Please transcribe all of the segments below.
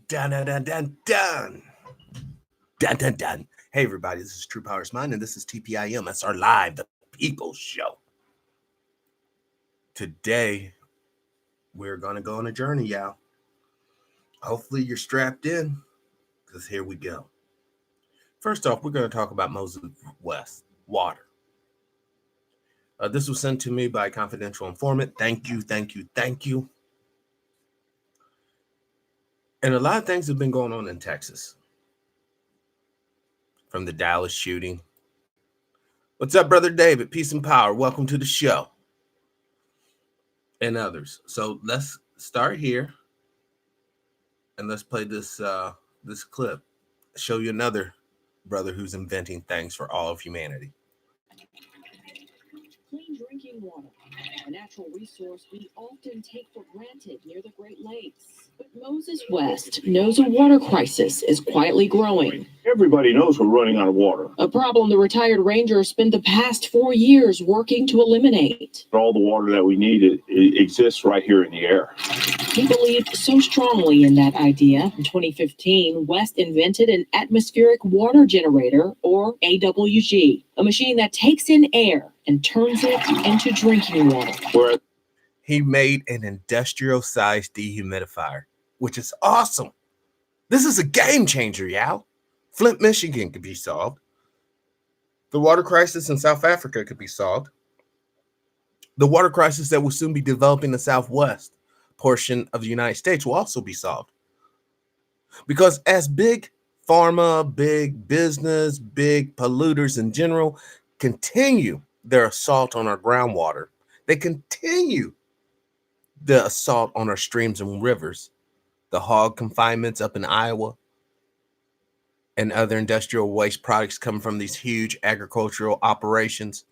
Dun, dun, dun, dun, dun. Dun, dun, dun. Hey, everybody, this is TruePowerIsMine, and this is TPIM SR Live, the People's Show. Today, we're going to go on a journey, y'all. Hopefully, you're strapped in, because here we go. First off, we're going to talk about Moses West, water. This was sent to me by a confidential informant. Thank you, thank you, thank you. And a lot of things have been going on in Texas. From the Dallas shooting. What's up, Brother David? Peace and power. Welcome to the show. And others. So let's start here. And let's play this clip. Show you another brother who's inventing things for all of humanity. Clean drinking water, a natural resource we often take for granted near the Great Lakes. But Moses West knows a water crisis is quietly growing. Everybody knows we're running out of water. A problem the retired ranger spent the past 4 years working to eliminate. All the water that we need it exists right here in the air. He believed so strongly in that idea. In 2015, West invented an atmospheric water generator, or AWG, a machine that takes in air and turns it into drinking water. He made an industrial-sized dehumidifier, which is awesome. This is a game changer, y'all. Flint, Michigan could be solved. The water crisis in South Africa could be solved. The water crisis that will soon be developing in the Southwest portion of the United States will also be solved. Because as big pharma, big business, big polluters in general continue their assault on our groundwater, they continue the assault on our streams and rivers, the hog confinements up in Iowa, and other industrial waste products coming from these huge agricultural operations,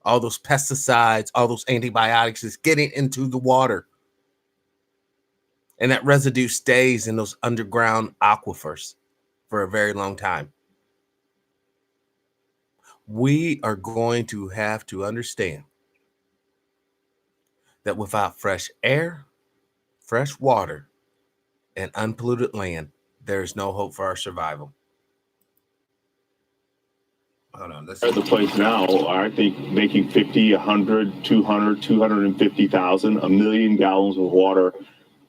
all those pesticides, all those antibiotics is getting into the water. And that residue stays in those underground aquifers for a very long time. We are going to have to understand that without fresh air, fresh water, and unpolluted land, there is no hope for our survival. Hold on, At the place now, I think making 50, 100, 200, 250,000, a million gallons of water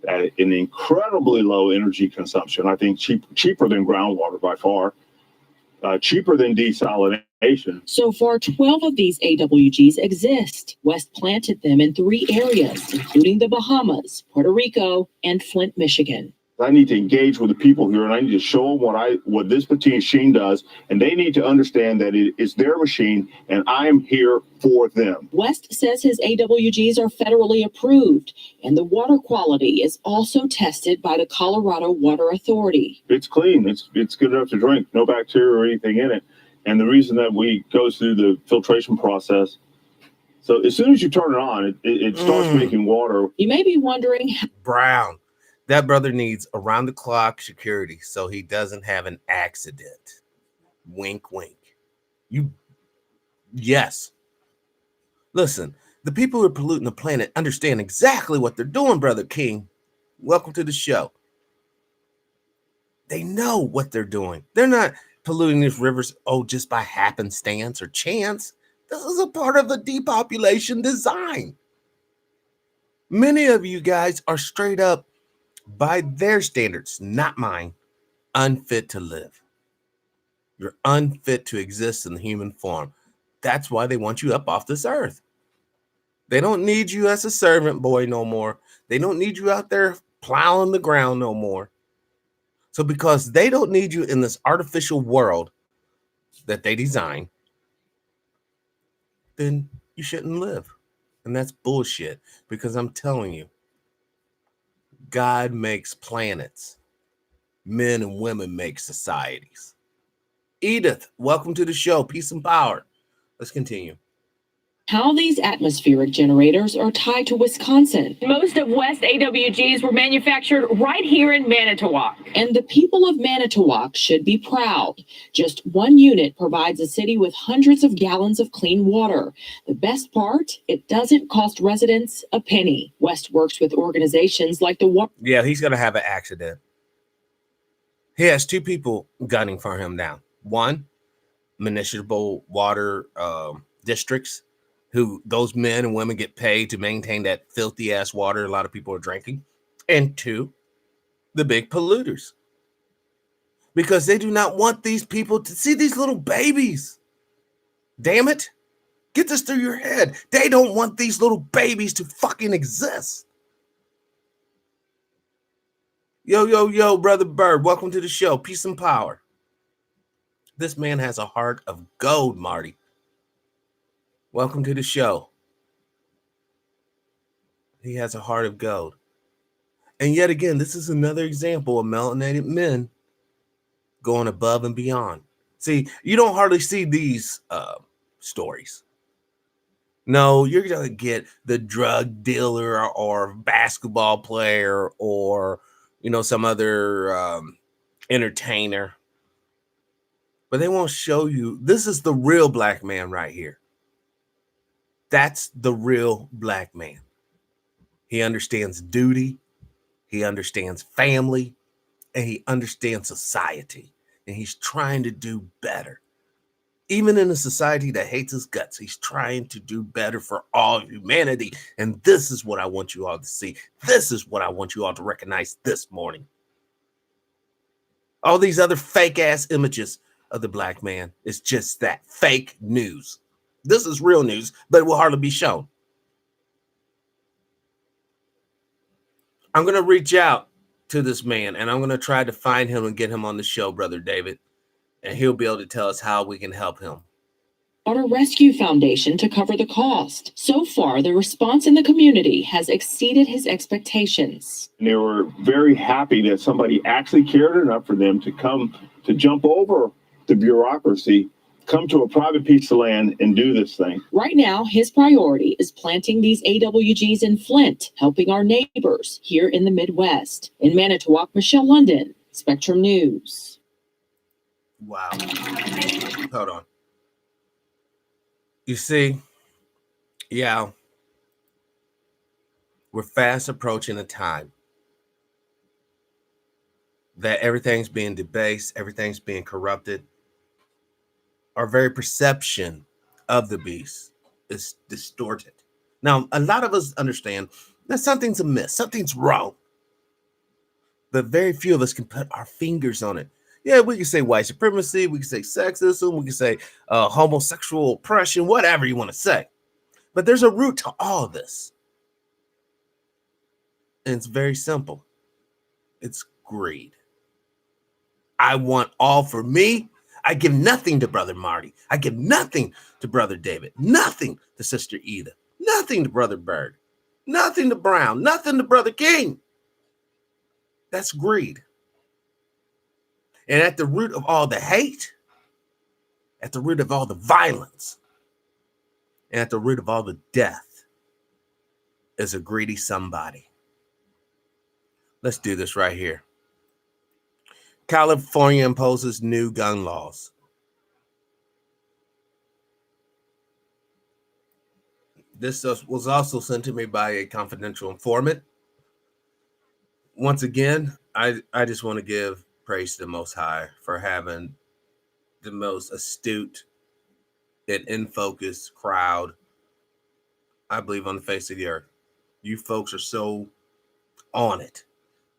at an incredibly low energy consumption. I think cheaper than groundwater by far, cheaper than desalination. So far, 12 of these AWGs exist. West planted them in 3 areas, including the Bahamas, Puerto Rico, and Flint, Michigan. I need to engage with the people here, and I need to show them what this machine does, and they need to understand that it is their machine, and I am here for them. West says his AWGs are federally approved, and the water quality is also tested by the Colorado Water Authority. It's clean. It's good enough to drink. No bacteria or anything in it. And the reason that we go through the filtration process, so as soon as you turn it on, it starts making water. You may be wondering, Brown. That brother needs around-the-clock security so he doesn't have an accident. Wink, wink. Yes. Listen, the people who are polluting the planet understand exactly what they're doing, Brother King. Welcome to the show. They know what they're doing. They're not polluting these rivers, just by happenstance or chance. This is a part of the depopulation design. Many of you guys are straight up, by their standards, not mine, unfit to live. You're unfit to exist in the human form. That's why they want you up off this earth. They don't need you as a servant boy no more. They don't need you out there plowing the ground no more. So because they don't need you in this artificial world that they design, then you shouldn't live. And that's bullshit, because I'm telling you, God makes planets. Men and women make societies. Edith, welcome to the show. Peace and power. Let's continue. How these atmospheric generators are tied to Wisconsin. Most of West AWGs were manufactured right here in Manitowoc. And the people of Manitowoc should be proud. Just one unit provides a city with hundreds of gallons of clean water. The best part, it doesn't cost residents a penny. West works with organizations like the Yeah, he's going to have an accident. He has two people gunning for him now. One, municipal water districts, who those men and women get paid to maintain that filthy ass water a lot of people are drinking. And two, the big polluters, because they do not want these people to see these little babies. Damn it. Get this through your head. They don't want these little babies to fucking exist. Yo, yo, yo, Brother Bird, welcome to the show. Peace and power. This man has a heart of gold, Marty. Welcome to the show. He has a heart of gold. And yet again, this is another example of melanated men going above and beyond. See, you don't hardly see these stories. No, you're going to get the drug dealer or basketball player or, some other entertainer. But they won't show you. This is the real black man right here. That's the real black man. He understands duty. He understands family. And he understands society. And he's trying to do better. Even in a society that hates his guts, he's trying to do better for all of humanity. And this is what I want you all to see. This is what I want you all to recognize this morning. All these other fake ass images of the black man is just that, fake news. This is real news, but it will hardly be shown. I'm going to reach out to this man and I'm going to try to find him and get him on the show, Brother David. And he'll be able to tell us how we can help him. Water Rescue Foundation to cover the cost. So far, the response in the community has exceeded his expectations. And they were very happy that somebody actually cared enough for them to come to jump over the bureaucracy, come to a private piece of land and do this thing. Right now, his priority is planting these AWGs in Flint, helping our neighbors here in the Midwest. In Manitowoc, Michelle London, Spectrum News. Wow. Hold on. You see, yeah, we're fast approaching a time that everything's being debased, everything's being corrupted. Our very perception of the beast is distorted. Now, a lot of us understand that something's amiss, something's wrong, but very few of us can put our fingers on it. Yeah, we can say white supremacy, we can say sexism, we can say homosexual oppression, whatever you want to say. But there's a root to all of this. And it's very simple. It's greed. I want all for me. I give nothing to Brother Marty. I give nothing to Brother David. Nothing to Sister Eda. Nothing to Brother Bird. Nothing to Brown. Nothing to Brother King. That's greed. And at the root of all the hate, at the root of all the violence, and at the root of all the death is a greedy somebody. Let's do this right here. California imposes new gun laws. This was also sent to me by a confidential informant. Once again, I just want to give praise to the Most High for having the most astute and in focus crowd, I believe, on the face of the earth. You folks are so on it,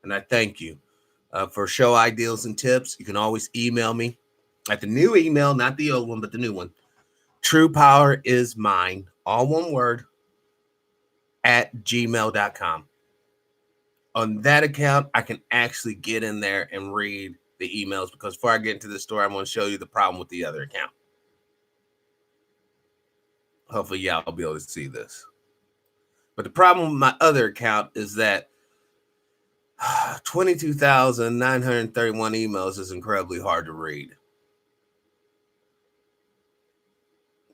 and I thank you. For show ideas and tips, you can always email me at the new email, not the old one, but the new one. TruePowerIsMine, all one word, at gmail.com. On that account, I can actually get in there and read the emails, because before I get into the story, I'm going to show you the problem with the other account. Hopefully, y'all will be able to see this. But the problem with my other account is that 22,931 emails is incredibly hard to read.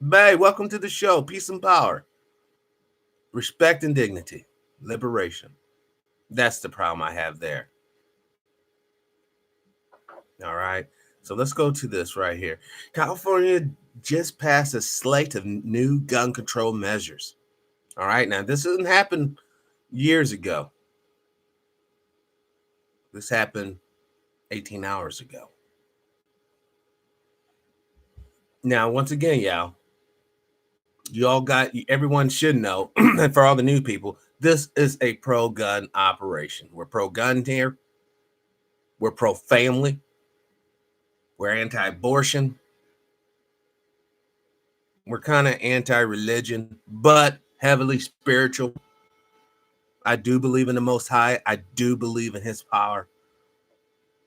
Bay, welcome to the show. Peace and power. Respect and dignity. Liberation. That's the problem I have there. All right. So let's go to this right here. California just passed a slate of new gun control measures. All right. Now, this didn't happen years ago. This happened 18 hours ago. Now, once again, y'all, everyone should know, and for all the new people, this is a pro-gun operation. We're pro-gun here. We're pro-family. We're anti-abortion. We're kind of anti-religion, but heavily spiritual. I do believe in the Most High. I do believe in his power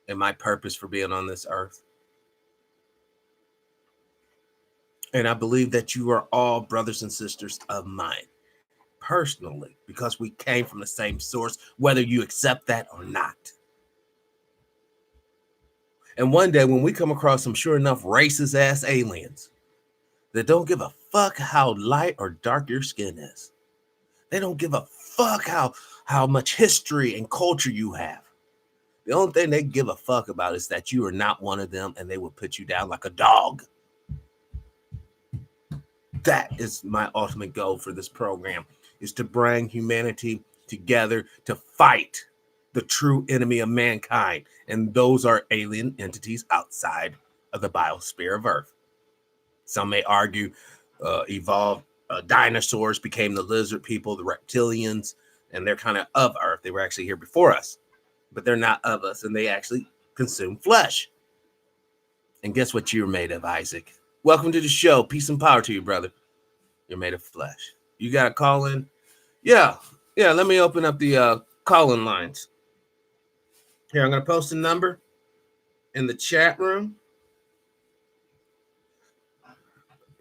and my purpose for being on this earth. And I believe that you are all brothers and sisters of mine, personally, because we came from the same source, whether you accept that or not. And one day when we come across some sure enough racist ass aliens that don't give a fuck how light or dark your skin is, they don't give a fuck how much history and culture you have. The only thing they give a fuck about is that you are not one of them, and they will put you down like a dog. That is my ultimate goal for this program, is to bring humanity together to fight the true enemy of mankind. And those are alien entities outside of the biosphere of Earth. Some may argue evolved dinosaurs became the lizard people, the reptilians, and they're kind of Earth. They were actually here before us, but they're not of us, and they actually consume flesh. And guess what you're made of, Isaac? Welcome to the show. Peace and power to you, brother. You're made of flesh. You got a call in? Yeah. Let me open up the call-in lines. Here, I'm going to post a number in the chat room.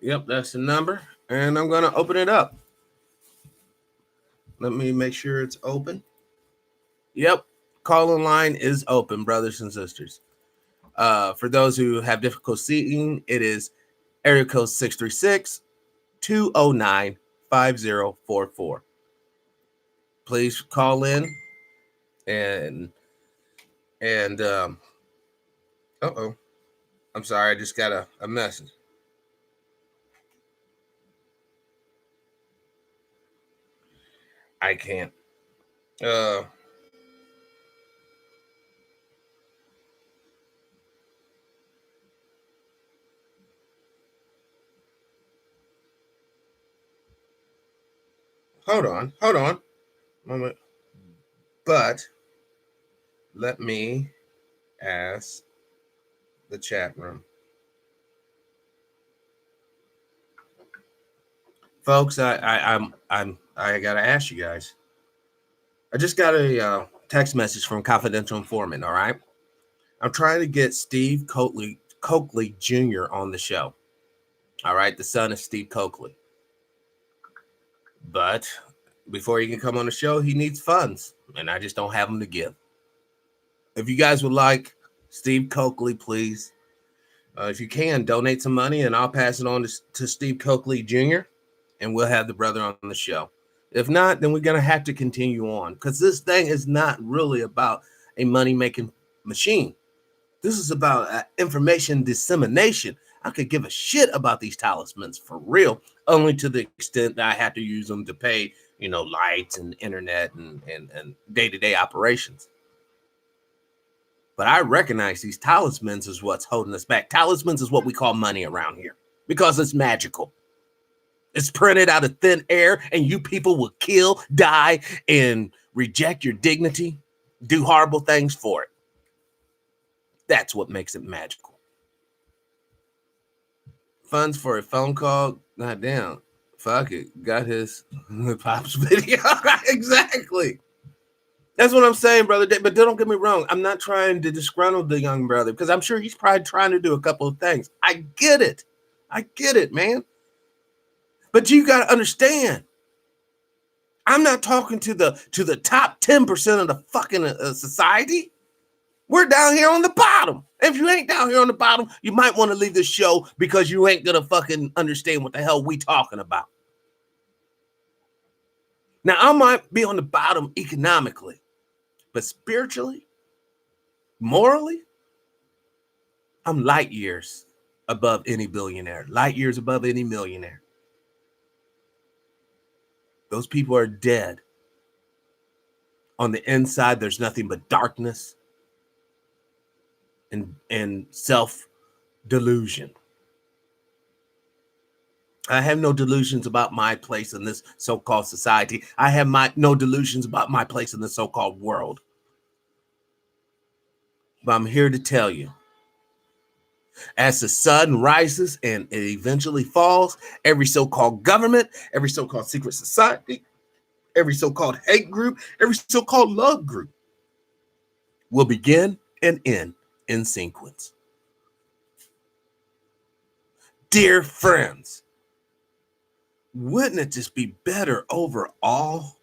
Yep, that's the number. And I'm going to open it up. Let me make sure it's open. Yep, call-in line is open, brothers and sisters. For those who have difficulty seeing, it is area code 636-209-5044. Please call in and I'm sorry, I just got a message. I can't. Hold on. Moment. But let me ask the chat room. Folks, I gotta ask you guys. I just got a text message from Confidential Informant. All right, I'm trying to get Steve Coakley Jr. on the show. All right, the son of Steve Coakley. But before he can come on the show, he needs funds, and I just don't have them to give. If you guys would like Steve Coakley, please, if you can, donate some money, and I'll pass it on to Steve Coakley Jr., and we'll have the brother on the show. If not, then we're going to have to continue on, because this thing is not really about a money-making machine. This is about information dissemination. I could give a shit about these talismans for real, only to the extent that I have to use them to pay, lights and internet and day-to-day operations. But I recognize these talismans is what's holding us back. Talismans is what we call money around here because it's magical. It's printed out of thin air, and you people will kill, die, and reject your dignity, do horrible things for it. That's what makes it magical. Funds for a phone call? God damn. Fuck it. Got his Pops video. Exactly. That's what I'm saying, brother. But don't get me wrong. I'm not trying to disgruntle the young brother, because I'm sure he's probably trying to do a couple of things. I get it, man. But you got to understand, I'm not talking to the top 10% of the fucking society. We're down here on the bottom. If you ain't down here on the bottom, you might want to leave this show, because you ain't gonna fucking understand what the hell we talking about. Now, I might be on the bottom economically, but spiritually, morally, I'm light years above any billionaire, light years above any millionaire. Those people are dead. On the inside, there's nothing but darkness. and self-delusion. I have no delusions about my place in this so-called society. I have no delusions about my place in the so-called world. But I'm here to tell you, as the sun rises and it eventually falls, every so-called government, every so-called secret society, every so-called hate group, every so-called love group will begin and end in sequence. Dear friends, wouldn't it just be better overall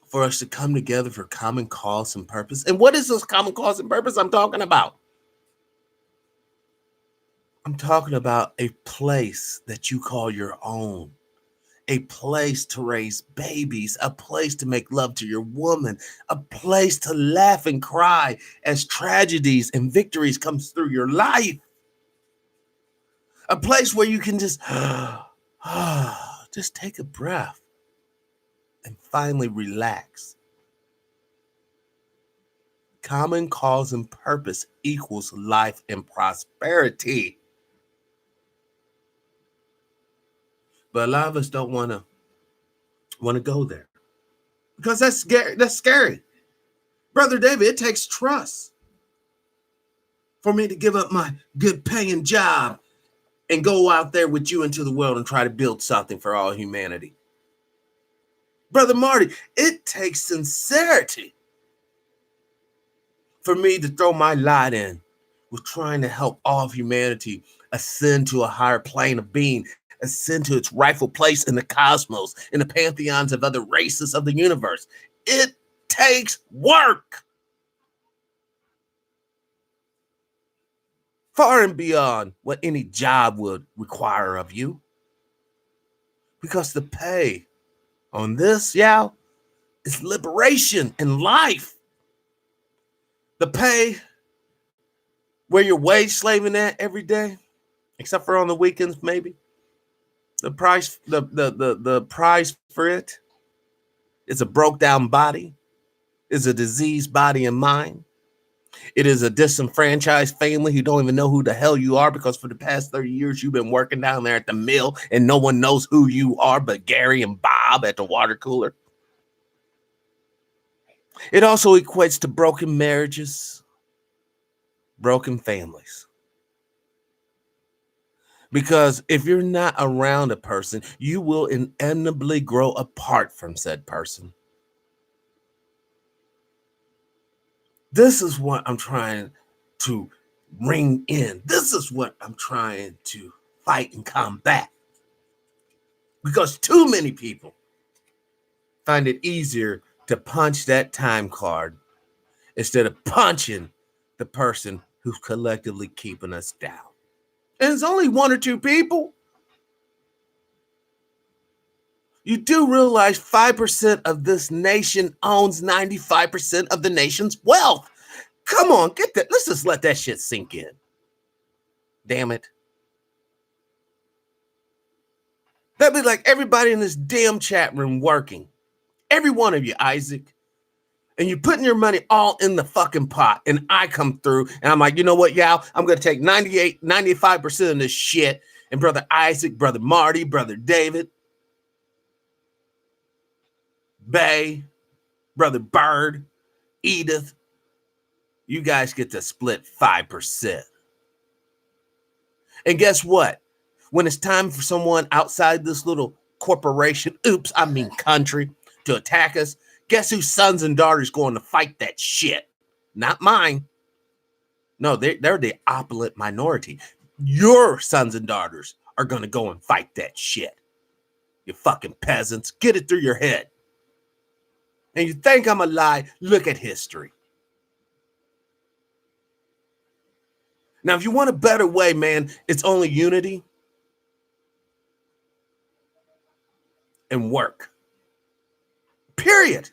for us to come together for common cause and purpose? And what is this common cause and purpose I'm talking about? I'm talking about a place that you call your own, a place to raise babies, a place to make love to your woman, a place to laugh and cry as tragedies and victories comes through your life, a place where you can just take a breath and finally relax. Common cause and purpose equals life and prosperity. But a lot of us don't want to go there because that's scary. That's scary. Brother David, it takes trust for me to give up my good paying job and go out there with you into the world and try to build something for all humanity. Brother Marty, it takes sincerity for me to throw my lot in with trying to help all of humanity ascend to a higher plane of being, ascend to its rightful place in the cosmos, in the pantheons of other races of the universe. It takes work. Far and beyond what any job would require of you. Because the pay on this, is liberation and life. The pay where you're wage slaving at every day, except for on the weekends, maybe. The price for it is a broke down body, is a diseased body and mind. It is a disenfranchised family who don't even know who the hell you are because for the past 30 years you've been working down there at the mill and no one knows who you are but Gary and Bob at the water cooler. It also equates to broken marriages, broken families. Because if you're not around a person, you will inevitably grow apart from said person. This is what I'm trying to ring in. This is what I'm trying to fight and combat. Because too many people find it easier to punch that time card instead of punching the person who's collectively keeping us down. And it's only one or two people. You do realize 5% of this nation owns 95% of the nation's wealth. Come on, get that. Let's just let that shit sink in. Damn it. That'd be like everybody in this damn chat room working. Every one of you, Isaac. And you're putting your money all in the fucking pot. And I come through and I'm like, you know what, Yao? I'm going to take 95% of this shit. And Brother Isaac, Brother Marty, Brother David, Bay, Brother Bird, Edith, you guys get to split 5%. And guess what? When it's time for someone outside this little corporation, country, to attack us, guess whose sons and daughters going to fight that shit? Not mine. No, they're the opulent minority. Your sons and daughters are going to go and fight that shit. You fucking peasants. Get it through your head. And you think I'm a lie? Look at history. Now, if you want a better way, man, it's only unity and work. Period.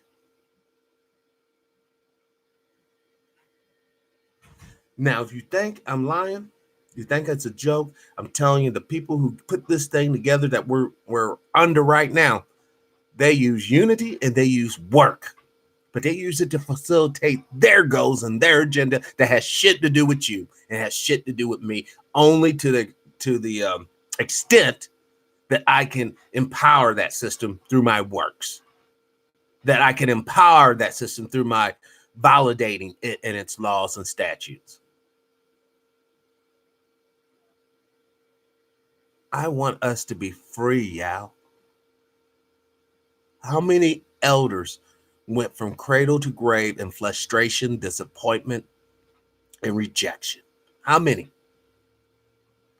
Now, if you think I'm lying, you think it's a joke, I'm telling you, the people who put this thing together that we're under right now, they use unity and they use work. but they use it to facilitate their goals and their agenda that has shit to do with you and has shit to do with me, only to the extent that I can empower that system through my works, that I can empower that system through my validating it and its laws and statutes. I want us to be free, y'all. How many elders went from cradle to grave in frustration, disappointment, and rejection? How many?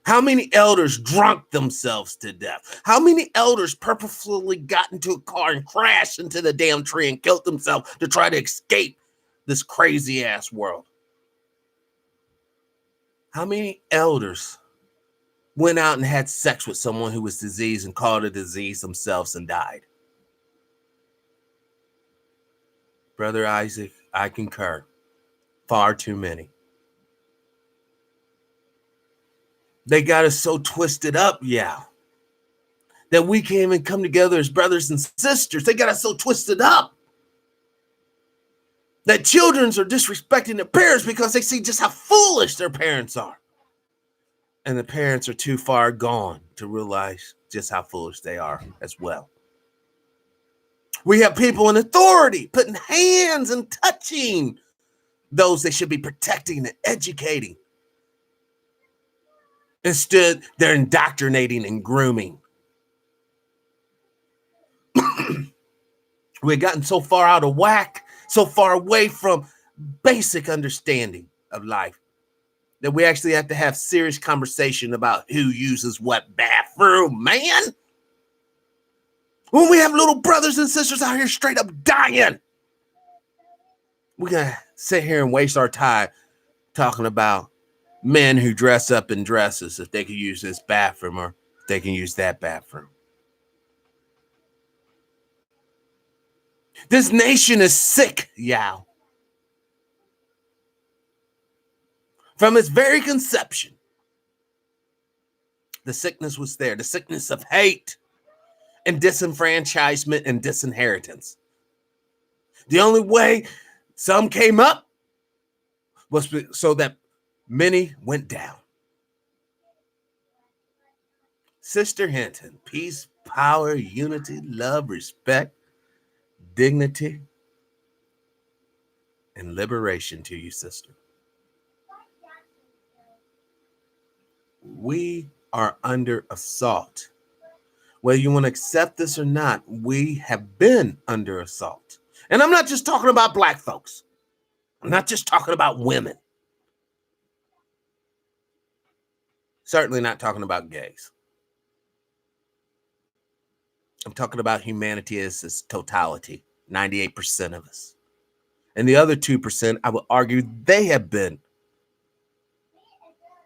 How many elders drunk themselves to death? How many elders purposefully got into a car and crashed into the damn tree and killed themselves to try to escape this crazy ass world? How many elders went out and had sex with someone who was diseased and caught a disease themselves and died? Brother Isaac, I concur. Far too many. They got us so twisted up, yeah, that we can't even come together as brothers and sisters. They got us so twisted up that children are disrespecting their parents because they see just how foolish their parents are. And the parents are too far gone to realize just how foolish they are as well. We have people in authority putting hands and touching those they should be protecting and educating. Instead, they're indoctrinating and grooming. We've gotten so far out of whack, so far away from basic understanding of life, that we actually have to have serious conversation about who uses what bathroom, man. When we have little brothers and sisters out here straight up dying, we're going to sit here and waste our time talking about men who dress up in dresses if they can use this bathroom or if they can use that bathroom. This nation is sick, y'all. From its very conception, the sickness was there. The sickness of hate and disenfranchisement and disinheritance. The only way some came up was so that many went down. Sister Hinton, peace, power, unity, love, respect, dignity, and liberation to you, sister. We are under assault. Whether you want to accept this or not, we have been under assault. And I'm not just talking about black folks. I'm not just talking about women. Certainly not talking about gays. I'm talking about humanity as its totality, 98% of us. And the other 2%, I would argue they have been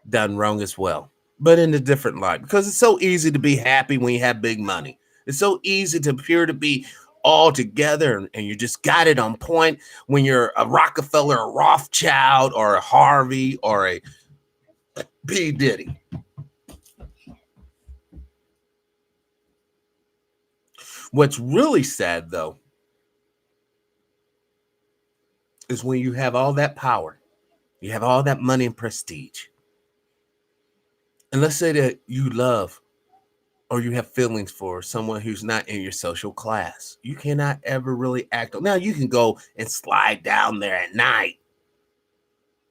done wrong as well, but in a different light, because it's so easy to be happy when you have big money. It's so easy to appear to be all together and you just got it on point when you're a Rockefeller, a Rothschild, or a Harvey, or a P. Diddy. What's really sad, though, is when you have all that power, you have all that money and prestige, and let's say that you love or you have feelings for someone who's not in your social class. You cannot ever really act on. Now, you can go and slide down there at night,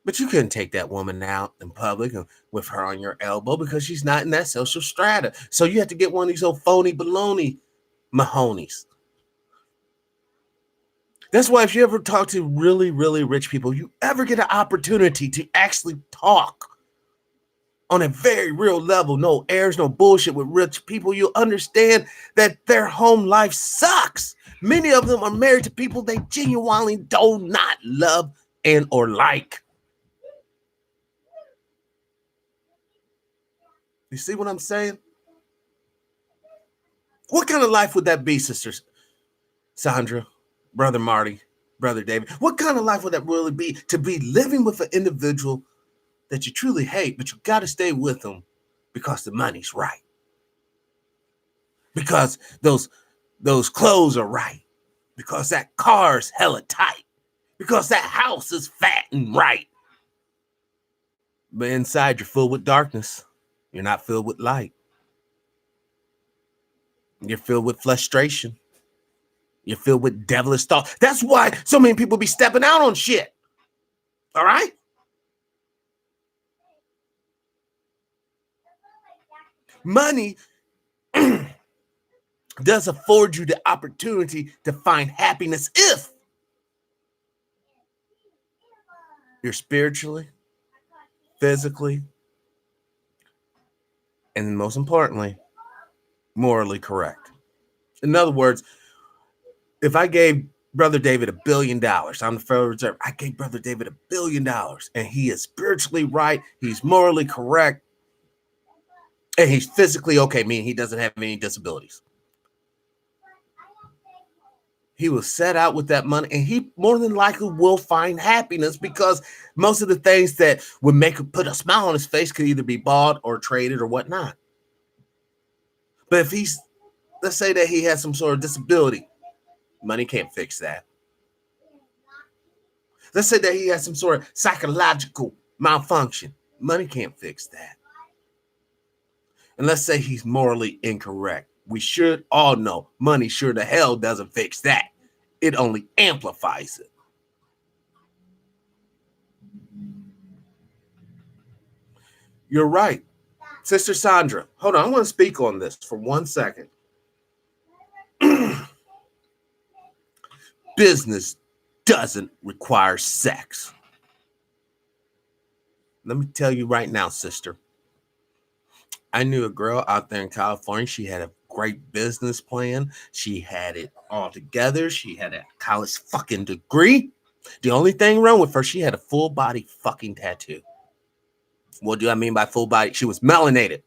but you couldn't take that woman out in public with her on your elbow because she's not in that social strata. So you have to get one of these old phony baloney Mahonies. That's why if you ever talk to really, really rich people, you ever get an opportunity to actually talk on a very real level, no airs, no bullshit with rich people, you'll understand that their home life sucks. Many of them are married to people they genuinely do not love and or like. You see what I'm saying? What kind of life would that be, sisters? Sandra, Brother Marty, Brother David. What kind of life would that really be, to be living with an individual that you truly hate, but you got to stay with them because the money's right, because those clothes are right, because that car's hella tight, because that house is fat and right. But inside you're filled with darkness. You're not filled with light. You're filled with frustration. You're filled with devilish thoughts. That's why so many people be stepping out on shit. All right? Money does afford you the opportunity to find happiness if you're spiritually, physically, and most importantly, morally correct. In other words, if I gave Brother David $1 billion, I'm the Federal Reserve, I gave Brother David $1 billion, and he is spiritually right, he's morally correct, and he's physically okay, meaning he doesn't have any disabilities. He will set out with that money, and he more than likely will find happiness, because most of the things that would put a smile on his face could either be bought or traded or whatnot. But if he's, let's say that he has some sort of disability, money can't fix that. Let's say that he has some sort of psychological malfunction, money can't fix that. And let's say he's morally incorrect. We should all know money sure the hell doesn't fix that. It only amplifies it. You're right. Sister Sandra, hold on. I want to speak on this for 1 second. Business doesn't require sex. Let me tell you right now, sister. I knew a girl out there in California. She had a great business plan. She had it all together. She had a college fucking degree. The only thing wrong with her, she had a full body fucking tattoo. What do I mean by full body? She was melanated.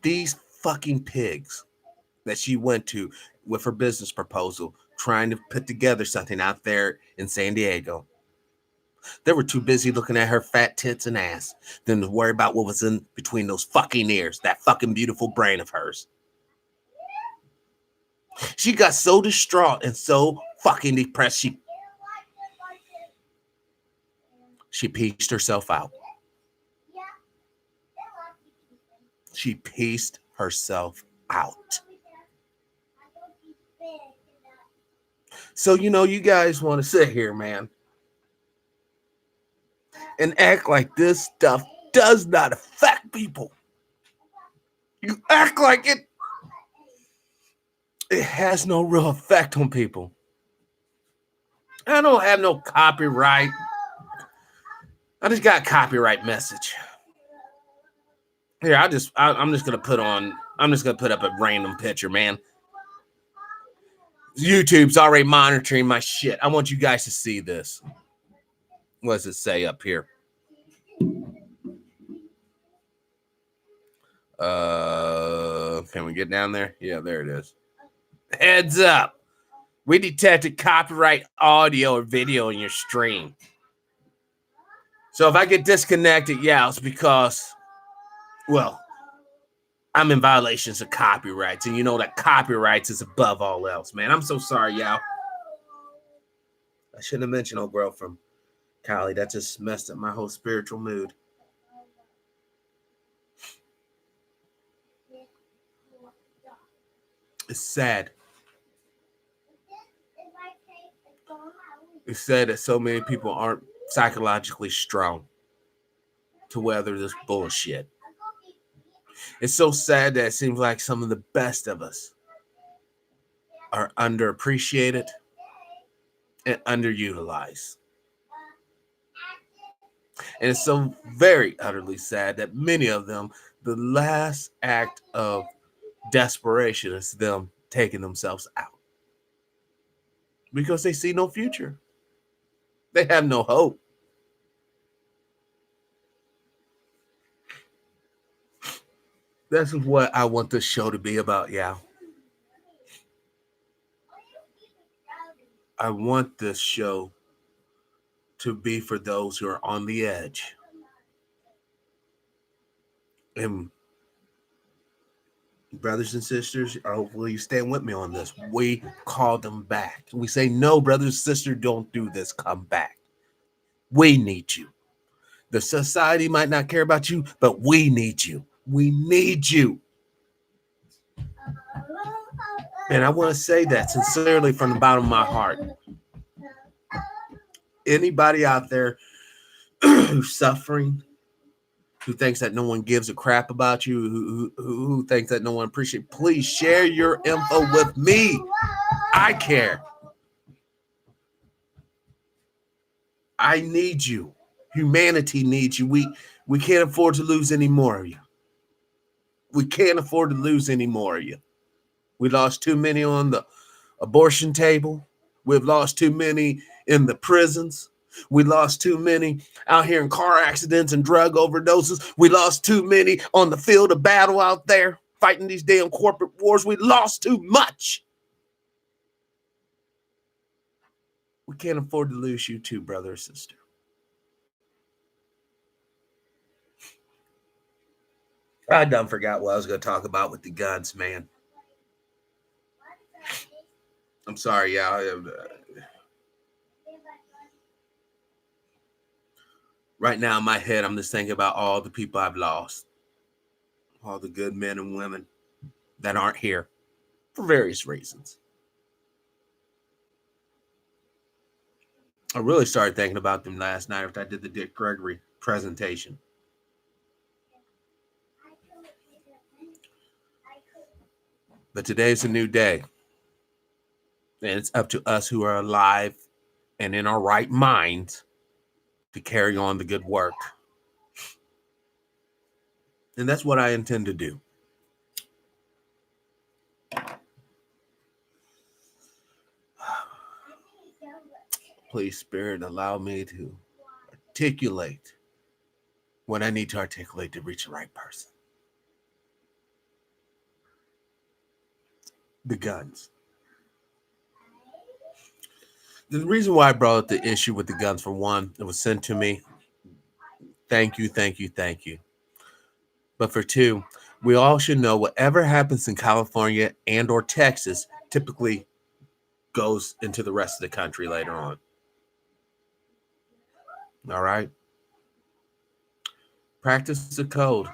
These fucking pigs that she went to with her business proposal, trying to put together something out there in San Diego, they were too busy looking at her fat tits and ass than to worry about what was in between those fucking ears, that fucking beautiful brain of hers. She got so distraught and so fucking depressed, she pieced herself out. She pieced herself out. So, you guys want to sit here, man, and act like this stuff does not affect people. You act like it has no real effect on people. I don't have no copyright. I just got a copyright message. Here, I'm just gonna put up a random picture, man. YouTube's already monitoring my shit. I want you guys to see this. What does it say up here? Can we get down there? Yeah, there it is. Heads up. We detected copyright audio or video in your stream. So if I get disconnected, yeah, it's because, well, I'm in violations of copyrights. And you know that copyrights is above all else, man. I'm so sorry, y'all. I shouldn't have mentioned old girl from Cali. That just messed up my whole spiritual mood. It's sad. It's sad that so many people aren't psychologically strong to weather this bullshit. It's so sad that it seems like some of the best of us are underappreciated and underutilized. And it's so very utterly sad that many of them, the last act of desperation is them taking themselves out because they see no future. They have no hope. That's what I want this show to be about, yeah. I want this show to be for those who are on the edge. And Brothers and sisters, hopefully you stand with me on this. We call them back. We say, no, brothers and sisters, don't do this. Come back. We need you. The society might not care about you, but we need you. We need you. And I want to say that sincerely from the bottom of my heart. Anybody out there who's suffering, who thinks that no one gives a crap about you, who thinks that no one appreciates, please share your info with me. I care. I need you. Humanity needs you. We can't afford to lose any more of you. We can't afford to lose any more of you. We lost too many on the abortion table. We've lost too many in the prisons. We lost too many out here in car accidents and drug overdoses. We lost too many on the field of battle out there fighting these damn corporate wars. We lost too much. We can't afford to lose you too, brother or sister. I done forgot what I was going to talk about with the guns, man. I'm sorry, y'all. Right now in my head, I'm just thinking about all the people I've lost. All the good men and women that aren't here for various reasons. I really started thinking about them last night after I did the Dick Gregory presentation. But today's a new day. And it's up to us who are alive and in our right minds to carry on the good work. And that's what I intend to do. Please, Spirit, allow me to articulate what I need to articulate to reach the right person. The guns. The reason why I brought up the issue with the guns, for one, it was sent to me. Thank you, thank you, thank you. But for two, we all should know whatever happens in California and or Texas typically goes into the rest of the country later on. All right? Practice the code.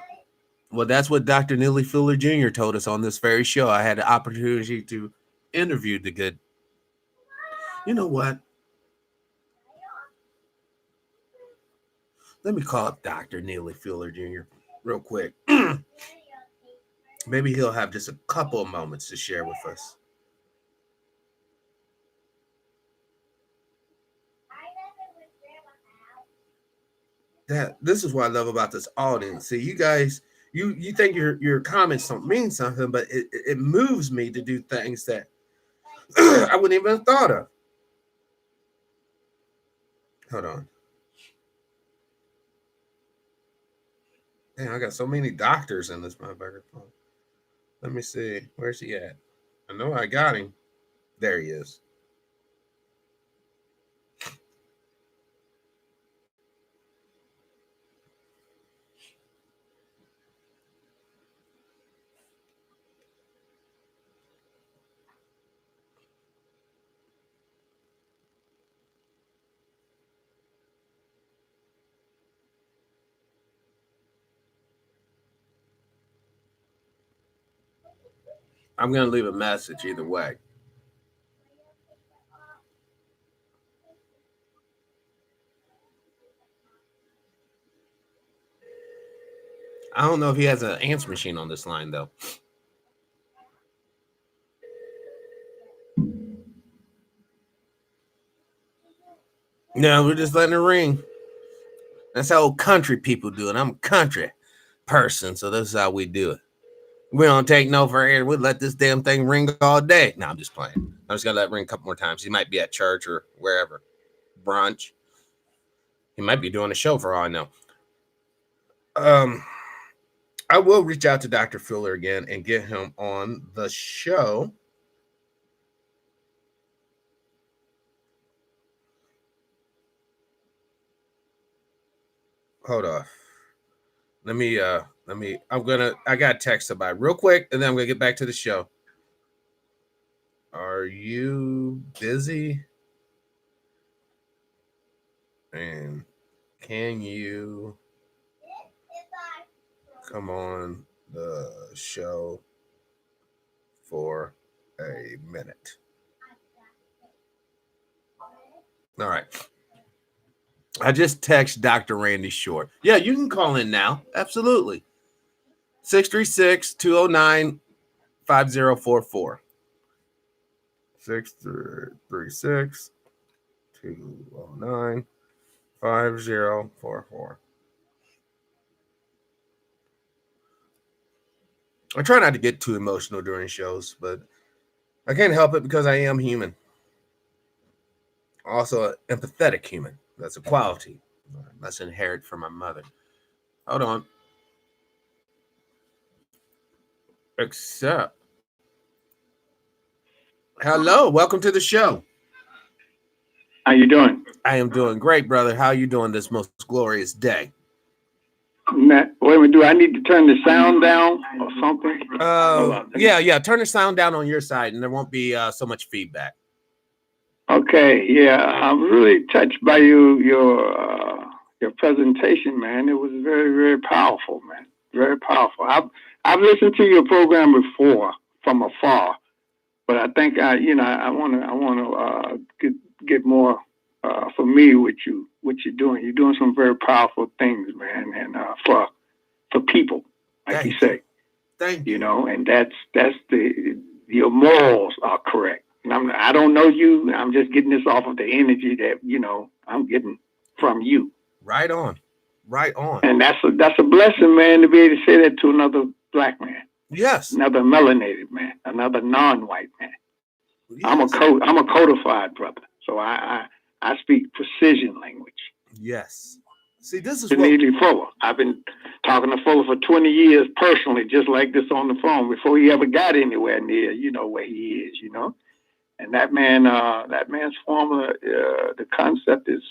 Well, that's what Dr. Neely Fuller Jr. told us on this very show. I had the opportunity to interview the good. You know what? Let me call up Dr. Neely Fuller Jr. real quick. Maybe he'll have just a couple of moments to share with us. This is what I love about this audience. See, you guys, you think your comments don't mean something, but it moves me to do things that I wouldn't even have thought of. Hold on. Man, I got so many doctors in this motherfucker phone. Let me see. Where's he at? I know I got him. There he is. I'm going to leave a message either way. I don't know if he has an answer machine on this line, though. No, we're just letting it ring. That's how country people do it. I'm a country person, so this is how we do it. We don't take no for air. We let this damn thing ring all day. No, I'm just playing. I'm just going to let it ring a couple more times. He might be at church or wherever. Brunch. He might be doing a show for all I know. I will reach out to Dr. Fuller again and get him on the show. Hold off. Let me I got to text somebody real quick, and then I'm going to get back to the show. Are you busy? And can you come on the show for a minute? All right. I just text Dr. Randy Short. Yeah, you can call in now. Absolutely. 636-209-5044. 636-209-5044. I try not to get too emotional during shows, but I can't help it because I am human. Also, an empathetic human. That's a quality I must inherit from my mother. Hold on. Except, hello, welcome to the show. How you doing? I am doing great, brother. How are you doing this most glorious day? Wait a minute, do I need to turn the sound down or something? Yeah. Turn the sound down on your side, and there won't be so much feedback. Okay, yeah, I'm really touched by your presentation, man. It was very, very powerful, man. Very powerful. I've listened to your program before from afar, but I think I want to get more familiar with what you're doing. You're doing some very powerful things, man, and for people, like you say. Thank you. You know, and that's your morals are correct. And I don't know you. I'm just getting this off of the energy that I'm getting from you. Right on. And that's a blessing, man, to be able to say that to another black man. Yes. Another melanated man, another non-white man. Yes. I'm a codified brother, so I speak precision language. Yes. See, this is Fuller. I've been talking to Fuller for 20 years personally, just like this on the phone, before he ever got anywhere near, where he is, And that man's formula, the concept is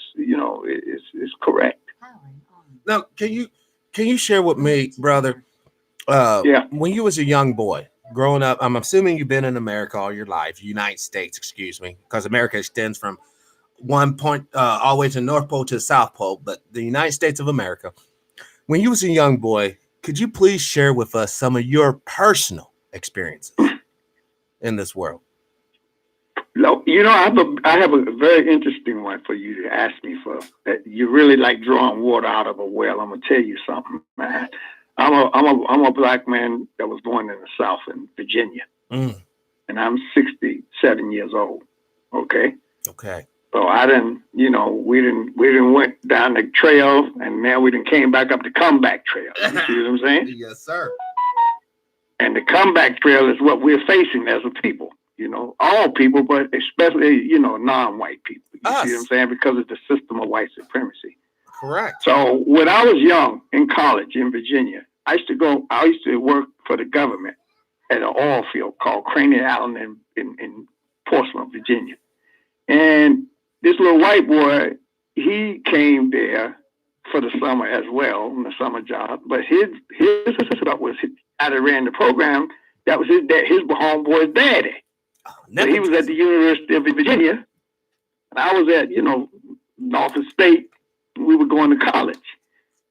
correct. Now, can you share with me, brother? When you was a young boy growing up, I'm assuming you've been in America all your life, United States, excuse me, because America extends from one point all the way to the North Pole to the South Pole, but the United States of America. When you was a young boy, could you please share with us some of your personal experiences in this world? No, I have a very interesting one for you to ask me for. That you really like drawing water out of a well. I'm gonna tell you something, man. I'm a black man that was born in the South in Virginia, and I'm 67 years old. Okay. So I didn't, we didn't went down the trail, and now we didn't came back up the comeback trail. You see what I'm saying? Yes, sir. And the comeback trail is what we're facing as a people. All people, but especially, non-white people. You see what I'm saying? Because of the system of white supremacy. Correct. So when I was young in college in Virginia, I used to work for the government at an oil field called Craney Island in Portsmouth, Virginia. And this little white boy, he came there for the summer as well, in the summer job. But his stuff was, I ran the program, that was his homeboy's daddy. So he was at the University of Virginia, and I was at, Norfolk State. We were going to college.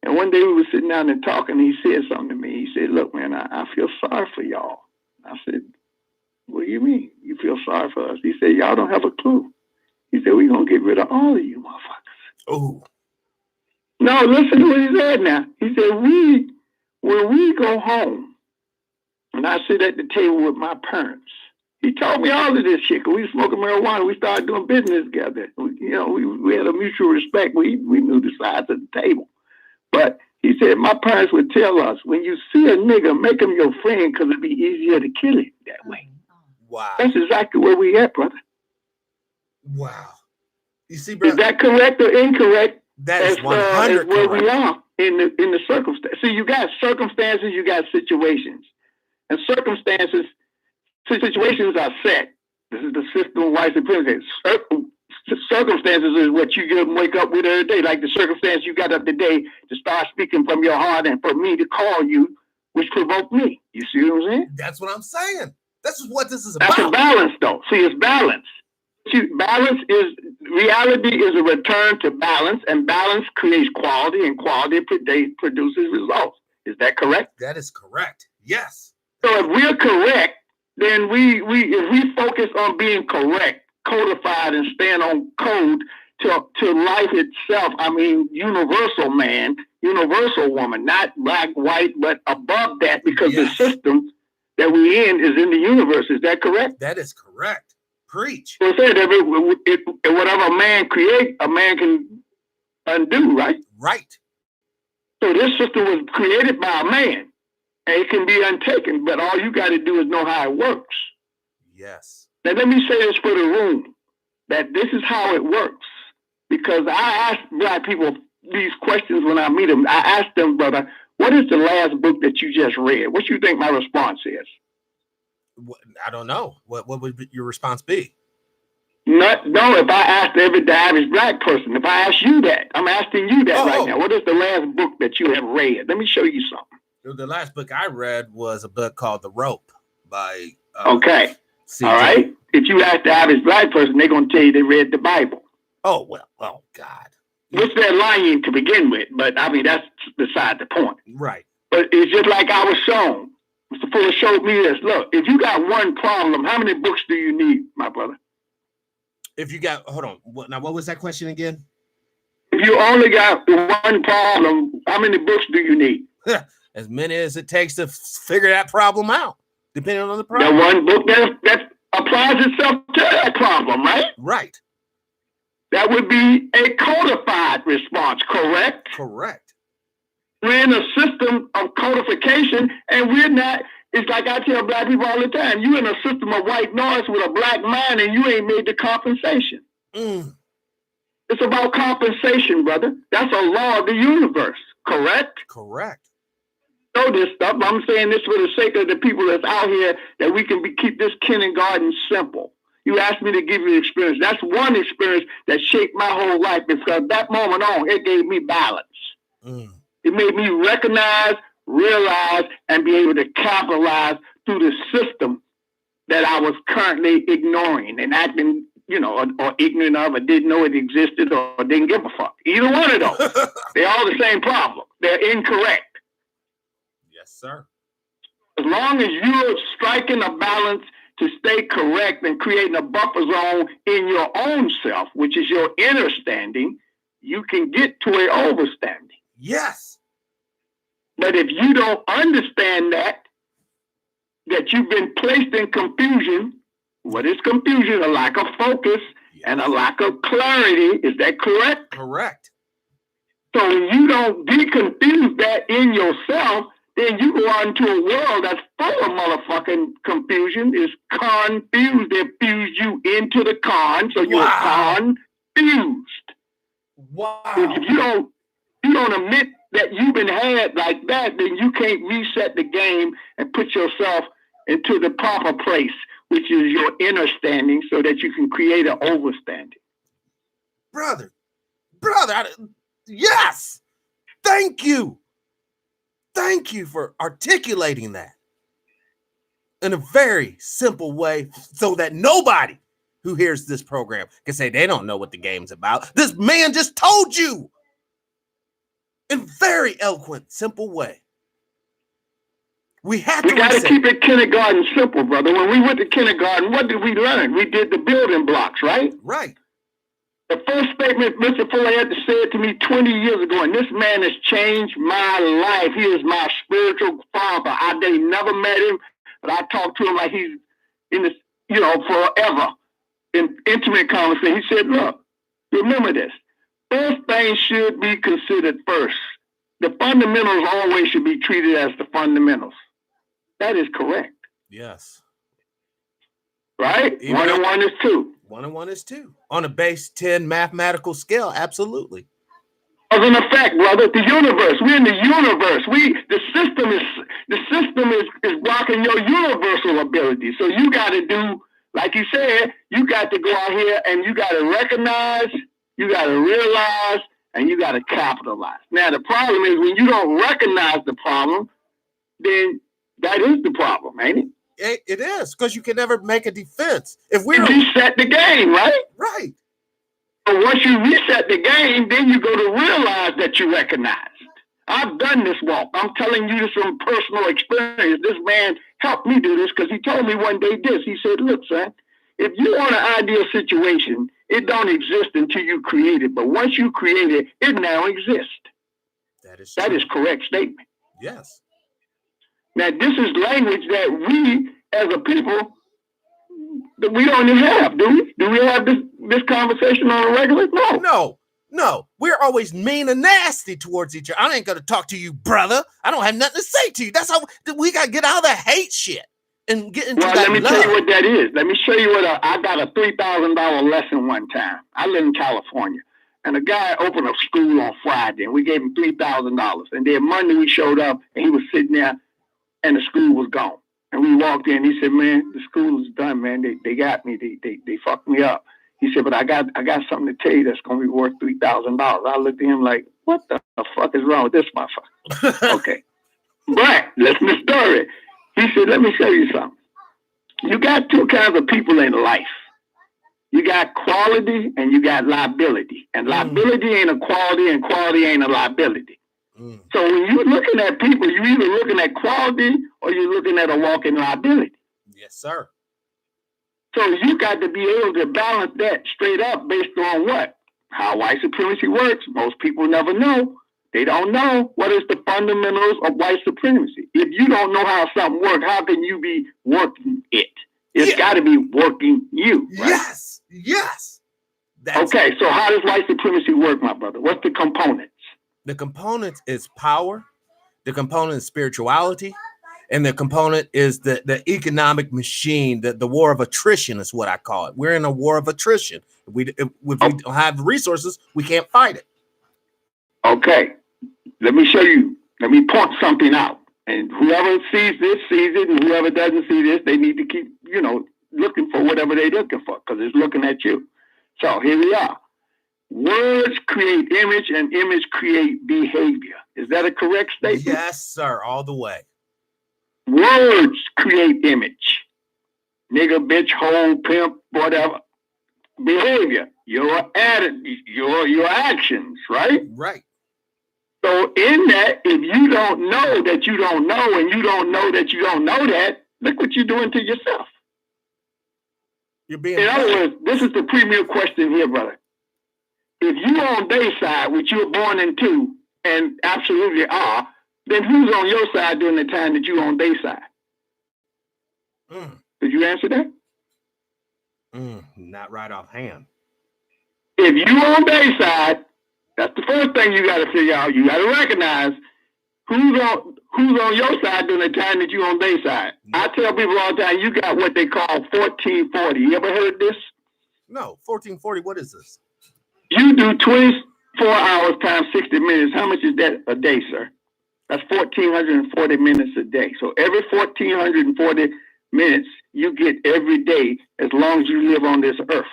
And one day we were sitting down and talking, and he said something to me. He said, "Look, man, I feel sorry for y'all." I said, "What do you mean? You feel sorry for us?" He said, "Y'all don't have a clue." He said, "We're going to get rid of all of you motherfuckers." Oh. No, listen to what he said now. He said, when we go home, and I sit at the table with my parents, he told me all of this shit, because we were smoking marijuana. We started doing business together. We had a mutual respect. We knew the sides of the table. But he said, my parents would tell us, when you see a nigga, make him your friend, because it'd be easier to kill him that way. Wow. That's exactly where we at, brother. Wow. You see, brother, is that correct or incorrect? That is 100 where correct. we are in the circumstance. See, you got circumstances, you got situations. And situations are set. This is the system of white supremacy. circumstances is what you get wake up with every day. Like the circumstance you got up today to start speaking from your heart and for me to call you, which provoked me. You see what I'm saying? That's what I'm saying. This is what this is That's about. a balance, though. See, it's balance. See, reality is a return to balance, and balance creates quality, and quality produces results. Is that correct? That is correct. Yes. So if we're correct, then if we focus on being correct, codified, and staying on code to life itself, I mean, universal man, universal woman, not black, white, but above that, because the system that we in is in the universe. Is that correct? That is correct. Preach. So said whatever a man create, a man can undo, right? Right. So this system was created by a man, and it can be untaken, but all you got to do is know how it works. Yes. Now let me say this for the room, that this is how it works, because I ask black people these questions when I meet them. I ask them, brother, what is the last book that you just read? What do you think my response is? I don't know. What would your response be? No, if I asked the average black person, if I ask you that, I'm asking you that right now. What is the last book that you have read? Let me show you something. The last book I read was a book called The Rope by okay. CJ. All right. If you ask the average black person, they're going to tell you they read the Bible. Oh, well. Oh, God. Which they're lying to begin with, but I mean, that's beside the point. Right. But it's just like I was shown. Mr. Fuller showed me this. Look, if you got one problem, how many books do you need, my brother? If you got, hold on. What was that question again? If you only got one problem, how many books do you need? As many as it takes to figure that problem out, depending on the problem. The one book that applies itself to that problem, right? Right. That would be a codified response, correct? Correct. We're in a system of codification, and we're not. It's like I tell black people all the time, you in a system of white noise with a black mind, and you ain't made the compensation. It's about compensation, brother. That's a law of the universe, correct? Correct. Know this stuff. I'm saying this for the sake of the people that's out here, that we can keep this kindergarten simple. You asked me to give you an experience. That's one experience that shaped my whole life, because that moment on, it gave me balance. It made me recognize, realize, and be able to capitalize through the system that I was currently ignoring and acting, or ignorant of, or didn't know it existed, or didn't give a fuck. Either one of those. They're all the same problem. They're incorrect. Yes, sir. As long as you're striking a balance to stay correct and creating a buffer zone in your own self, which is your inner standing, you can get to an overstanding. Yes. But if you don't understand that you've been placed in confusion, what is confusion? A lack of focus and a lack of clarity. Is that correct? Correct. So when you don't deconfuse that in yourself, then you go out into a world that's full of motherfucking confusion. It's confused. They fuse you into the con, so you're confused. Wow. If you don't admit that you've been had like that, then you can't reset the game and put yourself into the proper place, which is your inner standing, so that you can create an overstanding. Brother, yes. Thank you. Thank you for articulating that in a very simple way, so that nobody who hears this program can say they don't know what the game's about. This man just told you in a very eloquent, simple way. We got to keep it kindergarten simple, brother. When we went to kindergarten, what did we learn? We did the building blocks, right? Right. The first statement Mr. Fuller had to say it to me 20 years ago, and this man has changed my life. He is my spiritual father. I never met him, but I talked to him like he's in this, forever, in intimate conversation. He said, look, remember this. First things should be considered first. The fundamentals always should be treated as the fundamentals. That is correct. Yes. Right? 1 and 1 is 2. 1 and 1 is 2. On a base 10 mathematical scale, absolutely. As an effect, brother, the universe. We're in the universe. The system is blocking your universal ability. So you got to do Like you said, you got to go out here and you got to recognize, you got to realize, and you got to capitalize. Now, the problem is when you don't recognize the problem, then that is the problem, ain't it? It is, because you can never make a defense. If we're reset the game, right? Right. But once you reset the game, then you go to realize that you recognized. I've done this walk. I'm telling you this from personal experience. This man helped me do this because he told me one day this. He said, look, son, if you want an ideal situation, it don't exist until you create it. But once you create it, it now exists. That is correct statement. Yes. Now, this is language that we, as a people, that we don't even have, do we? Do we have this conversation on a regular? No. We're always mean and nasty towards each other. I ain't gonna talk to you, brother. I don't have nothing to say to you. That's how we gotta get out of that hate shit and get into that. Well, let me love. tell you what that is. Let me show you what I got a $3,000 lesson one time. I live in California, and a guy opened a school on Friday, and we gave him $3,000. And then Monday we showed up, and he was sitting there, and the school was gone. And we walked in. He said, "Man, the school is done, man. They got me. They fucked me up." He said, "But I got something to tell you that's gonna be worth $3,000." I looked at him like, "What the fuck is wrong with this motherfucker?" Okay, but listen to the story. He said, "Let me show you something. You got two kinds of people in life. You got quality and you got liability. And liability ain't a quality, and quality ain't a liability. So when you're looking at people, you're either looking at quality or you're looking at a walking liability." Yes, sir. So you got to be able to balance that straight up based on what? How white supremacy works. Most people never know. They don't know what is the fundamentals of white supremacy. If you don't know how something works, how can you be working it? It's got to be working you, right? Yes. Okay, so how does white supremacy work, my brother? What's the components? The component is power. The component is spirituality. And the component is the economic machine. The war of attrition is what I call it. We're in a war of attrition. If we don't have the resources, we can't fight it. Okay, let me show you. Let me point something out. And whoever sees this, sees it. And whoever doesn't see this, they need to keep, looking for whatever they're looking for because it's looking at you. So here we are. Words create image and image create behavior. Is that a correct statement? Yes, sir. All the way. Words create image. Nigga, bitch, hoe, pimp, whatever. Behavior. Your attitude, your actions, right? Right. So in that, if you don't know that you don't know, and you don't know that you don't know that, look what you're doing to yourself. You're being in other words, this is the premier question here, brother. If you on their side, which you were born into, and absolutely are, then who's on your side during the time that you on their side? Did you answer that? Not right offhand. If you on their side, that's the first thing you got to figure out. You got to recognize who's on your side during the time that you on their side. I tell people all the time, you got what they call 1440. You ever heard this? No, 1440. What is this? You do 24 hours times 60 minutes. How much is that a day, sir? That's 1,440 minutes a day. So every 1,440 minutes you get every day as long as you live on this earth.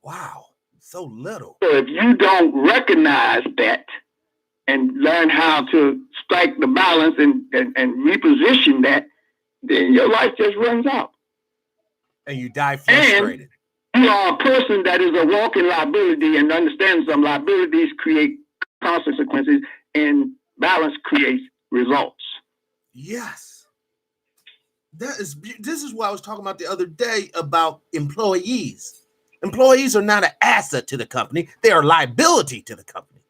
Wow, so little. So if you don't recognize that and learn how to strike the balance and reposition that, then your life just runs out. And you die frustrated. And you are a person that is a walking liability and understands some liabilities create consequences and balance creates results. Yes. This is what I was talking about the other day about employees. Employees are not an asset to the company. They are a liability to the company.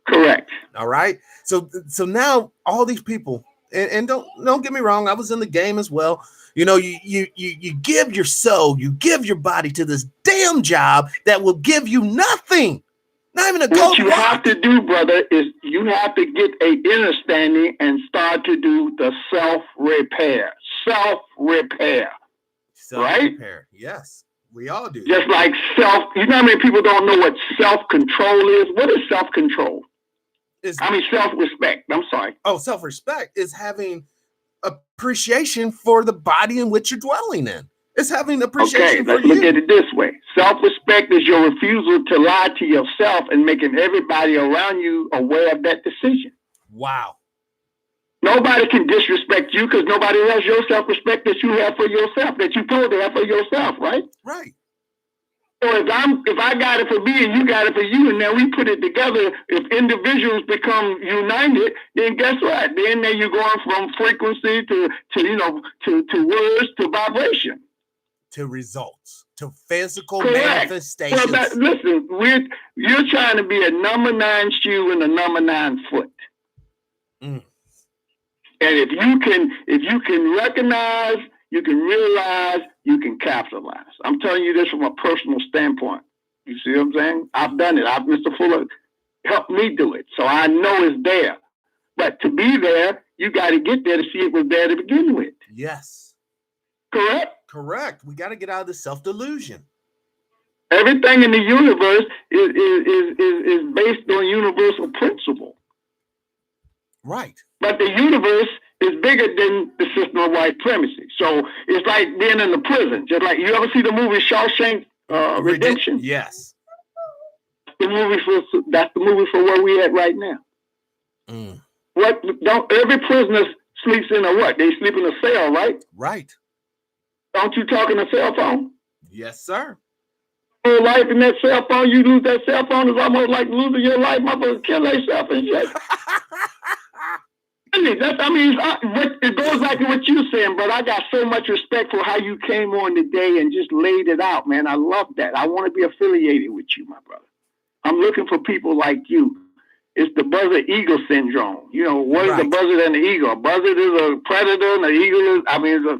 Correct. All right. So now all these people, and don't get me wrong, I was in the game as well. You give your soul, you give your body to this damn job that will give you nothing. Not even a gold. What you have to do, brother, is you have to get an understanding and start to do the self-repair. Self-repair. Self-repair. Yes, we all do. Just like you know how many people don't know what self-control is? What is self-control? Self-respect. I'm sorry. Oh, self-respect is having appreciation for the body in which you're dwelling in. It's having Okay, appreciation for let's look you. at it this way. Self-respect is your refusal to lie to yourself and making everybody around you aware of that decision. Wow. Nobody can disrespect you because nobody has your self-respect that you have for yourself, that you told to have for yourself, right? Right. So if I got it for me and you got it for you, and then we put it together, if individuals become united, then guess what? Then you're going from frequency to words to vibration. To results, to physical Correct. manifestations. Well, listen, you're trying to be a number 9 shoe and a number 9 foot. Mm. And if you can recognize, you can realize, you can capitalize. I'm telling you this from a personal standpoint. You see what I'm saying? I've done it. Mr. Fuller helped me do it. So I know it's there. But to be there, you got to get there to see it was there to begin with. Yes. Correct? Correct. We got to get out of the self-delusion. Everything in the universe is based on universal principle. Right. But the universe is bigger than the system of white supremacy. So it's like being in the prison. Just like, you ever see the movie Shawshank Redemption? Yes. That's the movie for where we at right now. Mm. Every prisoner sleeps in a what? They sleep in a cell, right? Right. Don't you talk in a cell phone? Yes, sir. Your life in that cell phone, you lose that cell phone, is almost like losing your life. Motherfuckers kill themselves and shit. It goes back to what you're saying, but I got so much respect for how you came on today and just laid it out, man. I love that. I want to be affiliated with you, my brother. I'm looking for people like you. It's the buzzard-eagle syndrome. You know, what is the buzzard and the eagle? A buzzard is a predator, and the eagle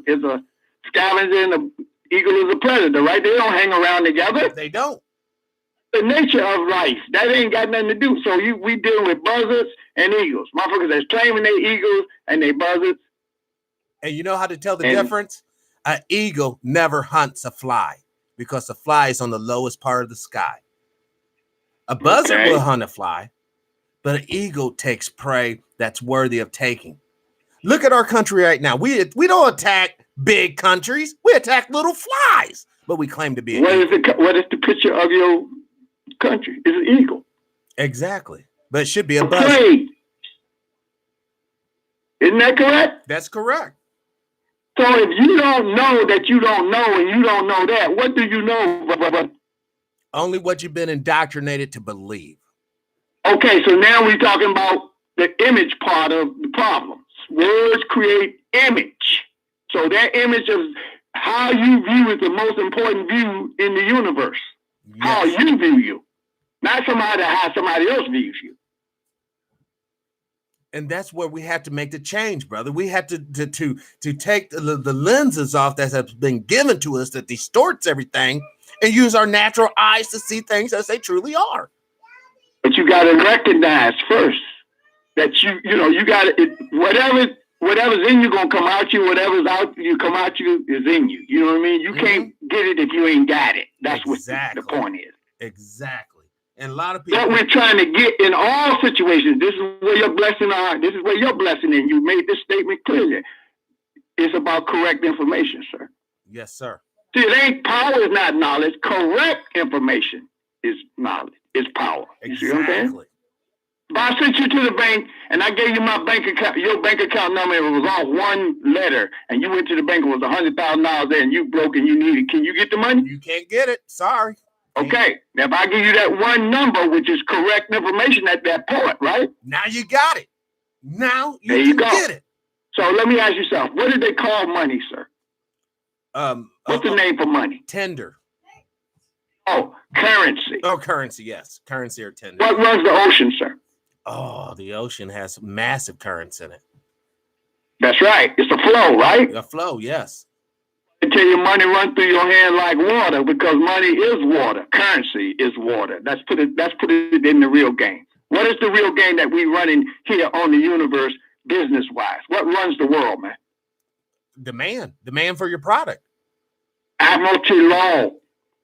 is a scavenger, and the eagle is a predator, right? They don't hang around together. They don't. The nature of life. That ain't got nothing to do. So we dealing with buzzards and eagles. Motherfuckers that's claiming they eagles and they buzzards. And you know how to tell the difference? An eagle never hunts a fly because the fly is on the lowest part of the sky. A buzzard will hunt a fly, but an eagle takes prey that's worthy of taking. Look at our country right now. We don't attack big countries. We attack little flies, but we claim to be an eagle. What is the picture of your country? It's an eagle. Exactly. But it should be a buzzard. Prey. Isn't that correct? That's correct. So if you don't know that you don't know and you don't know that, what do you know? Only what you've been indoctrinated to believe. Okay, so now we're talking about the image part of the problems. Words create image. So that image of how you view is the most important view in the universe. Yes. How you view you. Not how somebody else views you. And that's where we have to make the change, brother. We have to take the lenses off that have been given to us that distorts everything and use our natural eyes to see things as they truly are. But you got to recognize first that you got to, whatever's in you gonna come out you. Whatever's out you come out you is in you. You know what I mean? You can't get it if you ain't got it. That's exactly what the point is. Exactly. And a lot of people. What we're trying to get in all situations. This is where your blessing are. This is where your blessing is. You made this statement clearly. It's about correct information, sir. Yes, sir. See, it ain't power is not knowledge. Correct information is knowledge. Is power. You see what I'm saying? If I sent you to the bank and I gave you my bank account, your bank account number, it was all one letter, and you went to the bank, it was $100,000 there, and you broke and you need it. Can you get the money? You can't get it. Sorry. Okay. Now, if I give you that one number, which is correct information at that point, right? Now you got it. Now there you go. Get it. So let me ask you something. What did they call money, sir? What's the name for money? Tender. Oh, currency. Oh, currency, yes. Currency or tender. What runs the ocean, sir? Oh, the ocean has massive currents in it. That's right. It's a flow, right? A flow, yes. They tell you money runs through your hand like water because money is water. Currency is water. Let's put it in the real game. What is the real game that we running here on the universe business-wise? What runs the world, man? Demand for your product. Admiralty law.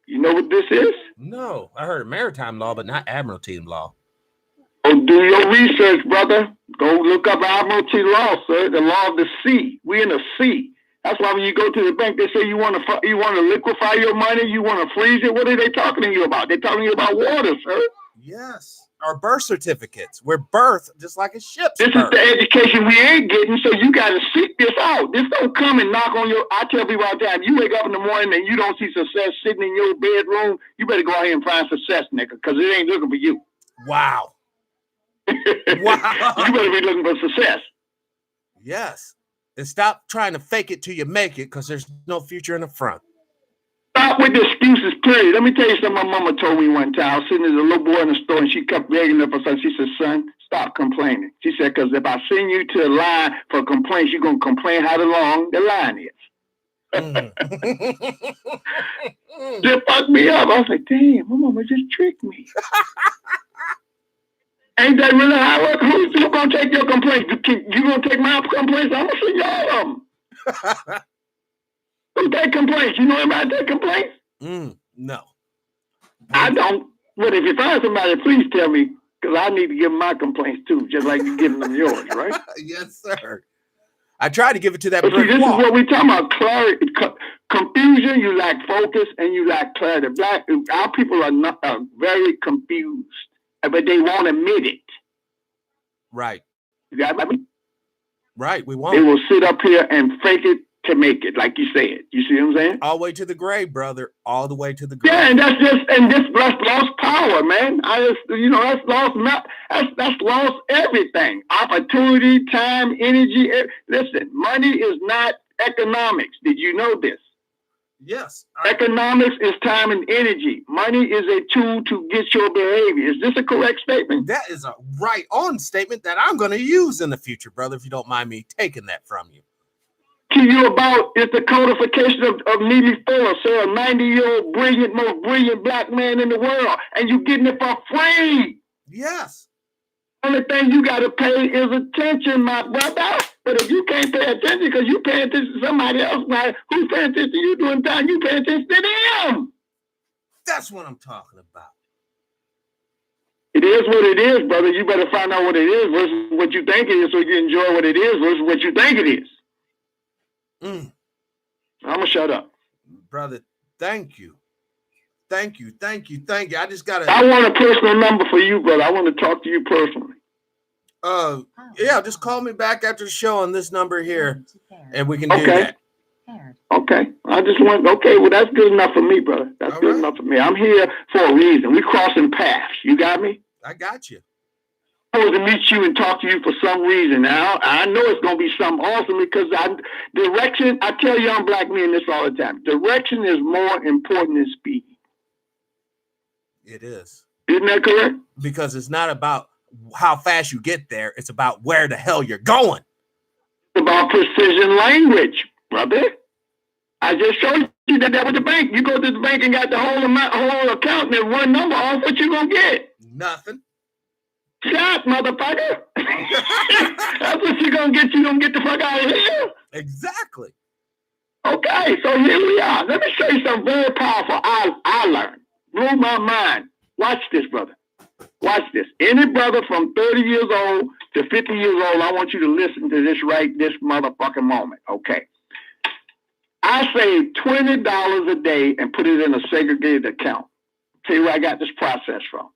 You know what this is? No, I heard of maritime law, but not admiralty law. Go do your research, brother. Go look up admiralty law, sir. The law of the sea. We in the sea. That's why when you go to the bank, they say you want to liquefy your money, you want to freeze it. What are they talking to you about? They're talking to you about water, sir. Yes. Our birth certificates. We're birthed just like a ship's This birth. is the education we ain't getting, so you got to seek this out. This don't come and knock on your. I tell people all the time, you wake up in the morning and you don't see success sitting in your bedroom, you better go out here and find success, nigga, because it ain't looking for you. Wow. Wow. You better be looking for success. Yes. And stop trying to fake it till you make it, because there's no future in the front. Stop with the excuses, period. Let me tell you something my mama told me one time. I was sitting as a little boy in the store, and she kept begging her for something. She said, son, stop complaining. She said, because if I send you to a line for complaints, you're going to complain how long the line is. Just fucked me up. I was like, damn, my mama just tricked me. Ain't that really how it works? Who's going to take your complaints? You going to take my complaints? I'm going to send you all of them. Who take complaints? You know anybody take complaints? No. I don't. But if you find somebody, please tell me, because I need to give them my complaints too, just like you're giving them yours, right? Yes, sir. I try to give it to that But see, brick this wall. is what we're talking about: clarity, confusion. You lack focus, and you lack clarity. Our people are not very confused, but they won't admit it. Right. You got me? Right. We They won't. will sit up here and fake it to make it, like you said. You see what I'm saying? All the way to the grave, brother. All the way to the grave. Yeah, and that's lost power, man. That's lost everything. Opportunity, time, energy. Listen, money is not economics. Did you know this? Yes. Economics is time and energy. Money is a tool to get your behavior. Is this a correct statement? That is a right on statement that I'm going to use in the future, brother, if you don't mind me taking that from you. To you about is the codification of Neely Fuller, sir, a 90-year-old most brilliant black man in the world, and you getting it for free. Yes. Only thing you got to pay is attention, my brother. But if you can't pay attention because you pay attention to somebody else, man, who's paying attention to you doing time, you pay attention to them. That's what I'm talking about. It is what it is, brother. You better find out what it is versus what you think it is so you enjoy what it is versus what you think it is. I'm going to shut up. Brother, thank you. Thank you. I just got I want a personal number for you, brother. I want to talk to you personally. Yeah, just call me back after the show on this number here, and we can do that. Okay. Well, that's good enough for me, brother. That's good enough for me. I'm here for a reason. We're crossing paths. You got me? I got you. I was to meet you and talk to you for some reason. Now, I know it's going to be something awesome because direction, I tell young black men this all the time. Direction is more important than speed. It is. Isn't that correct? Because it's not about how fast you get there. It's about where the hell you're going. It's about precision language, brother. I just showed you that with the bank. You go to the bank and got the whole account and one number off. What you going to get? Nothing. Shot, motherfucker. That's what you're going to get. You're going to get the fuck out of here. Exactly. Okay, so here we are. Let me show you something very powerful I learned. Blew my mind. Watch this, brother. Watch this. Any brother from 30 years old to 50 years old, I want you to listen to this this motherfucking moment, okay? I saved $20 a day and put it in a segregated account. Tell you where I got this process from.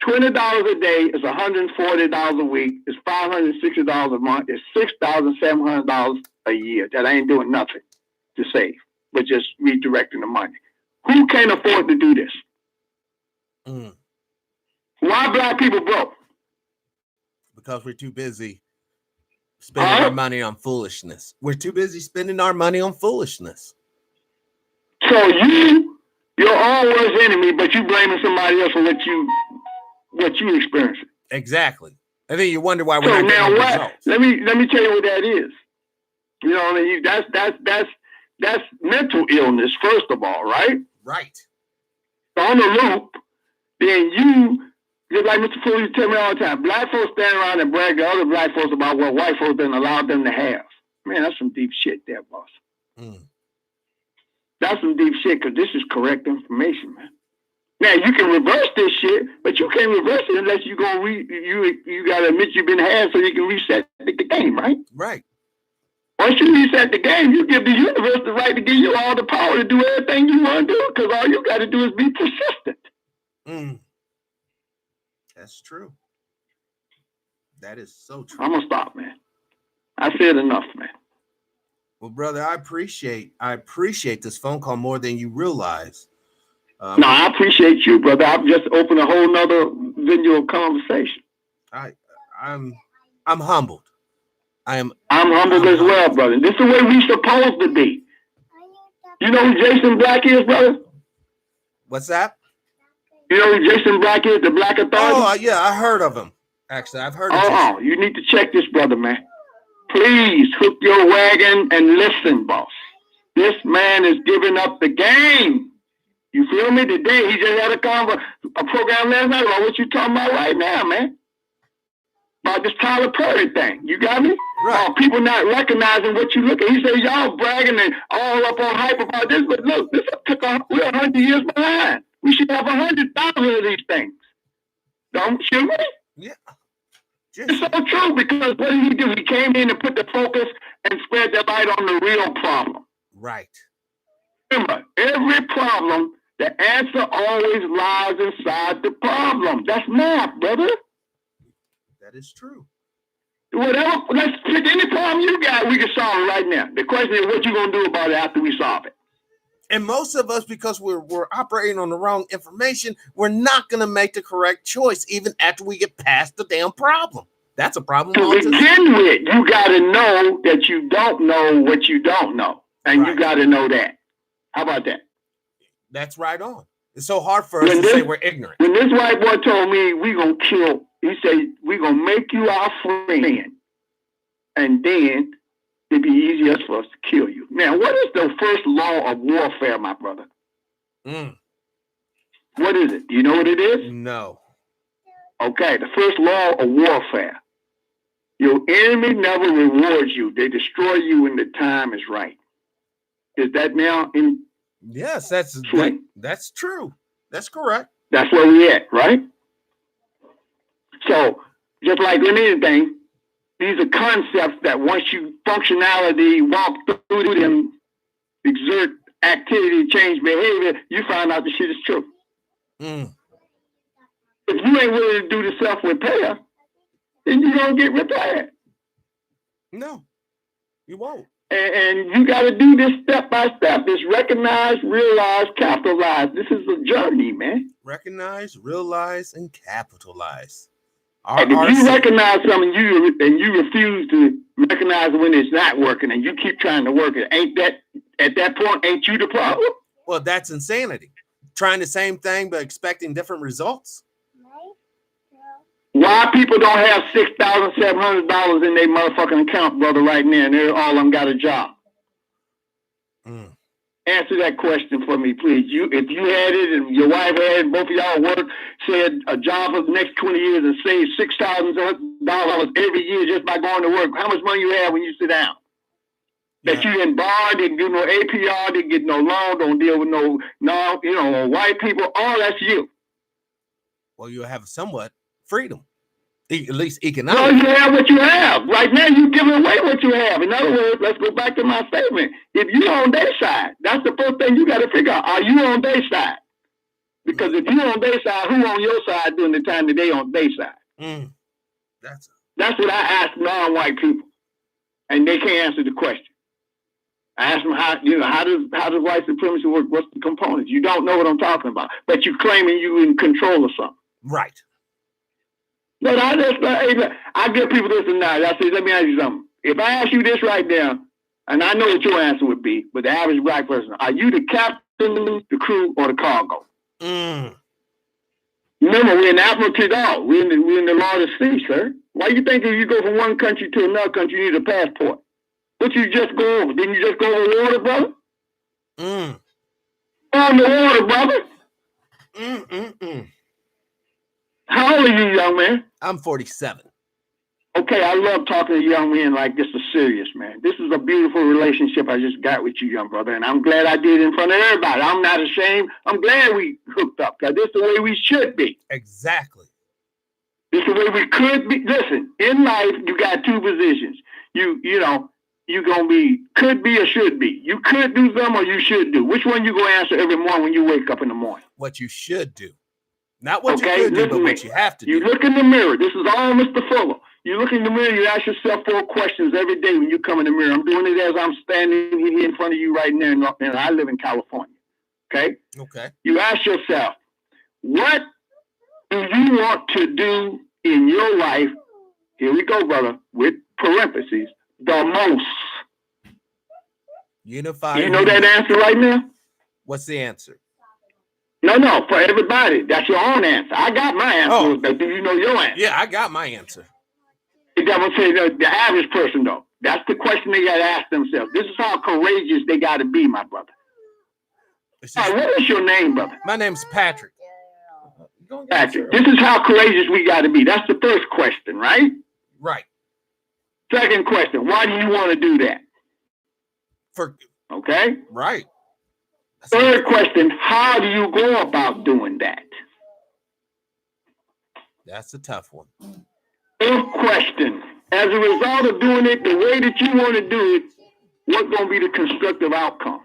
$20 a day is $140 a week. It's $560 a month. It's $6,700 a year. That I ain't doing nothing to save, but just redirecting the money. Who can't afford to do this? Why black people broke? Because we're too busy spending our money on foolishness. We're too busy spending our money on foolishness. So you're all worst enemy, but you blaming somebody else for what you experienced. Exactly. And then you wonder why we're not getting results. Let me tell you what that is. You know what I mean? That's mental illness, first of all, right? Right. On the loop, then you, just like Mr. Fool, you tell me all the time, black folks stand around and brag to other black folks about what white folks didn't allow them to have. Man, that's some deep shit there, boss. That's some deep shit, because this is correct information, man. Now, you can reverse this shit, but you can't reverse it unless you you got to admit you've been had so you can reset the game, right? Right. Once you reset the game, you give the universe the right to give you all the power to do everything you want to do, because all you got to do is be persistent. That's true. That is so true. I'm going to stop, man. I said enough, man. Well, brother, I appreciate this phone call more than you realize. No, I appreciate you, brother. I've just opened a whole nother video conversation. I'm humbled. I'm humbled as well, brother. This is the way we supposed to be. You know who Jason Black is, brother? What's that? You know who Jason Black is, the Black Authority? Oh, yeah, I heard of him. Actually, I've heard of him. You need to check this, brother, man. Please hook your wagon and listen, boss. This man is giving up the game. You feel me? Today, he just had a program last night about what you talking about right now, man. About this Tyler Perry thing. You got me? Right. People not recognizing what you look at. He said, y'all bragging and all up on hype about this, but look, we're 100 years behind. We should have 100,000 of these things. Should we? Yeah. It's so true, because what did he do? He came in and put the focus and spread the light on the real problem. Right. Remember, every problem, the answer always lies inside the problem. That's math, brother. That is true. Whatever, let's pick any problem you got, we can solve it right now. The question is, what you gonna do about it after we solve it? And most of us, because we're operating on the wrong information, we're not going to make the correct choice even after we get past the damn problem. That's a problem. To begin with, you got to know that you don't know what you don't know. And you got to know that. How about that? That's right on. It's so hard for us to say we're ignorant. When this white boy told me we going to kill, he said, we're going to make you our friend. And then it'd be easier for us to kill you. Now, what is the first law of warfare, my brother? What is it? Do you know what it is? No. Okay, the first law of warfare. Your enemy never rewards you. They destroy you when the time is right. Is that now in? Yes, that's true. That's correct. That's where we at, right? So, just like in anything, these are concepts that once you functionality, walk through them, exert activity, change behavior, you find out the shit is true. If you ain't willing to do the self-repair, then you don't get repaired. No, you won't. And you got to do this step by step. This recognize, realize, capitalize. This is a journey, man. Recognize, realize, and capitalize. And if you recognize something and you refuse to recognize when it's not working and you keep trying to work it, ain't that, at that point, ain't you the problem? Well, that's insanity. Trying the same thing but expecting different results. Why people don't have $6,700 in their motherfucking account, brother, right now, and all of them got a job? Answer that question for me, please. If you had it and your wife had it, both of y'all work, said a job for the next 20 years and save $6,000 every year just by going to work, how much money you have when you sit down? Yeah. That you didn't borrow, didn't do no APR, didn't get no loan, don't deal with no white people, all that's you. Well, you have somewhat freedom, at least economic. Well, you have what you have. Right now, you're giving away what you have. In other words, let's go back to my statement. If you're on their side, that's the first thing you got to figure out. Are you on their side? Because if you're on their side, who on your side during the time that they on their side? That's what I ask non-white people, and they can't answer the question. I ask them how does white supremacy work? What's the components? You don't know what I'm talking about, but you're claiming you're in control of something. Right. But I give people this and that. I say, let me ask you something. If I ask you this right now, and I know what your answer would be, but the average black person, are you the captain, the crew, or the cargo? Remember, we're in Admiralty Dog. We're in the law of the sea, sir. Why you think if you go from one country to another country, you need a passport? What you just go over? Didn't you just go over water, brother? On the water, brother. How old are you, young man? I'm 47. Okay, I love talking to young men like this is serious, man. This is a beautiful relationship I just got with you, young brother, and I'm glad I did it in front of everybody. I'm not ashamed. I'm glad we hooked up, because this is the way we should be. Exactly. This is the way we could be. Listen, in life, you got two positions. You you gonna be could be or should be? You could do something or you should do. Which one you gonna answer every morning when you wake up in the morning? What you should do. Not what Okay, you could do, listen but to what me. you have to You do. look in the mirror. This is all Mr. Fuller. You look in the mirror, you ask yourself 4 questions every day when you come in the mirror. I'm doing it as I'm standing here in front of you right now, and I live in California. Okay? Okay. You ask yourself, what do you want to do in your life? Here we go, brother, with parentheses, the most. Unify. You know that answer right now? What's the answer? No, for everybody. That's your own answer. I got my answer. Oh. But do you know your answer? Yeah, I got my answer. That would say the average person, though. That's the question they got to ask themselves. This is how courageous they got to be, my brother. All right, what is your name, brother? My name's Patrick. Patrick. This is how courageous we got to be. That's the first question, right? Right. Second question, why do you want to do that? Okay. Right. Third question, how do you go about doing that? That's a tough one. Fourth question, as a result of doing it the way that you want to do it, what's going to be the constructive outcome?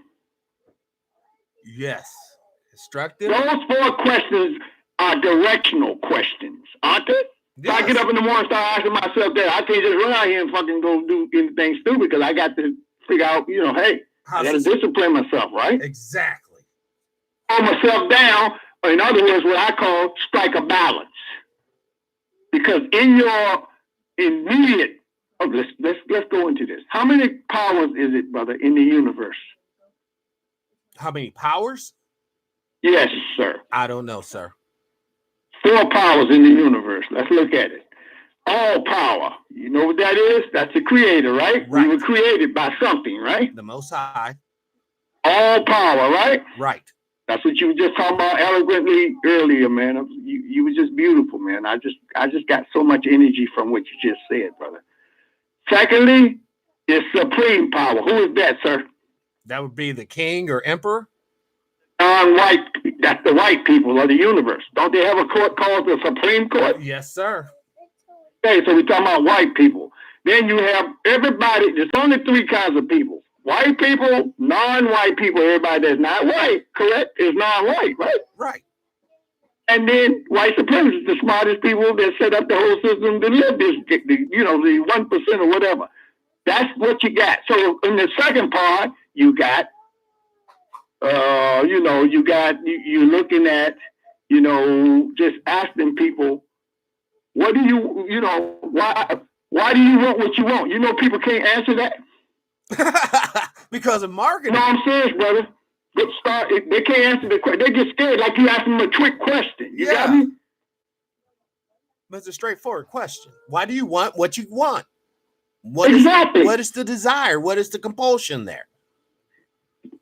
Yes. Constructive. Those 4 questions are directional questions, aren't they? Yes. So I get up in the morning and start asking myself that. I can't just run out here and fucking go do anything stupid because I got to figure out, hey, I got to discipline myself, right? Exactly. Calm myself down, or in other words, what I call strike a balance. Because in your immediate, let's go into this. How many powers is it, brother, in the universe? How many powers? Yes, sir. I don't know, sir. 4 powers in the universe. Let's look at it. All power. You know what that is? That's the creator, right? We were created by something, right? The Most High. All power, right? Right. That's what you were just talking about eloquently earlier, man. You were just beautiful, man. I just got so much energy from what you just said, brother. Secondly, is supreme power. Who is that, sir? That would be the king or emperor. Non-white. That's the white people of the universe. Don't they have a court called the Supreme Court? Yes, sir. Okay, so we're talking about white people. Then you have everybody. There's only 3 kinds of people. White people, non-white people, everybody that's not white, correct, is non-white, right? Right. And then white supremacists, the smartest people that set up the whole system to live this, the 1% or whatever. That's what you got. So in the second part, you got, you're looking at, just asking people, what do why do you want what you want? People can't answer that. Because of marketing. No, I'm serious, brother. They can't answer the question. They get scared like you ask them a trick question. You got me? But it's a straightforward question. Why do you want what you want? Exactly. What is the desire? What is the compulsion there?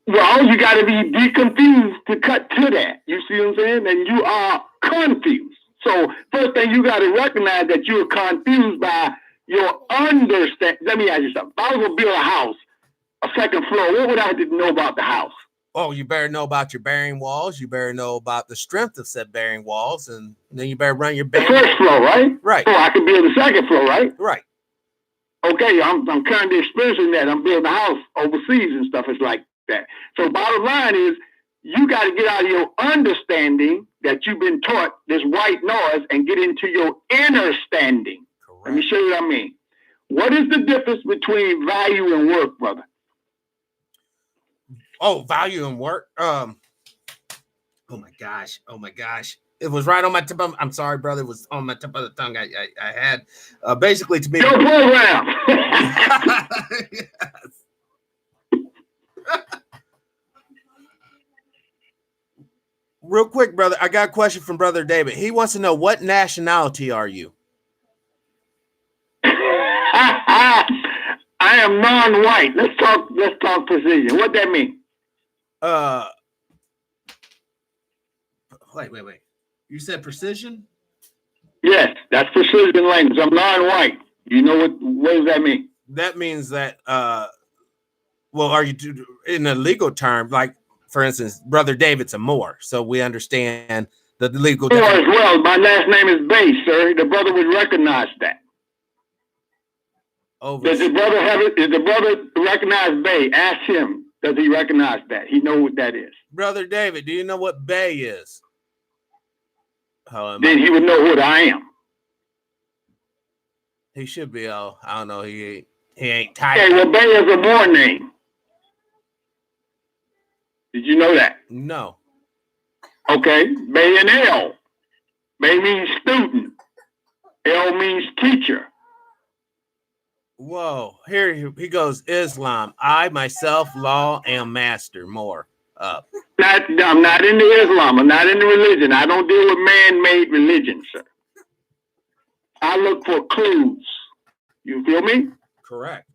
Well, you got to be confused to cut to that. You see what I'm saying? And you are confused. So first thing you got to recognize that you're confused by your understanding. Let me ask you something. If I was going to build a house, a second floor, what would I have to know about the house? Oh, you better know about your bearing walls. You better know about the strength of said bearing walls. And then you better run your bearing. The first floor, right? Right. So I can build the second floor, right? Right. Okay, I'm currently experiencing that. I'm building a house overseas and stuff. It's like that. So bottom line is, you got to get out of your understanding that you've been taught this white noise and get into your inner standing. Correct. Let me show you what I mean. What is the difference between value and work, brother? Oh, value and work. Oh my gosh. It was right on my tip. I'm sorry, brother. It was on my tip of the tongue. I had basically to be your program. Yes. Real quick, brother. I got a question from Brother David. He wants to know, what nationality are you? I am non-white. Let's talk precision. What that mean? Wait. You said precision? Yes, that's precision language. I'm non-white. You know what does that mean? That means that are you in a legal term, like for instance, Brother David's a Moor, so we understand the legal Moor as well. My last name is Bay, sir. The brother would recognize that. Over. Does the brother have it? Does the brother recognize Bay? Ask him. Does he recognize that? He know what that is. Brother David, do you know what Bay is? Then he would know what I am. He should be. I don't know. He ain't tight. Okay, well, Bay is a born name. Did you know that? No. Okay, Bay and L. Bay means student. L means teacher. Whoa. Here he goes. Islam. I myself, law, am master. More up. I'm not into Islam. I'm not into religion. I don't deal with man-made religion, sir. I look for clues. You feel me? Correct.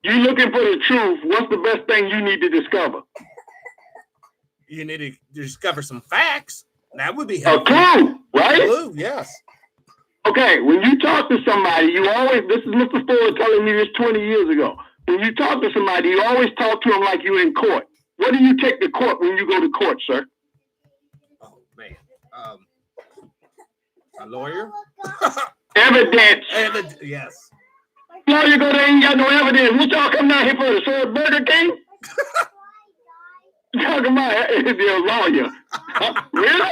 You looking for the truth. What's the best thing you need to discover? You need to discover some facts. That would be a helpful. clue, right? Clue, yes. Okay, when you talk to somebody, you always, this is Mr. Ford telling me this 20 years ago. When you talk to somebody, you always talk to them like you're in court. What do you take to court when you go to court, sir? Oh, man. A lawyer? Evidence. Yes. Lawyer go there, ain't got no evidence. What y'all come down here for? To serve Burger King? Talking about the lawyer. Really?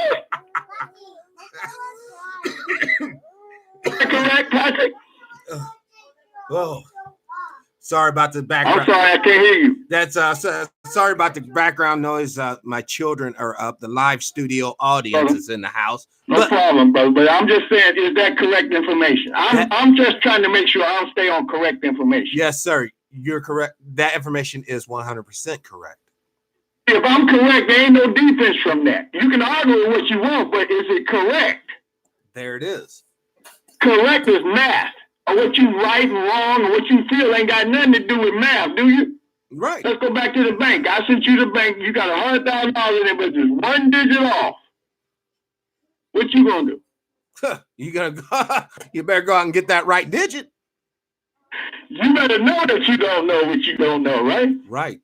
Is that correct, Patrick? Oh, sorry about the background. I'm sorry, I can't hear you. That's sorry about the background noise. My children are up. The live studio audience is in the house. No problem, brother. But I'm just saying, is that correct information? I'm just trying to make sure I'll stay on correct information. Yes, sir. You're correct. That information is 100% correct. If I'm correct, there ain't no defense from that. You can argue what you want, but is it correct? There it is. Correct is math. Or what you right and wrong or what you feel ain't got nothing to do with math, do you? Right. Let's go back to the bank. I sent you the bank. You got $100,000 in there, but just one digit off. What you gonna do? You better go out and get that right digit. You better know that you don't know what you don't know, right? Right.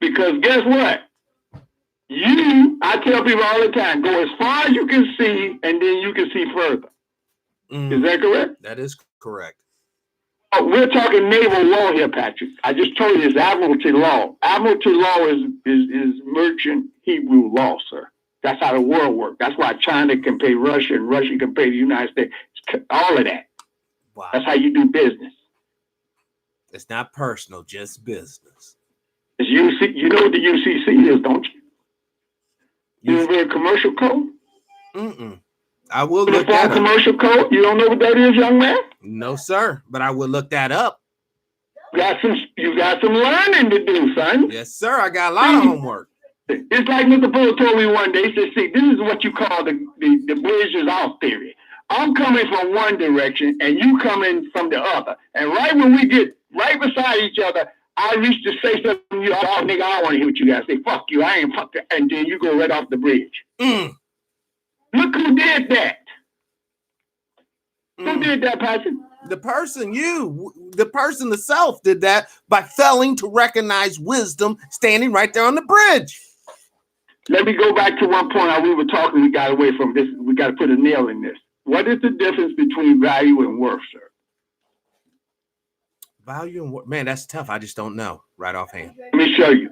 Because guess what? I tell people all the time, go as far as you can see, and then you can see further. Is that correct? That is correct. Oh, we're talking naval law here, Patrick. I just told you it's admiralty law. Admiralty law is merchant Hebrew law, sir. That's how the world works. That's why China can pay Russia and Russia can pay the United States. All of that. Wow. That's how you do business. It's not personal, just business. It's UC. You know what the UCC is, don't you? Uniform Commercial Code? I will look that up. Commercial Code? You don't know what that is, young man? No, sir. But I will look that up. You got some learning to do, son. Yes, sir. I got a lot of homework. It's like Mr. Fuller told me one day. He said, see, this is what you call the bridge is off theory. I'm coming from one direction and you coming from the other. And right when we get right beside each other, I used to say something to you, oh, nigga, I don't want to hear what you guys say. Fuck you, I ain't fuck that. And then you go right off the bridge. Look who did that. Who did that, Patrick? The person, the self did that by failing to recognize wisdom standing right there on the bridge. Let me go back to one point we were talking, we got away from this. We got to put a nail in this. What is the difference between value and worth, sir? Value and worth? Man, that's tough. I just don't know right offhand. Let me show you.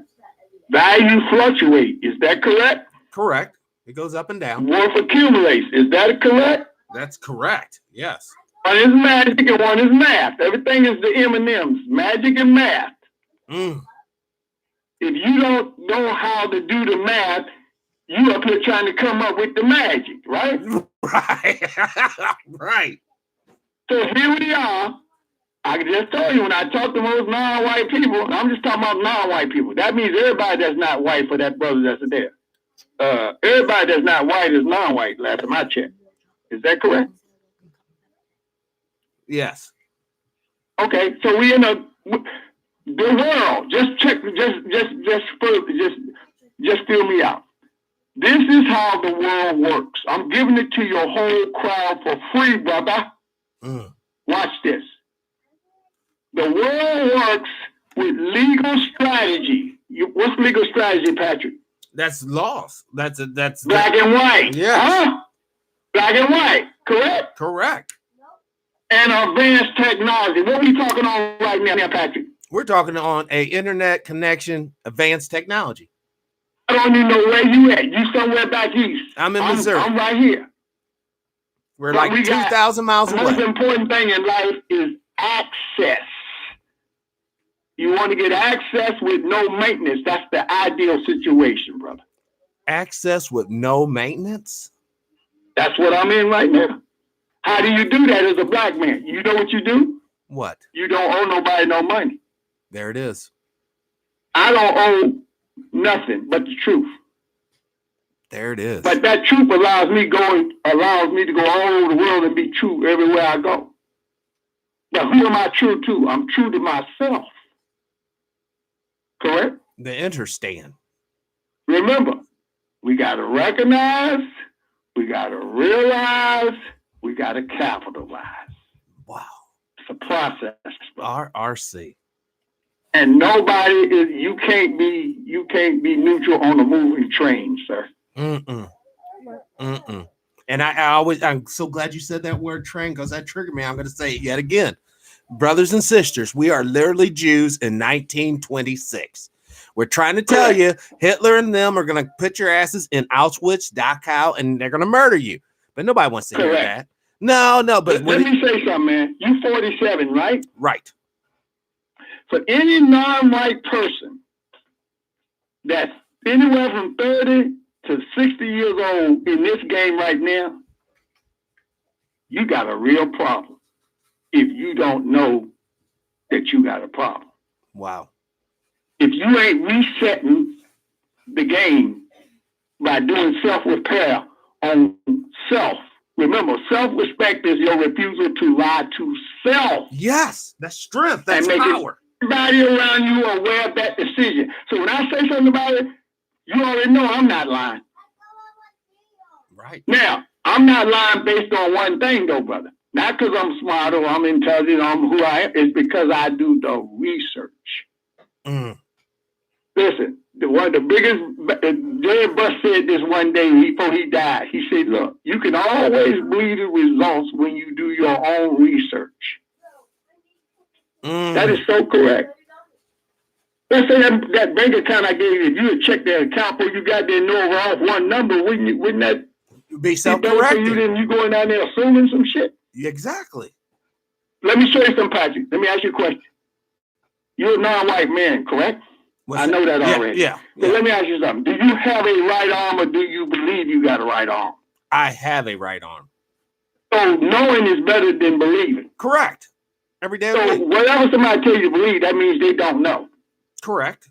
Value fluctuates. Is that correct? Correct. It goes up and down. Worth accumulates. Is that correct? That's correct. Yes. One is magic and one is math. Everything is the M&Ms, magic and math. If you don't know how to do the math, you up here trying to come up with the magic, right? Right. Right. So here we are. I just told you when I talk to most non-white people, I'm just talking about non-white people. That means everybody that's not white for that brother that's there. Everybody that's not white is non-white, last time I checked. Is that correct? Yes. Okay, so we in the world. Just fill me out. This is how the world works. I'm giving it to your whole crowd for free, brother. Watch this. The world works with legal strategy. What's legal strategy, Patrick? That's laws. That's black and white. Yeah. Huh? Black and white. Correct? Correct. and advanced technology. What are we talking on right now, Patrick? We're talking on a internet connection, advanced technology. I don't even know where you at. You somewhere back east. I'm in Missouri. I'm right here. We're But like 2,000 miles the away. most important thing in life is access. You want to get access with no maintenance. That's the ideal situation, brother. Access with no maintenance? That's what I'm in right now. How do you do that as a black man? You know what you do? What? You don't owe nobody no money. There it is. I don't owe nothing but the truth. There it is. But that truth allows me to go all over the world and be true everywhere I go. But who am I true to? I'm true to myself. Correct? The understand. Remember, we got to recognize, we got to realize, we got to capitalize. Wow. It's a process. RC. And you can't be neutral on a moving train, sir. And I'm so glad you said that word train, because that triggered me. I'm going to say it yet again. Brothers and sisters, we are literally Jews in 1926. We're trying to tell you, Hitler and them are going to put your asses in Auschwitz, Dachau, and they're going to murder you. But nobody wants to hear that. No, but let me say something, man. You 47, right? Right. For any non-white person that's anywhere from 30 to 60 years old in this game right now, you got a real problem if you don't know that you got a problem. Wow. If you ain't resetting the game by doing self-repair on self, remember, self-respect is your refusal to lie to self. Yes, that's strength. That's power. Everybody around you are aware of that decision. So when I say something about it, you already know I'm not lying. Right. Now, I'm not lying based on one thing, though, brother. Not because I'm smart or I'm intelligent, I'm who I am. It's because I do the research. Listen, one of the biggest, Jerry Buss said this one day before he died. He said, look, you can always believe the results when you do your own research. That is so correct. Let's say that bank account I gave you, if you would check that account before you got there and know off one number, wouldn't that be self-correcting? You then you going down there assuming some shit? Exactly. Let me show you some, Patrick. Let me ask you a question. You're a non-white man, correct? I know that already. Yeah. So let me ask you something. Do you have a right arm or do you believe you got a right arm? I have a right arm. So knowing is better than believing. Correct. Every day. So whatever somebody tells you to believe, that means they don't know. Correct.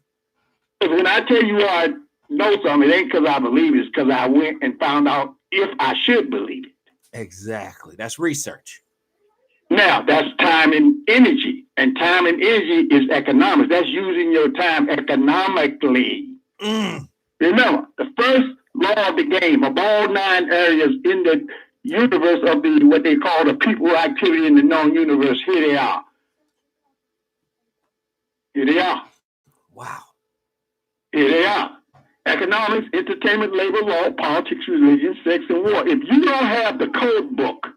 Because when I tell you I know something, it ain't because I believe it. It's because I went and found out if I should believe it. Exactly. That's research. Now, that's time and energy. And time and energy is economics. That's using your time economically. Remember, the first law of the game of all 9 areas in the universe of what they call the people activity in the known universe, here they are. Here they are. Wow. Here they are. Economics, entertainment, labor law, politics, religion, sex, and war. If you don't have the code book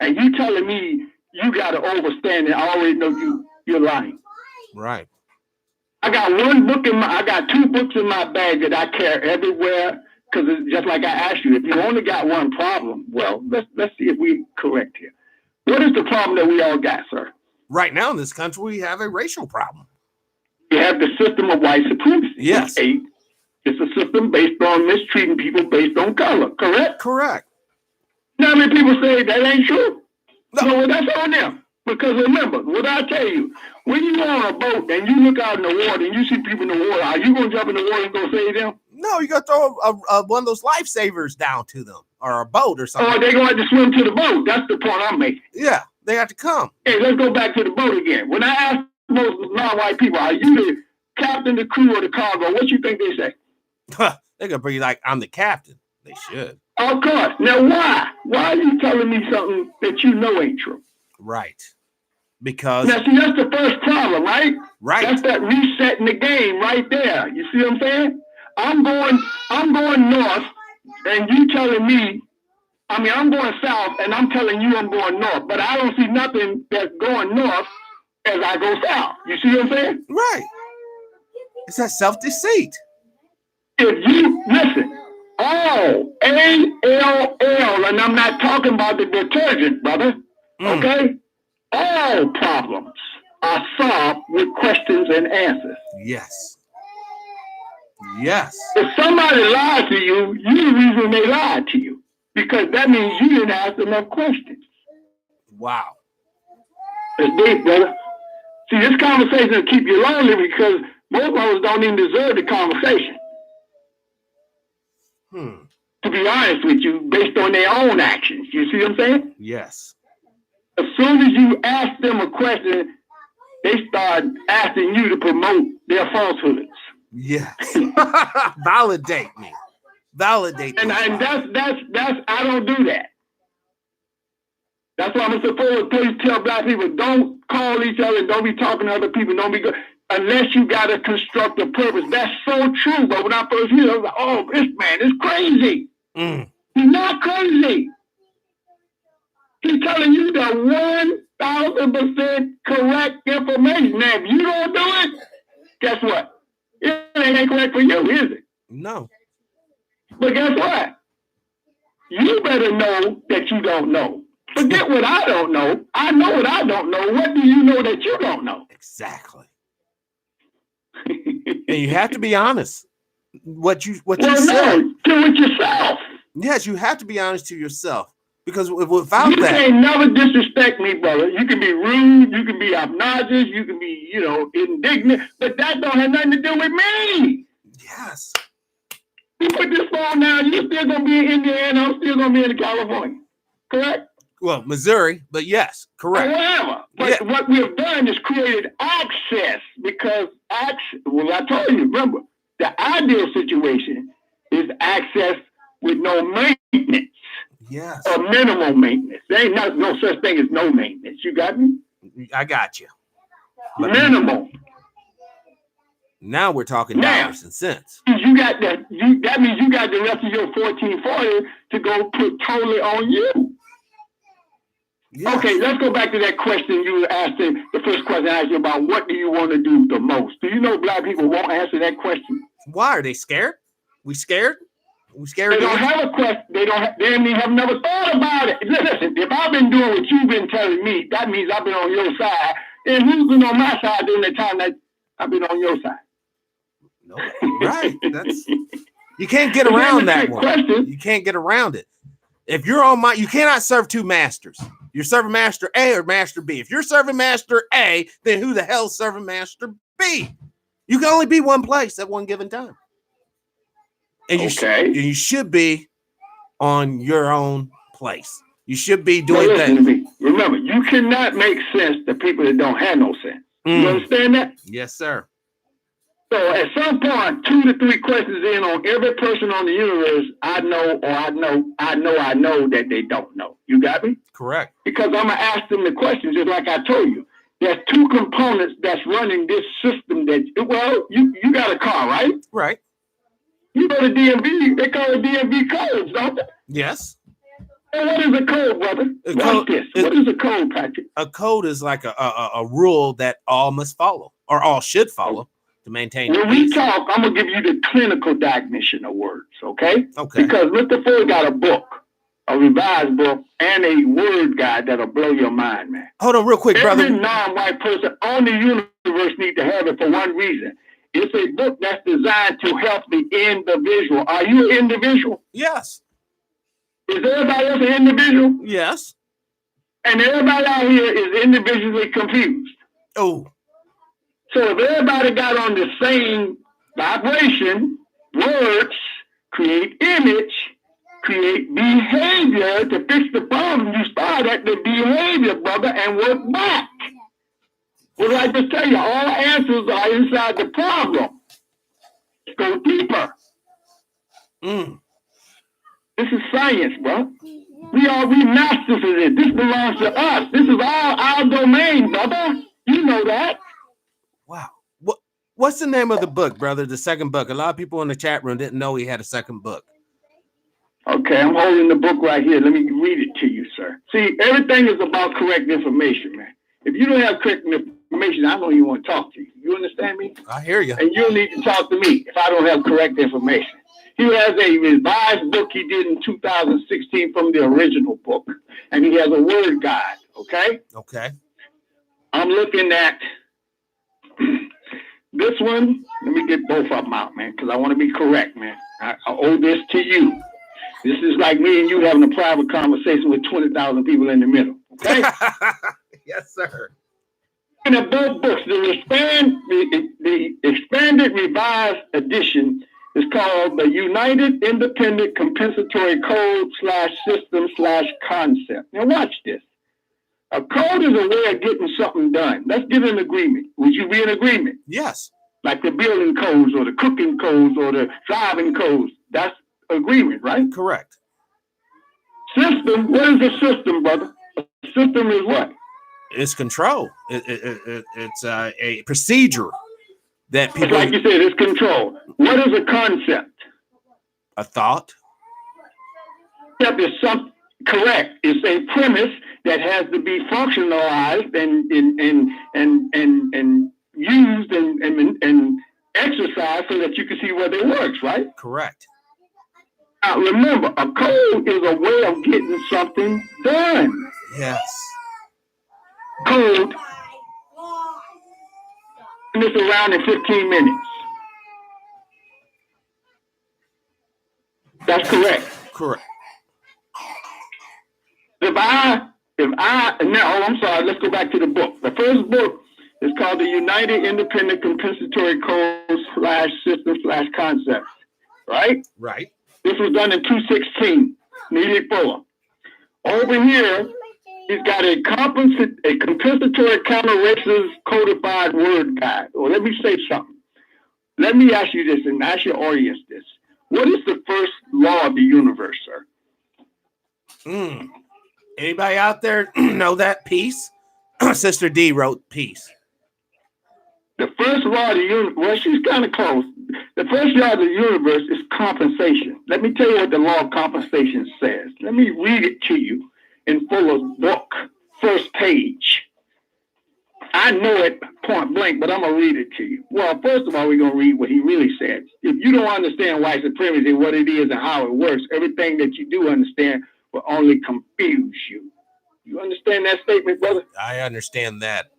and you telling me you got to overstand it, I already know you're lying. Right. I got 2 books in my bag that I carry everywhere, because it's just like I asked you, if you only got one problem, well, let's see if we're correct here. What is the problem that we all got, sir? Right now in this country, we have a racial problem. We have the system of white supremacy. Yes. It's a system based on mistreating people based on color, correct? Correct. Now, many people say that ain't true. No, well, that's on them. Because remember, what I tell you, when you're on a boat and you look out in the water and you see people in the water, are you going to jump in the water and go save them? No, you got to throw one of those lifesavers down to them, or a boat or something. Oh, they're going to have to swim to the boat. That's the point I'm making. Yeah, they have to come. Hey, let's go back to the boat again. When I ask most non-white people, are you the captain, the crew, or the cargo? What you think they say? They're going to be like, I'm the captain. They should. Of course. Now, why? Why are you telling me something that you know ain't true? Right. Because. Now, see, that's the first problem, right? Right. That's that resetting the game right there. You see what I'm saying? I'm going north, and you telling me I mean, I'm going south, and I'm telling you I'm going north, but I don't see nothing that's going north as I go south. You see what I'm saying? Right. It's that self-deceit. If you listen, all ALL, and I'm not talking about the detergent, brother. Okay? All problems are solved with questions and answers. Yes. Yes. If somebody lied to you, you're the reason they lied to you. Because that means you didn't ask enough questions. Wow. It's deep, brother. See, this conversation will keep you lonely because most of us don't even deserve the conversation. To be honest with you, based on their own actions. You see what I'm saying? Yes. As soon as you ask them a question, they start asking you to promote their falsehoods. Yes. Validate me. Validate me. And that's I don't do that. That's why I'm supposed to please tell black people, don't call each other, don't be talking to other people, don't be good unless you got a constructive purpose. That's so true. But when I first heard it, I was like, oh, this man is crazy. He's not crazy. He's telling you the 1,000% correct information. Now, if you don't do it, guess what? It ain't correct for you, is it? No. But guess what? You better know that you don't know. Forget what I don't know. I know what I don't know. What do you know that you don't know? Exactly. And you have to be honest. What you well, said. No, do it yourself. Yes, you have to be honest to yourself. Because without you that, can't never disrespect me, brother. You can be rude, you can be obnoxious, you can be, indignant, but that don't have nothing to do with me. Yes. You put this phone down, you're still gonna be in Indiana, I'm still gonna be in California. Correct? Well, Missouri, but yes, correct. Whatever. But what we have done is created access because I told you, remember, the ideal situation is access with no maintenance. Yes. Or minimal maintenance. There ain't no such thing as no maintenance. You got me? I got you. But minimal. Now we're talking dollars and cents. You got that. That means you got the rest of your 1440 to go put totally on you. Yes. Okay, let's go back to that question you were asking. The first question I asked you about what do you want to do the most? Do you know black people won't answer that question? Why are they scared? We scared? We scared? They don't have a question. They have never thought about it. Listen, if I've been doing what you've been telling me, that means I've been on your side. And who's been on my side during the time that I've been on your side? No, right. You can't get around that one. Question. You can't get around it. If you're on you cannot serve two masters. You're serving master A or master B. If you're serving master A, then who the hell's serving master B? You can only be one place at one given time. And you should be on your own place. You should be doing things. Remember, you cannot make sense to people that don't have no sense. You understand that? Yes, sir. So at some point, 2 to 3 questions in on every person on the universe, I know that they don't know. You got me? Correct. Because I'm going to ask them the questions just like I told you. There's 2 components that's running this system you got a car, right? Right. You go to DMV, they call it DMV codes, don't they? Yes. And what is a code, brother? What is a code, Patrick? A code is like a rule that all must follow, or all should follow to maintain. When we talk, I'm going to give you the clinical definition of words, okay? Okay. Because Mr. Ford got a book, a revised book, and a word guide that'll blow your mind, man. Hold on real quick, brother. Every non-white person on the universe needs to have it for one reason. It's a book that's designed to help the individual. Are you an individual? Yes. Is everybody else an individual? Yes. And everybody out here is individually confused. Oh. So if everybody got on the same vibration, words create image, create behavior to fix the problem. You start at the behavior, brother, and work back. What did I just tell you? All answers are inside the problem. Let's go deeper. This is science, bro. We masters of it. This belongs to us. This is our domain, brother. You know that. Wow. What's the name of the book, brother? The second book. A lot of people in the chat room didn't know he had a second book. Okay, I'm holding the book right here. Let me read it to you, sir. See, everything is about correct information, man. If you don't have correct information, I don't even want to talk to you. You understand me? I hear you. And you'll need to talk to me if I don't have correct information. He has a revised book he did in 2016 from the original book, and he has a word guide, okay? Okay. I'm looking at this one. Let me get both of them out, man, because I want to be correct, man. I owe this to you. This is like me and you having a private conversation with 20,000 people in the middle, okay? Yes, sir. In the both books, the expanded revised edition is called the United Independent Compensatory Code /System/Concept. Now watch this. A code is a way of getting something done. Let's get an agreement. Would you be in agreement? Yes. Like the building codes or the cooking codes or the driving codes. That's agreement, right? Correct. System, what is a system, brother? A system is what? It's control. It's a procedure that people. Like you said, it's control. What is a concept? A thought. Concept is something correct. It's a premise that has to be functionalized and used and exercised so that you can see whether it works, right? Correct. Now remember, a code is a way of getting something done. Yes. Code. And this around in 15 minutes. That's correct. Correct. I'm sorry, let's go back to the book. The first book is called the United Independent Compensatory Code /System/Concept, right? Right. This was done in 2016, Neely Fuller. Over here, he's got a compensatory counter-racist codified word guide. Well, let me say something. Let me ask you this and ask your audience this. What is the first law of the universe, sir? Anybody out there know that piece? Sister D wrote peace. The first law of the universe, well, she's kind of close. The first law of the universe is compensation. Let me tell you what the law of compensation says. Let me read it to you in Fuller's book, first page. I know it point blank, but I'm going to read it to you. Well, first of all, we're going to read what he really said. If you don't understand white supremacy, what it is and how it works, everything that you do understand will only confuse you. You understand that statement, brother? I understand that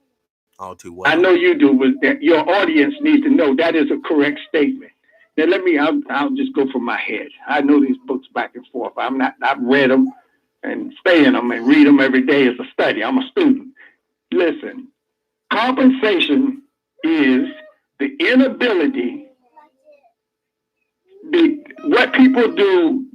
all too well. I know you do, but your audience needs to know that is a correct statement. Now, I'll just go from my head. I know these books back and forth. I've read them and stay in them and read them every day as a study. I'm a student. Listen, compensation is the inability, what people do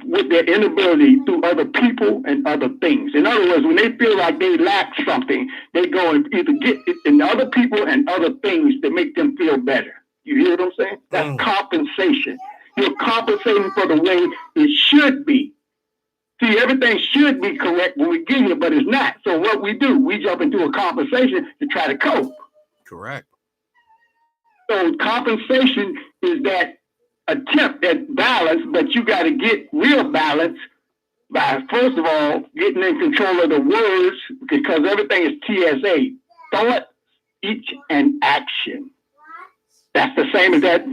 with their inability through other people and other things. In other words, when they feel like they lack something, they go and either get it in other people and other things to make them feel better. You hear what I'm saying? That's compensation. You're compensating for the way it should be. See, everything should be correct when we get here, but it's not. So what we do, we jump into a compensation to try to cope. Correct. So compensation is that attempt at balance, but you got to get real balance by, first of all, getting in control of the words, because everything is TSA, thought, speech, and action. That's the same as that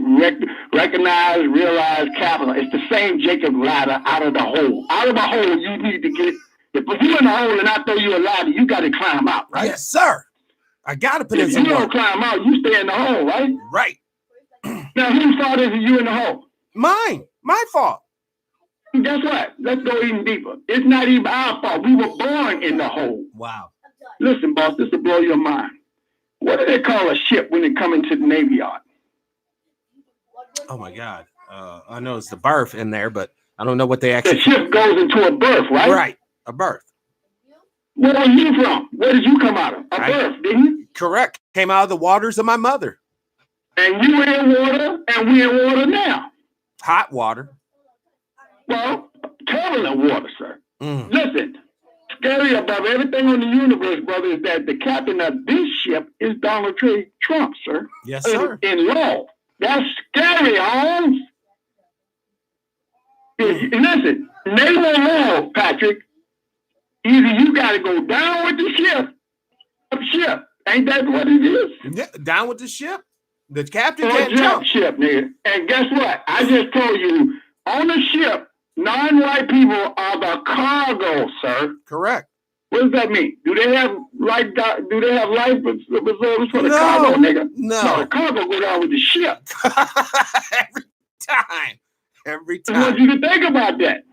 recognize, realize, capital. It's the same Jacob ladder out of the hole. Out of the hole, you need to get, if you're in the hole and I throw you a ladder, you got to climb out, right? Yes, sir. I got to put in if some you don't work. climb out, you stay in the hole, right? Right. Now, whose fault is it you in the hole? Mine. My fault. Guess what? Let's go even deeper. It's not even our fault. We were born in the hole. Wow. Listen, boss, this will blow your mind. What do they call a ship when they come into the Navy Yard? Oh, my God. I know it's the berth in there, but I don't know what they The actually... ship goes into a berth, right? Right. A berth. Where are you from? Where did you come out of? A berth, didn't you? Correct. Came out of the waters of my mother. And you were in water, and we're in water now. Hot water. Well, turbulent water, sir. Listen, scary above everything on the universe, brother, is that the captain of this ship is Donald J. Trump, sir. Yes, sir. In law. That's scary, Holmes. Listen, naval law, Patrick. Either you got to go down with the ship. Ain't that what it is? Yeah, down with the ship. The captain Or can't jump jump. ship, nigga. And guess what? I just told you, on the ship, non-white people are the cargo, sir. Correct. What does that mean? Do they have life? Do they have life preservers for the No, cargo, nigga? no. The cargo go down with the ship. Every I want time. you to think about that.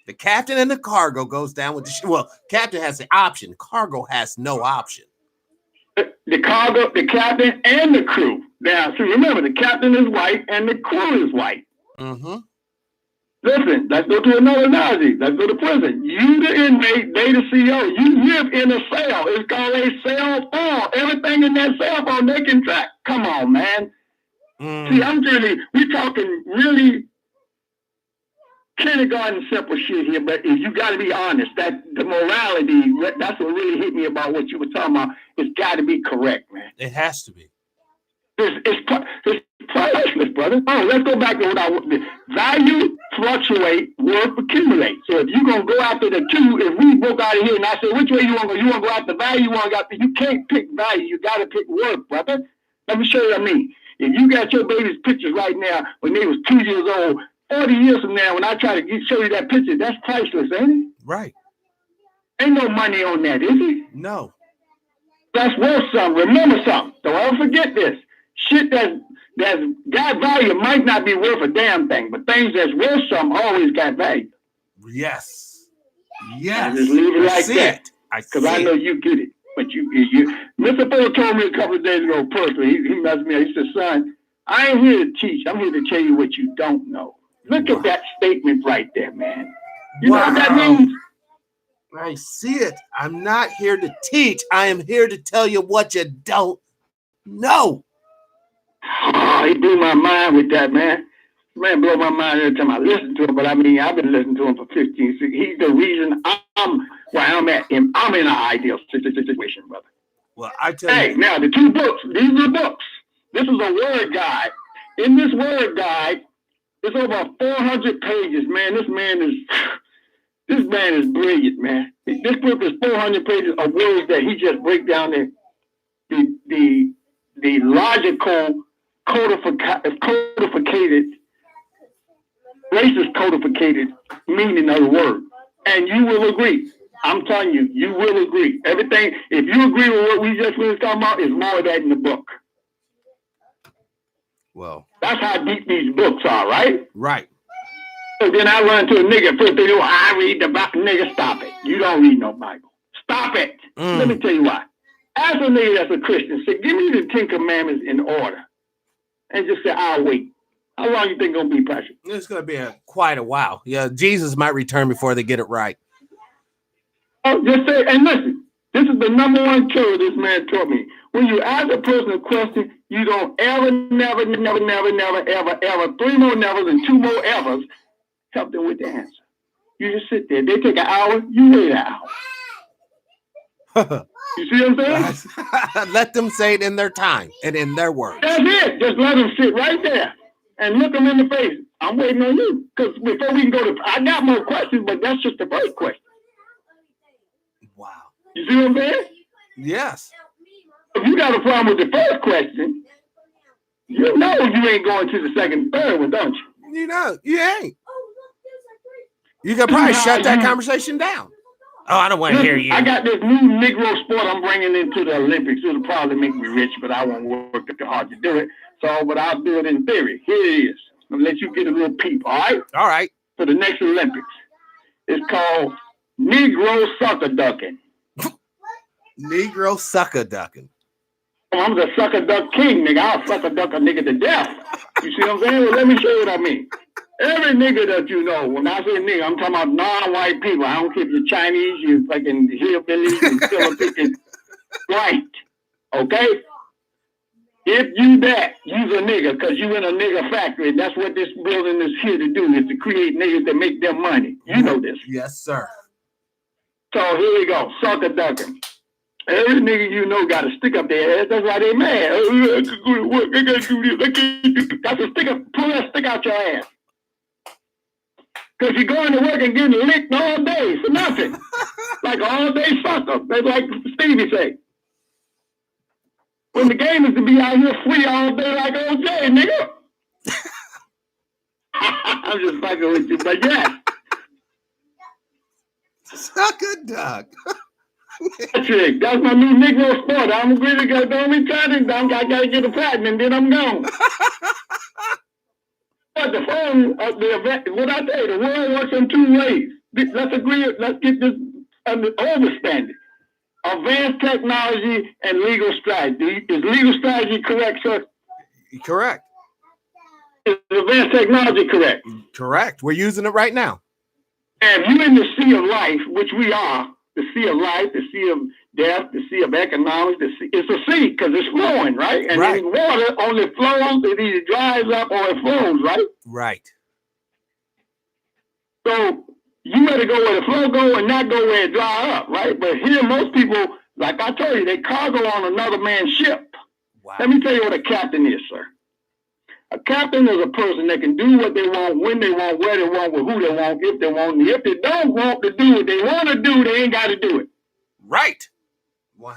The captain and the cargo goes down with the ship. Well, captain has the option. Cargo has no option. The cargo, the captain, and the crew. Now, so remember, the captain is white and the crew is white. Mm-hmm. Listen, let's go to another analogy. Let's go to prison. You, the inmate, they the CO. You live in a cell. It's called a cell phone. Everything in that cell phone, they can track. Come on, man. See, we're talking really kindergarten simple shit here, but you got to be honest. That the morality, that's what really hit me about what you were talking about. It's got to be correct, man. It has to be. It's priceless, brother. Oh, let's go back to what I want. Value fluctuate, worth accumulate. So if you're gonna go after the two, if we broke out of here and I say, which way you want to go? You want to go after value? You want to go after? You can't pick value. You got to pick worth, brother. Let me show you what I mean. If you got your baby's pictures right now when they was 2 years old, 40 years from now, when I try to show you that picture, that's priceless, ain't it? Right. Ain't no money on that, is it? No. That's worth something. Remember something. Don't ever forget this. Shit that's got value might not be worth a damn thing, but things that's worth something always got value. Yes. Yes. Just leave it like that. Because I know you get it. But you Mr. Fuller told me a couple of days ago personally, he messed me up. He said, son, I ain't here to teach. I'm here to tell you what you don't know. Look at that statement right there, man. You know what that means? I see it. I'm not here to teach. I am here to tell you what you don't know. Oh, he blew my mind with that, man. Man, blow my mind every time I listen to him. But I mean, I've been listening to him for 15 years. He's the reason I'm where I'm at. I'm in an ideal situation, brother. Well, I tell you. Hey, now the two books. These are books. This is a word guide. In this word guide, it's over 400 pages, man. This man is brilliant, man. This book is 400 pages of words that he just break down the logical codificated, racist codificated meaning of the word. And you will agree. I'm telling you, you will agree. Everything, if you agree with what we just finished talking about, is more of that in the book. Well, that's how deep these books are, right? Right. So then I run to a nigga, first thing, I read the Bible. Nigga, stop it. You don't read no Bible. Stop it. Let me tell you why. As a nigga that's a Christian, say, give me the 10 Commandments in order. And just say, I'll wait. How long you think it's going to be, Patrick? It's going to be quite a while. Yeah, Jesus might return before they get it right. Oh, just say, and listen, this is the number one killer this man taught me. When you ask a person a question, you don't ever, never, ever, 3 more nevers and 2 more evers help them with the answer. You just sit there. They take an hour, you wait an hour. You see what I'm saying? Let them say it in their time and in their words. That's it. Just let them sit right there and look them in the face. I'm waiting on you. Because before we can go to, I got more questions, but that's just the first question. Wow. You see what I'm saying? Yes. If you got a problem with the first question, you know you ain't going to the second, third one, don't you? You know, you ain't. You could probably shut that conversation down. Oh, I don't want to hear you. I got this new Negro sport I'm bringing into the Olympics. It'll probably make me rich, but I won't work too hard to do it. So, but I'll do it in theory. Here it is. I'll let you get a little peep, all right? All right. For the next Olympics. It's called Negro sucker ducking. Negro sucker ducking. I'm the sucker duck king, nigga. I'll sucker duck a nigga to death. You see what I'm saying? Well, let me show you what I mean. Every nigga that you know, when I say nigga, I'm talking about non-white people. I don't care if you're Chinese, you fucking hillbillies, you Philippines, white. Okay? If you that, you's a nigga, because you in a nigga factory. That's what this building is here to do, is to create niggas that make their money. You know this. Yes, sir. So here we go, sucker ducking. Every nigga you know got a stick up their ass. That's why they mad. I gotta go to work. I gotta do this. I can't do this. That's a stick up. Pull that stick out your ass. Because you're going to work and getting licked all day for nothing. Like all day sucker. That's like Stevie say. When the game is to be out here free all day like OJ, nigga. I'm just fucking with you, but yes. Suck a duck. Patrick, that's my new Negro sport. I'm really gonna don't be trying to. I gotta get a patent and then I'm gone. But the phone, the event, what I tell you, the world works in two ways. Let's agree. Let's get this understanding. Advanced technology and legal strategy. Is legal strategy correct, sir? Correct. Is advanced technology correct? Correct. We're using it right now. And you in the sea of life, which we are, the sea of life, the sea of death, the sea of economics, it's a sea because it's flowing, right? And right. Water only flows, it either dries up or it flows, right? Right. So you better go where the flow go and not go where it dry up, right? But here most people, like I told you, they cargo on another man's ship. Wow. Let me tell you what a captain is, sir. A captain is a person that can do what they want, when they want, where they want, with who they want, if they want. And if they don't want to do what they want to do, they ain't got to do it. Right.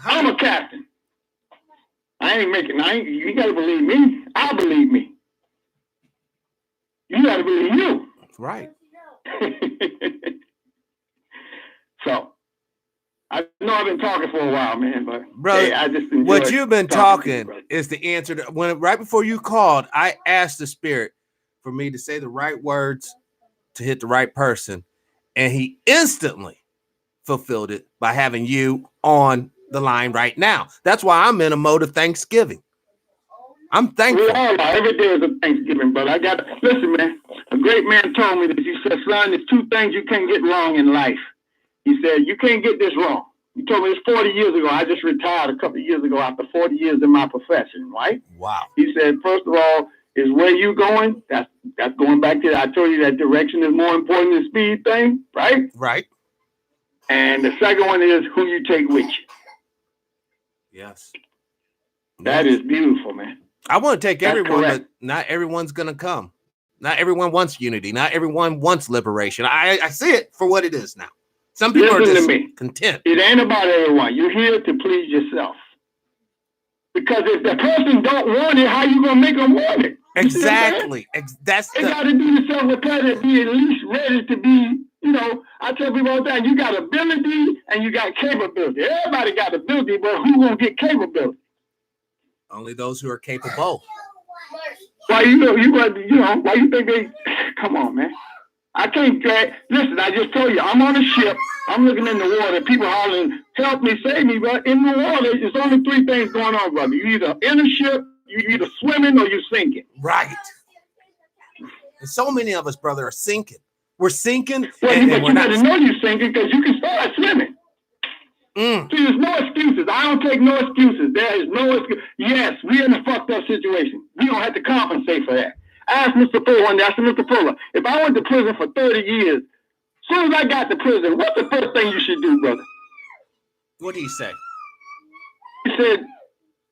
I'm a captain. You got to believe me. I believe me. You got to believe you. Right. So, I know I've been talking for a while, man, but brother, hey, I just enjoy what you've been talking to you, is the answer to right before you called, I asked the spirit for me to say the right words to hit the right person, and he instantly fulfilled it by having you on the line right now. That's why I'm in a mode of Thanksgiving. I'm thankful. We all are. Every day is a Thanksgiving, but listen, man. A great man told me that. He said, son, there's two things you can't get wrong in life. He said, you can't get this wrong. He told me this 40 years ago. I just retired a couple of years ago after 40 years in my profession, right? Wow. He said, first of all, is where you going? That's going back to, I told you that direction is more important than speed thing, right? Right. And the second one is who you take with you. Yes. That is beautiful, man. I want to take That's everyone, correct. but not everyone's going to come. Not everyone wants unity. Not everyone wants liberation. I see it for what it is now. Some people Listen are just to me. content. It ain't about everyone. You're here to please yourself. Because if the person don't want it, how you gonna make them want it? Exactly. They got to be self-repetitive, be at least ready to be. I tell people all the time, you got ability and you got capability. Everybody got ability, but who gonna get capability? Only those who are capable. Why why you think they? Come on, man. I can't drag. Listen, I just told you, I'm on a ship. I'm looking in the water. People hollering, help me, save me. But in the water, there's only three things going on, brother. You either in a ship, you either swimming, or you're sinking. Right. And so many of us, brother, are sinking. We're sinking. Well, but you better know you're sinking because you can start swimming. See, there's no excuses. I don't take no excuses. There is no excuse. Yes, we're in a fucked up situation. We don't have to compensate for that. I asked Mr. Fuller one day, I said, Mr. Fuller, if I went to prison for 30 years, as soon as I got to prison, what's the first thing you should do, brother? What did he say? He said,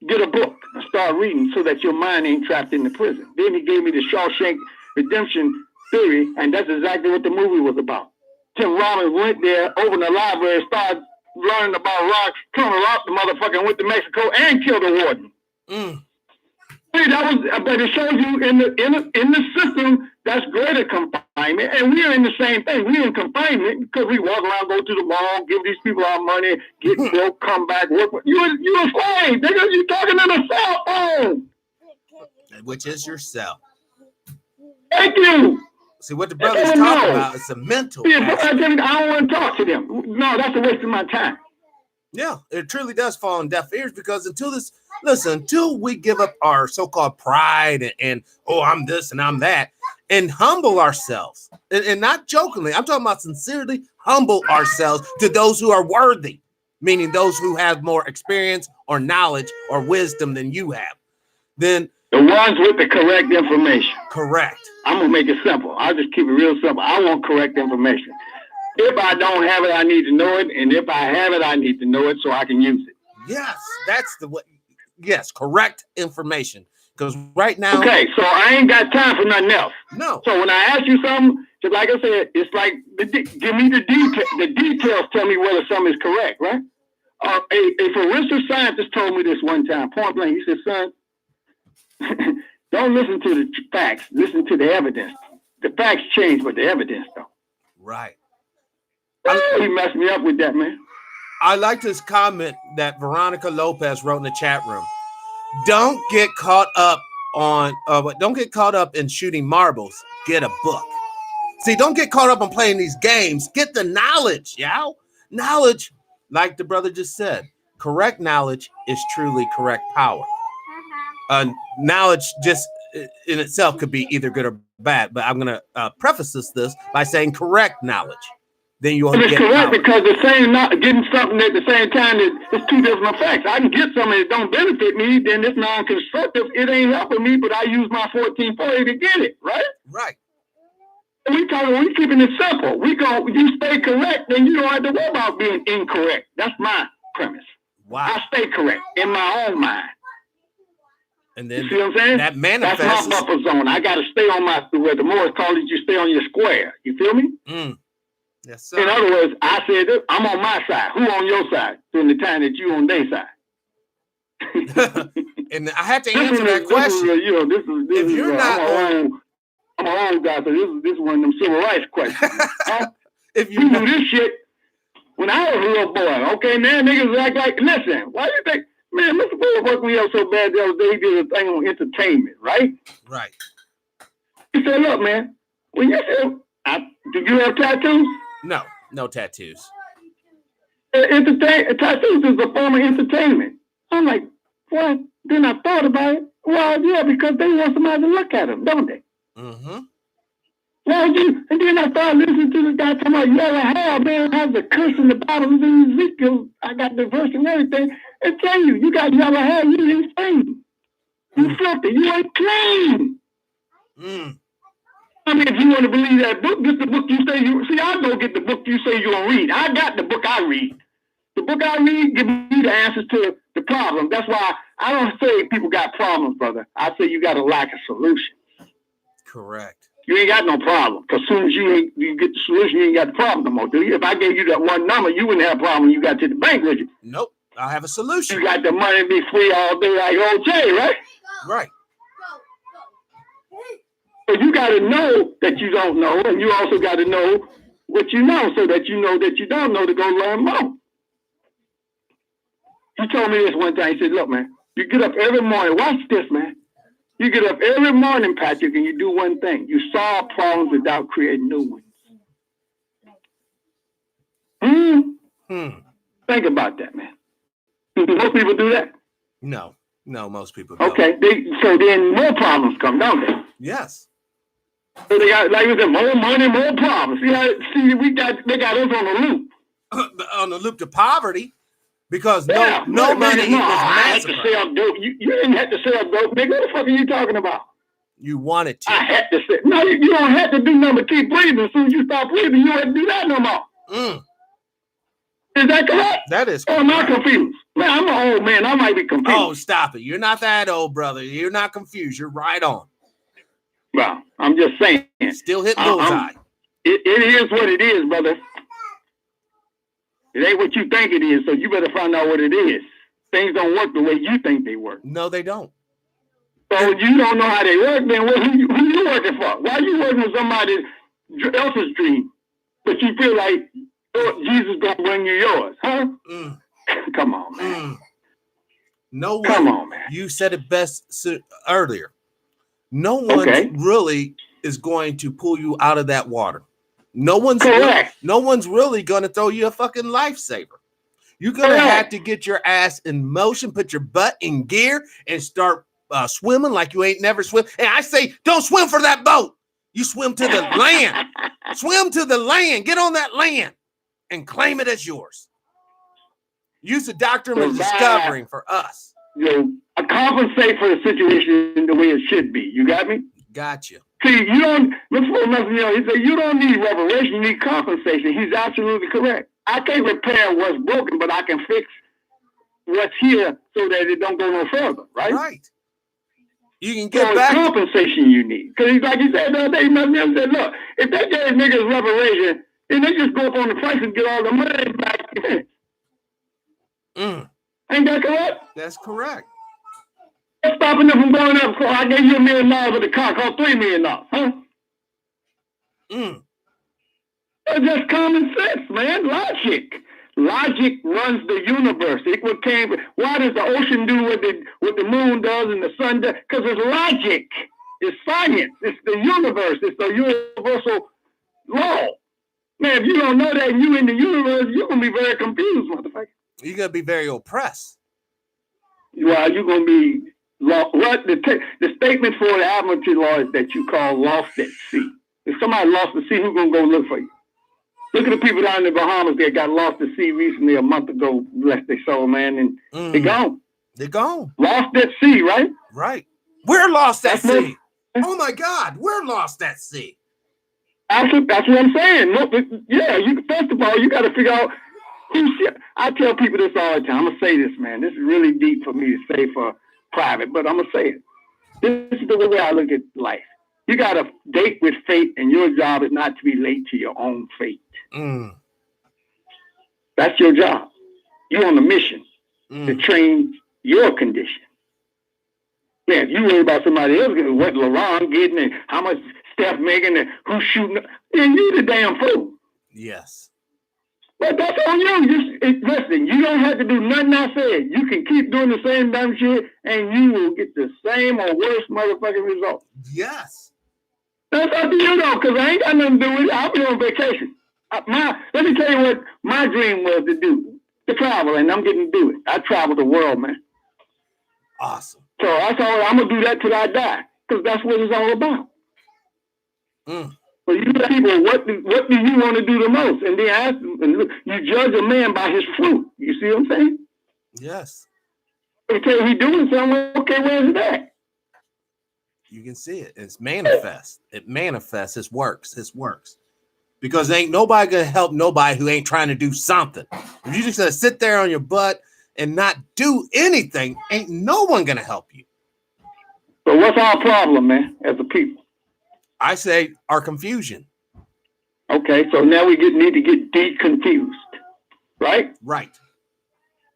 get a book and start reading so that your mind ain't trapped in the prison. Then he gave me the Shawshank Redemption theory, and that's exactly what the movie was about. Tim Robbins went there, opened the library, started learning about rocks, Colonel Rock, the motherfucker, went to Mexico and killed a warden. But it shows you in the system that's greater confinement, and we're in the same thing. We're in confinement because we walk around, go to the mall, give these people our money, get broke, come back, work. You a slave, nigga. You talking in a cell phone, which is yourself. Thank you. See what the brothers talk about is a mental. I don't want to talk to them. No, that's a waste of my time. Yeah, it truly does fall on deaf ears because until we give up our so-called pride and I'm this and I'm that, and humble ourselves, and not jokingly, I'm talking about sincerely humble ourselves to those who are worthy, meaning those who have more experience or knowledge or wisdom than you have, then the ones with the correct information. Correct. I'm going to make it simple. I'll just keep it real simple. I want correct information. If I don't have it, I need to know it. And if I have it, I need to know it so I can use it. Yes, that's the way. Yes, correct information. Because right now. Okay, so I ain't got time for nothing else. No. So when I ask you something, So like I said, it's like give me the detail. The details tell me whether something is correct, right? A forensic scientist told me this one time, point blank. He said, "Son, don't listen to the facts. Listen to the evidence. The facts change, but the evidence don't." Right. He messed me up with that, man. I liked his comment that Veronica Lopez wrote in the chat room. Don't get caught up in shooting marbles. Get a book. See, don't get caught up on playing these games. Get the knowledge, y'all. Knowledge, like the brother just said, correct knowledge is truly correct power. Knowledge just in itself could be either good or bad, but I'm going to preface this by saying correct knowledge. Then you won't get correct power. Because the same getting something at the same time is two different effects. I can get something that don't benefit me, then it's non-constructive. It ain't helping me, but I use my 1440 to get it, right? Right. We keeping it simple. You stay correct, then you don't have to worry about being incorrect. That's my premise. Wow. I stay correct in my own mind. And then you see what I'm saying? That manifests. That's my buffer zone. I got to stay on where the Morse called it, you stay on your square. You feel me? Yes, sir. In other words, I said I'm on my side. Who on your side during the time that you on their side? And I had to answer that question. If you're not I'm an old guy, so this is one of them civil rights questions. If you do this shit when I was a little boy, okay, man, niggas act like, listen, why do you think, man, Mr. Bull worked me up so bad the other day, he did a thing on entertainment, right? Right. He said, look, man, when you say, do you have tattoos? No tattoos. Tattoos is a form of entertainment. I'm like, what? Then I thought about it. Well, yeah, because they want somebody to look at them, don't they? Mm-hmm. Well, and then I started listening to this guy talking about yellow hair, man, has a curse in the Bible, in Ezekiel. I got the verse and everything. And tell you got yellow hair, you insane. You filthy, you ain't clean. I mean, if you want to believe that book, this is the book you say you see. I go get the book you say you're gonna read. I got the book I read. The book I read gives me the answers to the problem. That's why I don't say people got problems, brother. I say you got a lack of solution. Correct. You ain't got no problem. Because as soon as you get the solution, you ain't got the problem no more, do you? If I gave you that one number, you wouldn't have a problem when you got to the bank, would you? Nope. I have a solution. You got the money to be free all day like OJ, right? Right. But you got to know that you don't know, and you also got to know what you know so that you know that you don't know to go learn more. He told me this one time. He said, look, man, you get up every morning. Watch this, man. You get up every morning, Patrick, and you do one thing. You solve problems without creating new ones. Think about that, man. Do most people do that? No, most people don't. Okay, so then more problems come, don't they? Yes. So they got, like we said, more money, more problems. They got us on the loop. On the loop to poverty. Because no money equals massacre. I had to sell dope. You didn't have to sell dope, nigga. What the fuck are you talking about? You wanted to. I had to say, no, you don't have to do nothing but keep breathing. As soon as you stop breathing, you don't have to do that no more. Is that correct? That is correct. Or am I confused? Man, I'm an old man. I might be confused. Oh, stop it. You're not that old, brother. You're not confused. You're right on. Well, I'm just saying. Still hit bullseye. It is what it is, brother. It ain't what you think it is, so you better find out what it is. Things don't work the way you think they work. No, they don't. So if you don't know how they work, then who you working for? Why are you working for somebody else's dream? But you feel like Jesus gonna bring you yours, huh? Come on, man. No one. Come on, man. You said it best earlier. No one really is going to pull you out of that water. No one's really going to throw you a fucking lifesaver. You're going to have to get your ass in motion, put your butt in gear, and start swimming like you ain't never swim. And I say, don't swim for that boat. You swim to the land. Swim to the land. Get on that land and claim it as yours. Use the doctrine of discovering for us. Compensate for the situation the way it should be. You got me? Got you. See, you don't, he said, you don't need reparation, you need compensation. He's absolutely correct. I can't repair what's broken, but I can fix what's here so that it don't go no further, right? Right. You can So get it's back. compensation you need. Because like you said the other day, he must have said, look, if they gave niggas reparation, then they just go up on the price and get all the money back. Ain't that correct? That's correct. What's stopping them from going up? So I gave you $1 million with the car, cost $3 million, huh? It's just common sense, man. Logic. Logic runs the universe. Why does the ocean do what the moon does and the sun does? Because it's logic. It's science. It's the universe. It's the universal law. Man, if you don't know that and you in the universe, you're going to be very confused, motherfucker. You're going to be very oppressed. Well, you're going to be lost. What the statement for the Admiralty law is that you call lost at sea. If somebody lost at sea, who's going to go look for you? Look at the people down in the Bahamas that got lost at sea recently, a month ago, bless their soul, man, and they're gone. They're gone. Lost at sea, right? Right. We're lost at sea. Oh my God, we're lost at sea. That's what I'm saying. No, yeah, first of all, you got to figure out who shit. I tell people this all the time. I'm going to say this, man. This is really deep for me to say for private, but I'm going to say it. This is the way I look at life. You got to date with fate, and your job is not to be late to your own fate. That's your job. You're on a mission to train your condition. Man, if you worry about somebody else getting what LeBron getting and how much Steph making and who's shooting, then you the damn fool. Yes. But that's on you. Listen, you don't have to do nothing I said. You can keep doing the same dumb shit, and you will get the same or worse motherfucking result. Yes. That's up to you, though, because I ain't got nothing to do with it. I'll be on vacation. Let me tell you what my dream was to do. To travel, and I'm getting to do it. I travel the world, man. Awesome. So that's all. I'm going to do that till I die, because that's what it's all about. So you tell people, what do you want to do the most? And then ask them, and look, you judge a man by his fruit. You see what I'm saying? Yes. They tell you he's doing something. Okay, where's that? You can see it. It's manifest. It manifests. It works. It works. Because ain't nobody gonna help nobody who ain't trying to do something. If you just gonna sit there on your butt and not do anything, ain't no one gonna help you. So what's our problem, man, as a people? I say our confusion. Okay, so now we need to get deconfused, right? Right.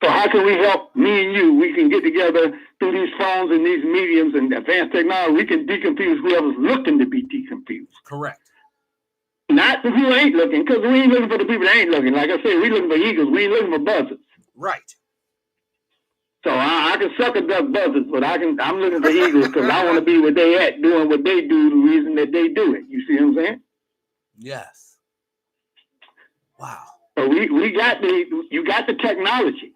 So how can we help me and you? We can get together through these phones and these mediums and advanced technology. We can deconfuse whoever's looking to be deconfused. Correct. Not who ain't looking, because we ain't looking for the people that ain't looking. Like I said, we looking for eagles. We ain't looking for buzzards. Right. So I can suck a duck buzzards, but I'm looking for eagles because I want to be where they at, doing what they do, the reason that they do it. You see what I'm saying? Yes. Wow. So you got the technology.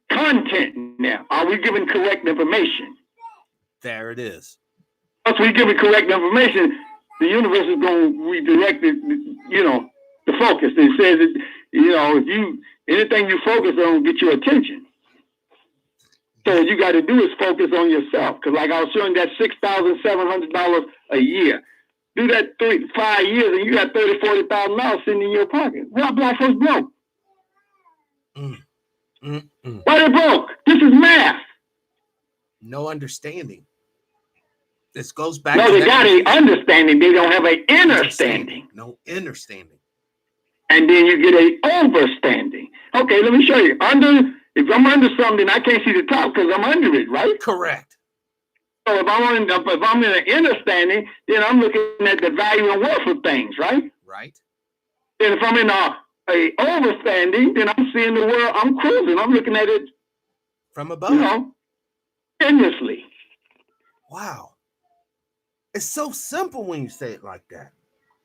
Content now. Are we giving correct information? There it is. Once we give it correct information, the universe is going to redirect it, the focus. It says that, if anything you focus on get your attention. So what you got to do is focus on yourself. Because like I was showing that $6,700 a year. Do that 5 years and you got $30,000, $40,000 sitting in your pocket. Why black folks broke? Why they broke? This is math. No understanding. This goes back. No, they got an understanding. They don't have an understanding. No understanding. And then you get a overstanding. Okay, let me show you. If I'm under something, I can't see the top because I'm under it, right? Correct. So if I'm in an understanding, then I'm looking at the value and worth of things, right? Right. And if I'm in a overstanding, then I'm seeing the world. I'm cruising. I'm looking at it from above. Endlessly. Wow. It's so simple when you say it like that.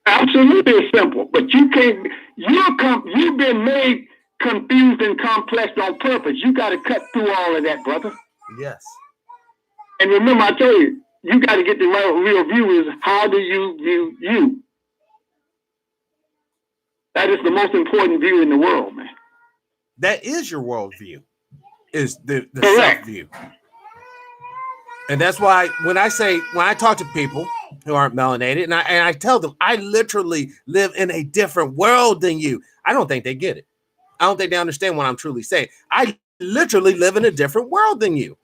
Absolutely, it's simple. But you can't. You've been made confused and complex on purpose. You got to cut through all of that, brother. Yes. And remember, I told you, you got to get the real view is how do you view you? That is the most important view in the world, man. That is your worldview, is the Correct. self-view. And that's why when I talk to people who aren't melanated, and I tell them, I literally live in a different world than you. I don't think they get it. I don't think they understand what I'm truly saying. I literally live in a different world than you.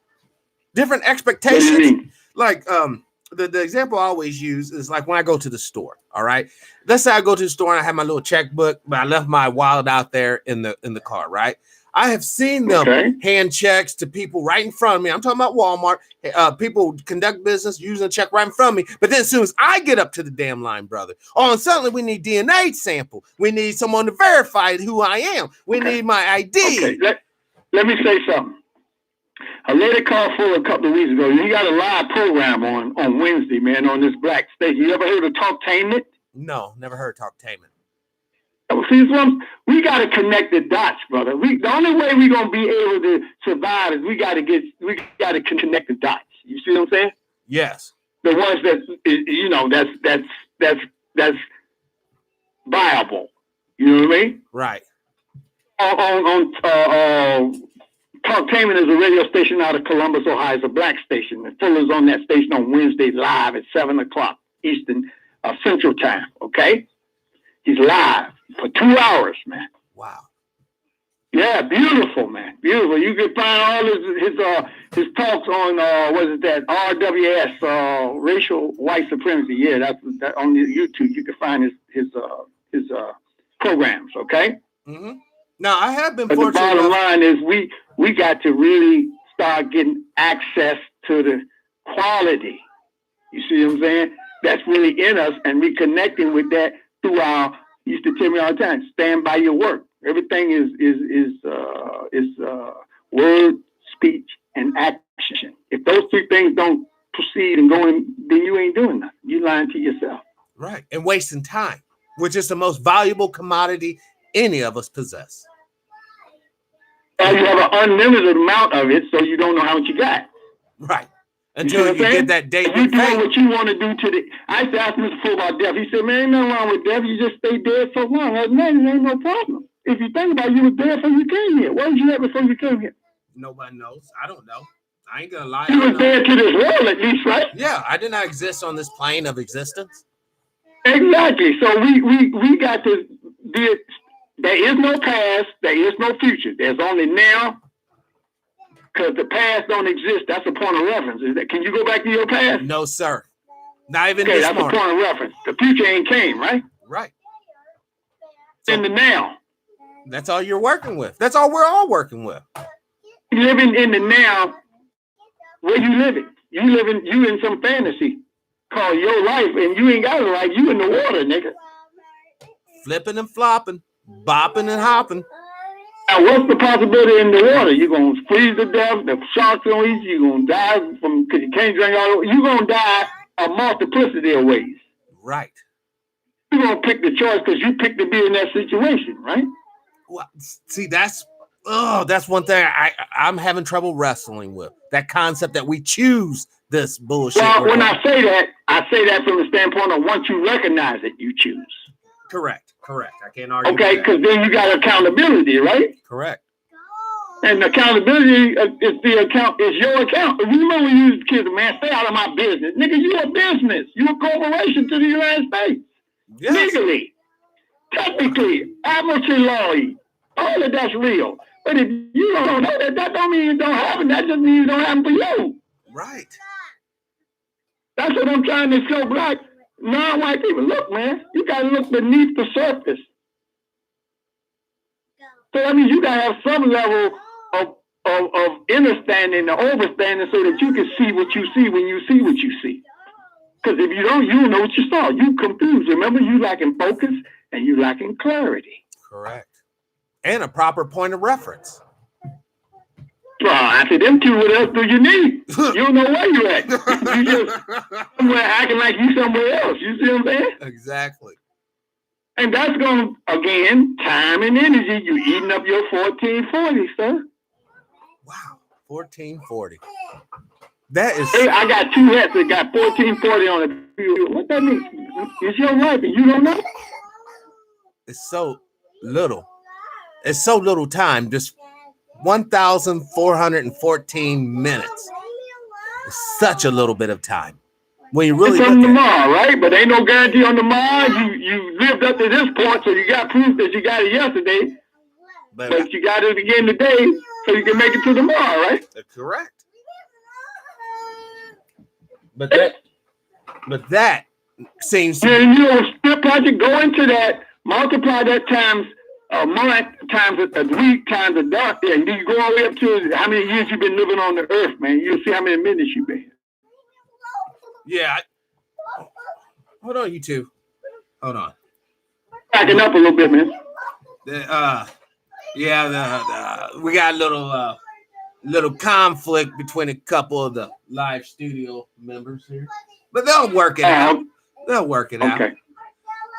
different What do you expectations. mean? Like the example I always use is like when I go to the store. All right, let's say I go to the store and I have my little checkbook, but I left my wallet out there in the car. Right, I have seen them hand checks to people right in front of me. I'm talking about Walmart. People conduct business using a check right in front of me. But then as soon as I get up to the damn line, brother, all of a sudden we need DNA sample. We need someone to verify who I am. We need my ID. Okay, let me say something. A lady called for a couple of weeks ago. You got a live program on Wednesday, man, on this black station. You ever heard of Talktainment? No, never heard Talktainment. We got to connect the dots, brother. The only way we're gonna be able to survive is we got to connect the dots. You see what I'm saying? Yes. The ones that that's viable. You know what I mean? Right. Talktainment is a radio station out of Columbus, Ohio. It's a black station. And Fuller's on that station on Wednesday live at 7:00 Eastern Central Time. Okay, he's live for 2 hours, man. Wow. Yeah, beautiful, man, beautiful. You can find all his talks on RWS, racial white supremacy. Yeah, that's on YouTube. You can find his programs. Okay. Mm-hmm. Now I have been. But the bottom line is we got to really start getting access to the quality. You see what I'm saying? That's really in us, and reconnecting with that through our. He used to tell me all the time, stand by your work. Everything is word, speech, and action. If those three things don't proceed and go in, then you ain't doing nothing. You lying to yourself. Right, and wasting time, which is the most valuable commodity any of us possess. You have an unlimited amount of it, so you don't know how much you got. Right. Until you get that date. You're doing what you want to do to the. I used to ask Mr. Full about death. He said, "Man, ain't nothing wrong with death. You just stay dead so long. I said, man, there ain't no problem. If you think about it, you were dead before you came here. Where was you at before you came here? Nobody knows. I don't know. I ain't gonna lie. You were dead to this world, at least, right? Yeah, I did not exist on this plane of existence. Exactly. So we got to do it. There is no past. There is no future. There's only now. Because the past don't exist. That's a point of reference. Can you go back to your past? No, sir. Not even this this morning. That's a point of reference. The future ain't came, right? Right. So, in the now. That's all you're working with. That's all we're all working with. Living in the now. Where you living? You in some fantasy called your life, and you ain't got a life. You in the water, nigga. Flipping and flopping, bopping and hopping. Now, what's the possibility in the water? You're going to freeze to death. The sharks going to eat you. You're going to die because you can't drink all. You're going to die a multiplicity of ways. Right. You're going to pick the choice because you picked to be in that situation, right? Well, see, that's one thing I'm having trouble wrestling with. That concept that we choose this bullshit. Well, when I say that from the standpoint of once you recognize it, you choose. Correct. I can't argue. Okay, because then you got accountability, right? Correct. And accountability is your account. You remember when you used to kids, man, stay out of my business. Nigga, you a business. You a corporation to the United States. Yes. Legally, technically, admiralty law, all of that's real. But if you don't know that don't mean it don't happen. That just means it don't happen for you. Right. That's what I'm trying to show black non-white people. Look, man, you got to look beneath the surface. So that means you got to have some level of understanding or overstanding so that you can see what you see when you see what you see. Because if you don't know what you saw. You confused. Remember, you lacking focus and you lacking clarity. Correct. And a proper point of reference. Well, after them two, what else do you need? You don't know where you're at. You just somewhere acting like you somewhere else. You see what I'm saying? Exactly. And that's going to, again, time and energy. You're eating up your 1440, sir. Wow, 1440. That is. Hey, I got two hats that got 1440 on it. What that means? It's your life and you don't know? It's so little. It's so little time. Just 1,414 minutes. It's such a little bit of time. When you really it's on tomorrow, right? But ain't no guarantee on tomorrow. You lived up to this point, so you got proof that you got it yesterday. But you got it again today, so you can make it to tomorrow, right? Correct. But that seems to And Step Project, go into that, multiply that times a month, times a week, times a dark day, and then you go all the way up to how many years you've been living on the earth, man. You'll see how many minutes you've been. Yeah. Hold on, you two. Hold on. Backing up a little bit, man. We got a little conflict between a couple of the live studio members here, but they'll work it out. They'll work it out.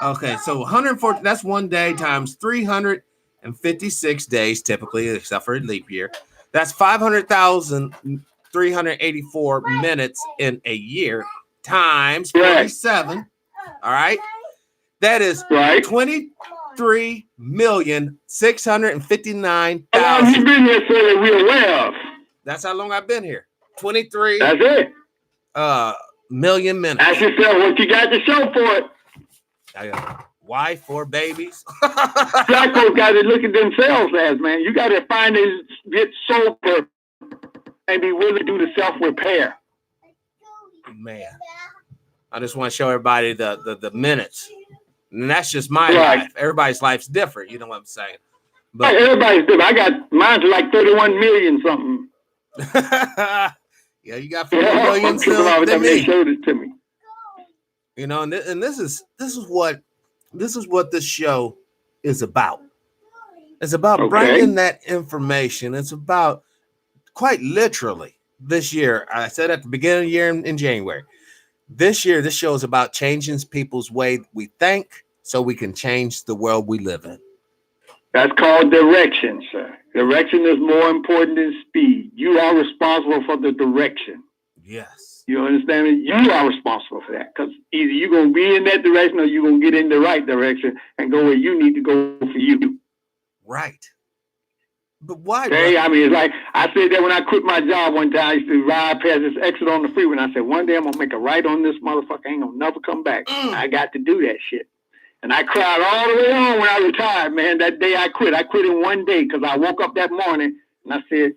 Okay. So 140. That's 1 day times 356 days, typically, except for a leap year. That's 500,384 minutes in a year times 47. All right. That is 23,659,000. How long you been here, so that we're aware of? That's how long I've been here. 23. That's it. Million minutes. Ask yourself what you got to show for it. I got wife, 4 babies. Black folks got to look at themselves as, man. You got to find and get sober and be willing to do the self-repair. Man, I just want to show everybody the minutes. And that's just my life. Everybody's life's different. You know what I'm saying? But everybody's different. I got mine to like 31 million something. Yeah, you got 4 million still than me. They showed it to me. You know, and this is what this show is about. It's about bringing that information. It's about, quite literally, this year. I said at the beginning of the year in January. This year, this show is about changing people's way we think so we can change the world we live in. That's called direction, sir. Direction is more important than speed. You are responsible for the direction. Yes. You understand me? You are responsible for that, because either you're going to be in that direction or you're going to get in the right direction and go where you need to go for you. Right. But why? Okay, I mean, it's like I said that when I quit my job one time. I used to ride past this exit on the freeway, and I said, one day I'm going to make a right on this motherfucker. I ain't going to never come back. I got to do that shit. And I cried all the way on when I retired, man. That day I quit in one day, because I woke up that morning and I said,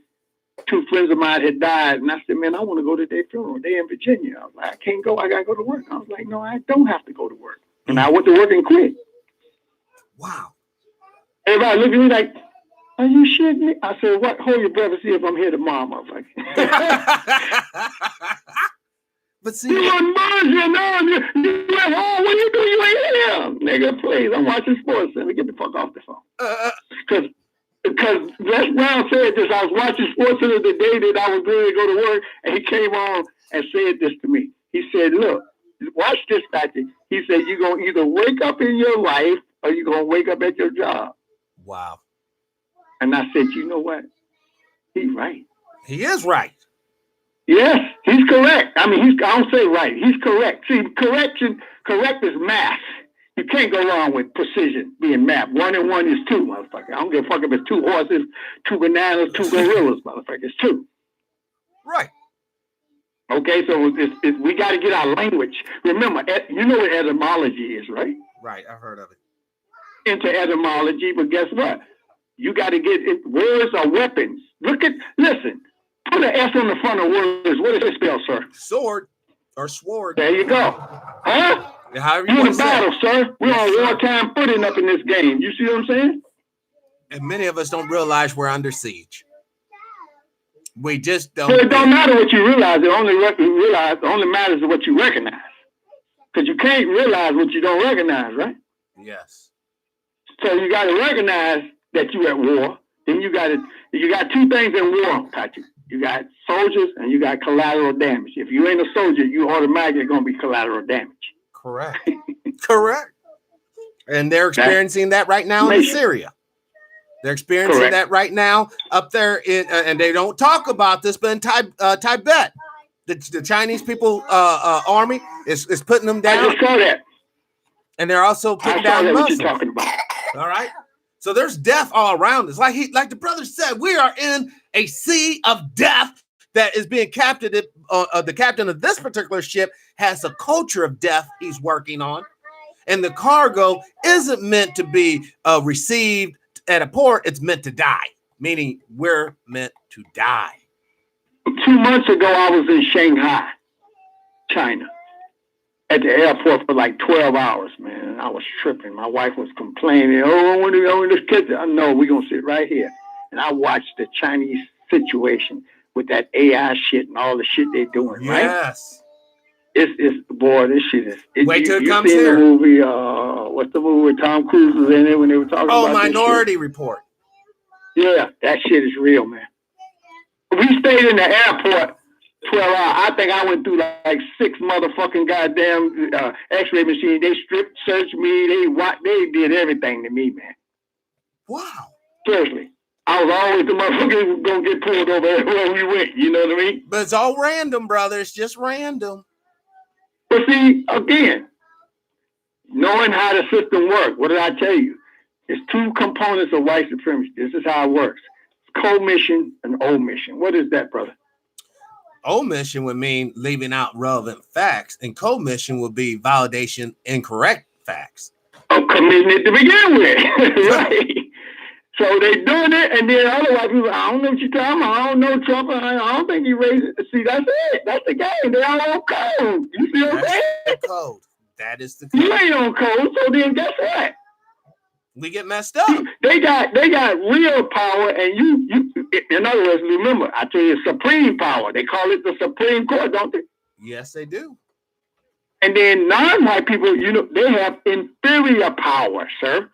2 friends of mine had died. And I said, man, I want to go to their funeral. They in Virginia. I was like, I can't go. I got to go to work. I was like, no, I don't have to go to work. And I went to work and quit. Wow. Everybody looked at me like, are you shitting me? I said, what? Hold your breath and see if I'm here tomorrow, motherfucker. But see, you on Mars, you like, oh, what you do? You ain't here. Nigga, please, I'm watching sports. Let me get the fuck off the phone. Because Les Brown said this. I was watching Sports Center the day that I was going to go to work, and he came on and said this to me. He said, look, watch this, Patrick. He said, you're going to either wake up in your life or you're going to wake up at your job. Wow. And I said, you know what? He's right. He is right. Yes, he's correct. I mean, I don't say right. He's correct. See, correct is math. You can't go wrong with precision being math. 1 and 1 is 2, motherfucker. I don't give a fuck if it's 2 horses, 2 bananas, 2 gorillas, motherfucker. It's 2. Right. Okay, so we got to get our language. Remember, you know what etymology is, right? Right, I've heard of it. Into etymology, but guess what? You got to get it. Words are weapons. Listen. Put an S on the front of words. What does it spell, sir? Sword or sword. There you go. Huh? However you in battle, sir. We're on wartime footing up in this game. You see what I'm saying? And many of us don't realize we're under siege. We just don't. So it don't matter what you realize. It only matters what you recognize. Because you can't realize what you don't recognize, right? Yes. So you got to recognize that you're at war. Then you got 2 things in war, Patrick. You got soldiers and you got collateral damage. If you ain't a soldier, you automatically going to be collateral damage. Correct. Correct. And they're experiencing that right now in Syria. They're experiencing that right now up there in, and they don't talk about this, but in Tibet, the Chinese people army is putting them down. I just saw that. And they're also putting down Muslims. What you're talking about. All right. So there's death all around us. Like the brother said, we are in a sea of death that is being captured. The captain of this particular ship has a culture of death he's working on. And the cargo isn't meant to be received at a port. It's meant to die, meaning we're meant to die. 2 months ago, I was in Shanghai. China at the airport for like 12 hours, man. I was tripping. My wife was complaining, oh, I want to go in this kitchen. I know, we're going to sit right here. And I watched the Chinese situation with that AI shit and all the shit they're doing, right? Yes. It's boy, this shit is. Wait till it you comes seen here. the movie, what's the movie with Tom Cruise was in it when they were talking about Minority Report. Yeah, that shit is real, man. We stayed in the airport 12 hours. I think I went through like 6 motherfucking goddamn X-ray machines. They strip searched me. They did everything to me, man. Wow. Seriously. I was always the motherfucker who was going to get pulled over everywhere we went. You know what I mean? But it's all random, brother. It's just random. But see, again, knowing how the system works, what did I tell you? It's 2 components of white supremacy. This is how it works. It's commission and omission. What is that, brother? Omission would mean leaving out relevant facts, and commission would be validation incorrect facts. Committing it to begin with, right? So they doing it, and then other white people, I don't know what you're talking about. I don't know Trump. I don't think he raised it. See, that's it. That's the game. They all on code. You see what I'm saying? The code. That is the code. You ain't on code, so then guess what? We get messed up. They got real power, and you. In other words, remember, I tell you, supreme power. They call it the Supreme Court, don't they? Yes, they do. And then non-white people, they have inferior power, sir.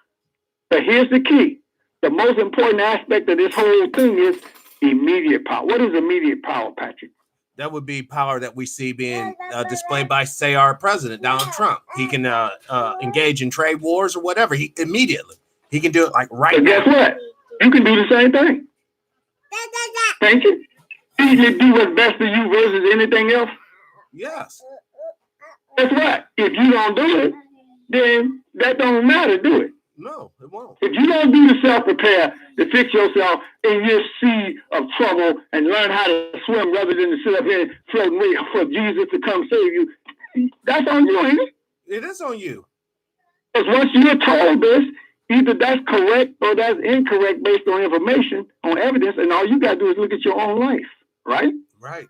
But here's the key. The most important aspect of this whole thing is immediate power. What is immediate power, Patrick? That would be power that we see being displayed by, say, our president, Donald Trump. He can engage in trade wars or whatever. He can do it like right now. Guess what? You can do the same thing. Thank you. You can do what's best for you versus anything else. Yes. Guess what? If you don't do it, then that don't matter, do it? No, it won't. If you don't do the self-repair to fix yourself in your sea of trouble and learn how to swim rather than to sit up here and float and wait for Jesus to come save you, that's on you, ain't it? It is on you. Because once you're told this, either that's correct or that's incorrect based on information, on evidence, and all you got to do is look at your own life, right? Right.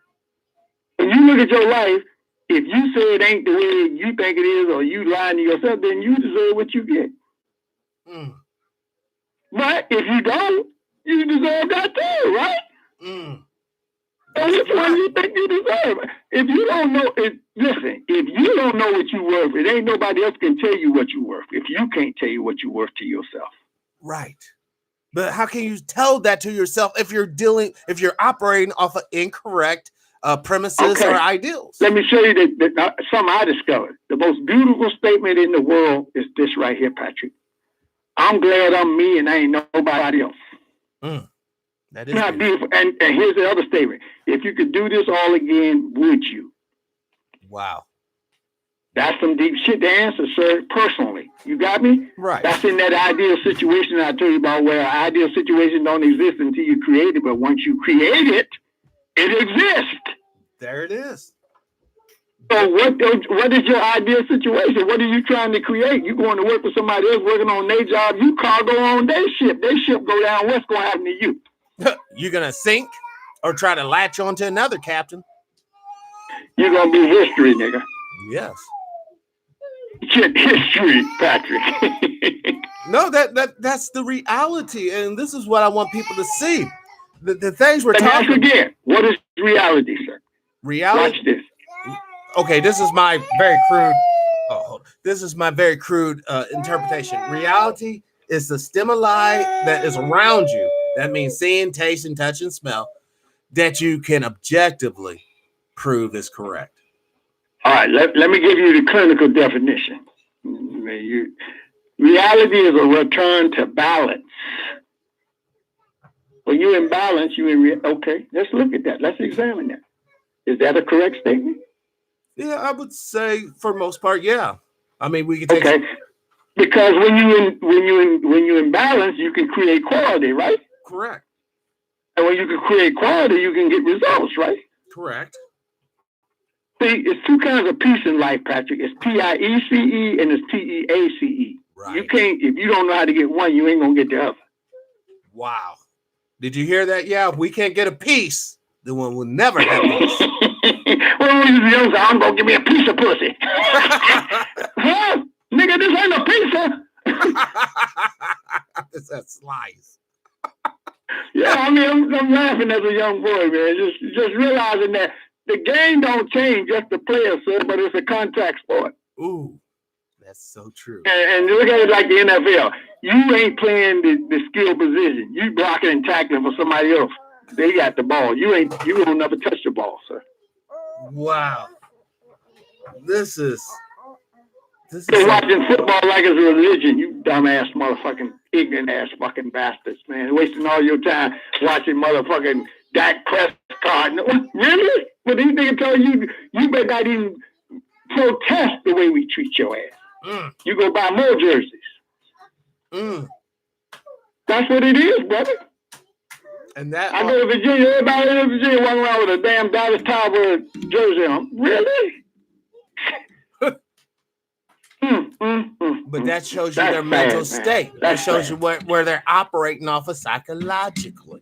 When you look at your life, if you say it ain't the way you think it is or you lying to yourself, then you deserve what you get. But if you don't, you deserve that too, right? So which one do you think you deserve? If you don't know, listen, if you don't know what you're worth, it ain't nobody else can tell you what you're worth if you can't tell you what you're worth to yourself. Right. But how can you tell that to yourself if you're operating off of incorrect premises or ideals? Let me show you that something I discovered. The most beautiful statement in the world is this right here, Patrick. I'm glad I'm me and I ain't nobody else. That is not beautiful. And here's the other statement. If you could do this all again, would you? Wow. That's some deep shit to answer, sir, personally. You got me? Right. That's in that ideal situation I told you about where an ideal situation don't exist until you create it. But once you create it, it exists. There it is. So what is your ideal situation? What are you trying to create? You going to work for somebody else working on their job. You cargo on their ship. Their ship go down. What's going to happen to you? You're going to sink or try to latch onto another captain. You're going to be history, nigga. Yes. History, Patrick. No, that's the reality. And this is what I want people to see. The things we're talking about. Again, what is reality, sir? Reality. Watch this. Okay, this is my very crude. This is my very crude interpretation. Reality is the stimuli that is around you. That means seeing, tasting, touch, and smell that you can objectively prove is correct. All right, let me give you the clinical definition. Reality is a return to balance. When you're in balance, okay, let's look at that. Let's examine that. Is that a correct statement? Yeah, I would say for most part, yeah. I mean, we can take because when you're in balance, you can create quality, right? Correct. And when you can create quality, you can get results, right? Correct. See, it's 2 kinds of peace in life, Patrick. It's PIECE and it's TEACE. Right. You can't, if you don't know how to get one, you ain't gonna get the other. Wow. Did you hear that? Yeah, if we can't get a peace, then one will never have peace. Well, when he was young, so I'm gonna give me a piece of pussy. Huh? Nigga, this ain't a pizza. It's a slice. Yeah, I mean, I'm laughing as a young boy, man. Just realizing that the game don't change just the player, sir, but it's a contact sport. Ooh, that's so true. And look at it like the NFL. You ain't playing the skill position. You blocking and tackling for somebody else. They got the ball. You won't never touch the ball, sir. Wow. This is They're watching football like it's a religion, you dumbass motherfucking ignorant ass fucking bastards, man. Wasting all your time watching motherfucking Dak Prescott. Really? Well, these niggas tell you better not even protest the way we treat your ass. You go buy more jerseys. That's what it is, brother. And that I go to Virginia, everybody in Virginia walking around with a damn Dallas Cowboys jersey on. Really? But that shows you their mental state. That shows you where they're operating off of psychologically.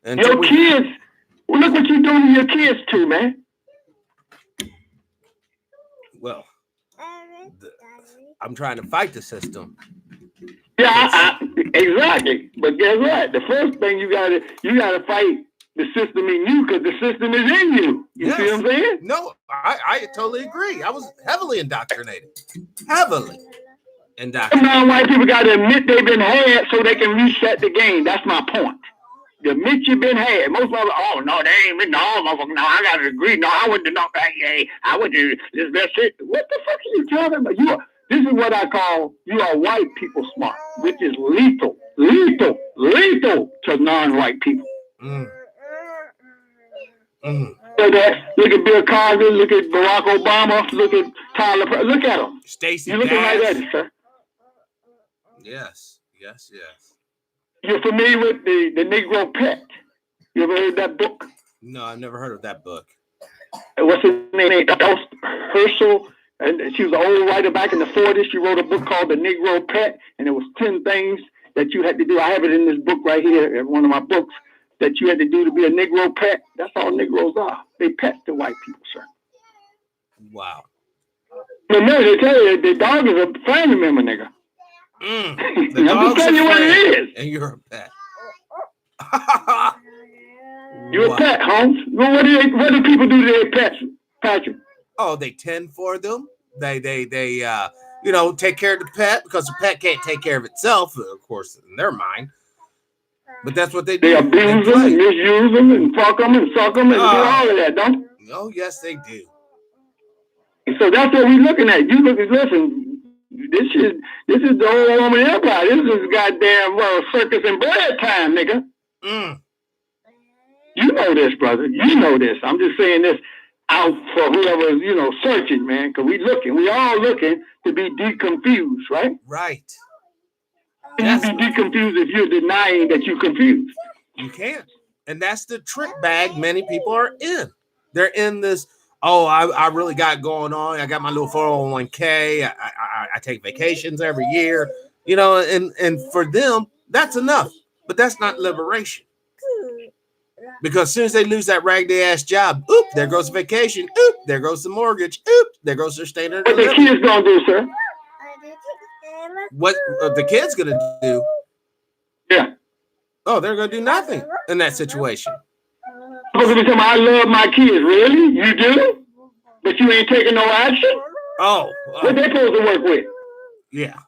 And your kids, well, look what you're doing to your kids too, man. Well, I'm trying to fight the system. Yeah, exactly. But guess what? The first thing you gotta fight the system in you, because the system is in you. You see what I'm saying? No, I totally agree. I was heavily indoctrinated. Heavily indoctrinated. Non-white people got to admit they've been had so they can reset the game. That's my point. The admit you've been had. Most of them, oh, no, they ain't been, no, motherfucker, no, I got to agree. No, I went to knock that gay. I went to this, that shit. What the fuck are you talking about? This is what I call, you are white people smart, which is lethal to non-white people. Look at Bill Cosby, look at Barack Obama, look at Tyler, look at them. Stacey You're looking like that, sir. Yes. You're familiar with the Negro Pet? You ever heard that book? No, I've never heard of that book. What's his name? Herschel. And she was an old writer back in the 40s. She wrote a book called The Negro Pet, and it was 10 things that you had to do. I have it in this book right here, in one of my books, that you had to do to be a Negro pet. That's all Negroes are. They pets to white people, sir. Wow. But no, they tell you the dog is a family member, nigga. The I'm dog's just telling you what it is. And you're a pet. You're a pet, Holmes. Well, what do people do to their pets, Patrick? Oh, they tend for them. They take care of the pet because the pet can't take care of itself, of course, in their mind. But that's what they do. They abuse them, and misuse them, and fuck them, and suck them, and do all of that, don't they? Oh, yes, they do. And so that's what we're looking at. Listen, this is the whole Roman Empire. This is goddamn circus and bread time, nigga. You know this, brother. You know this. I'm just saying this out for whoever's, searching, man, because we all looking to be deconfused, right? Right. You be deconfused if you're denying that you're confused. You can't. And that's the trick bag many people are in. They're in this, I really got going on. I got my little 401k. I take vacations every year, and for them, that's enough. But that's not liberation. Because as soon as they lose that raggedy ass job, there goes the vacation. There goes the mortgage. There goes their standard. What the kids gonna do, sir? What the kids gonna do? Yeah. Oh, they're gonna do nothing in that situation. I love my kids. Really? You do? But you ain't taking no action? What they supposed to work with? Yeah.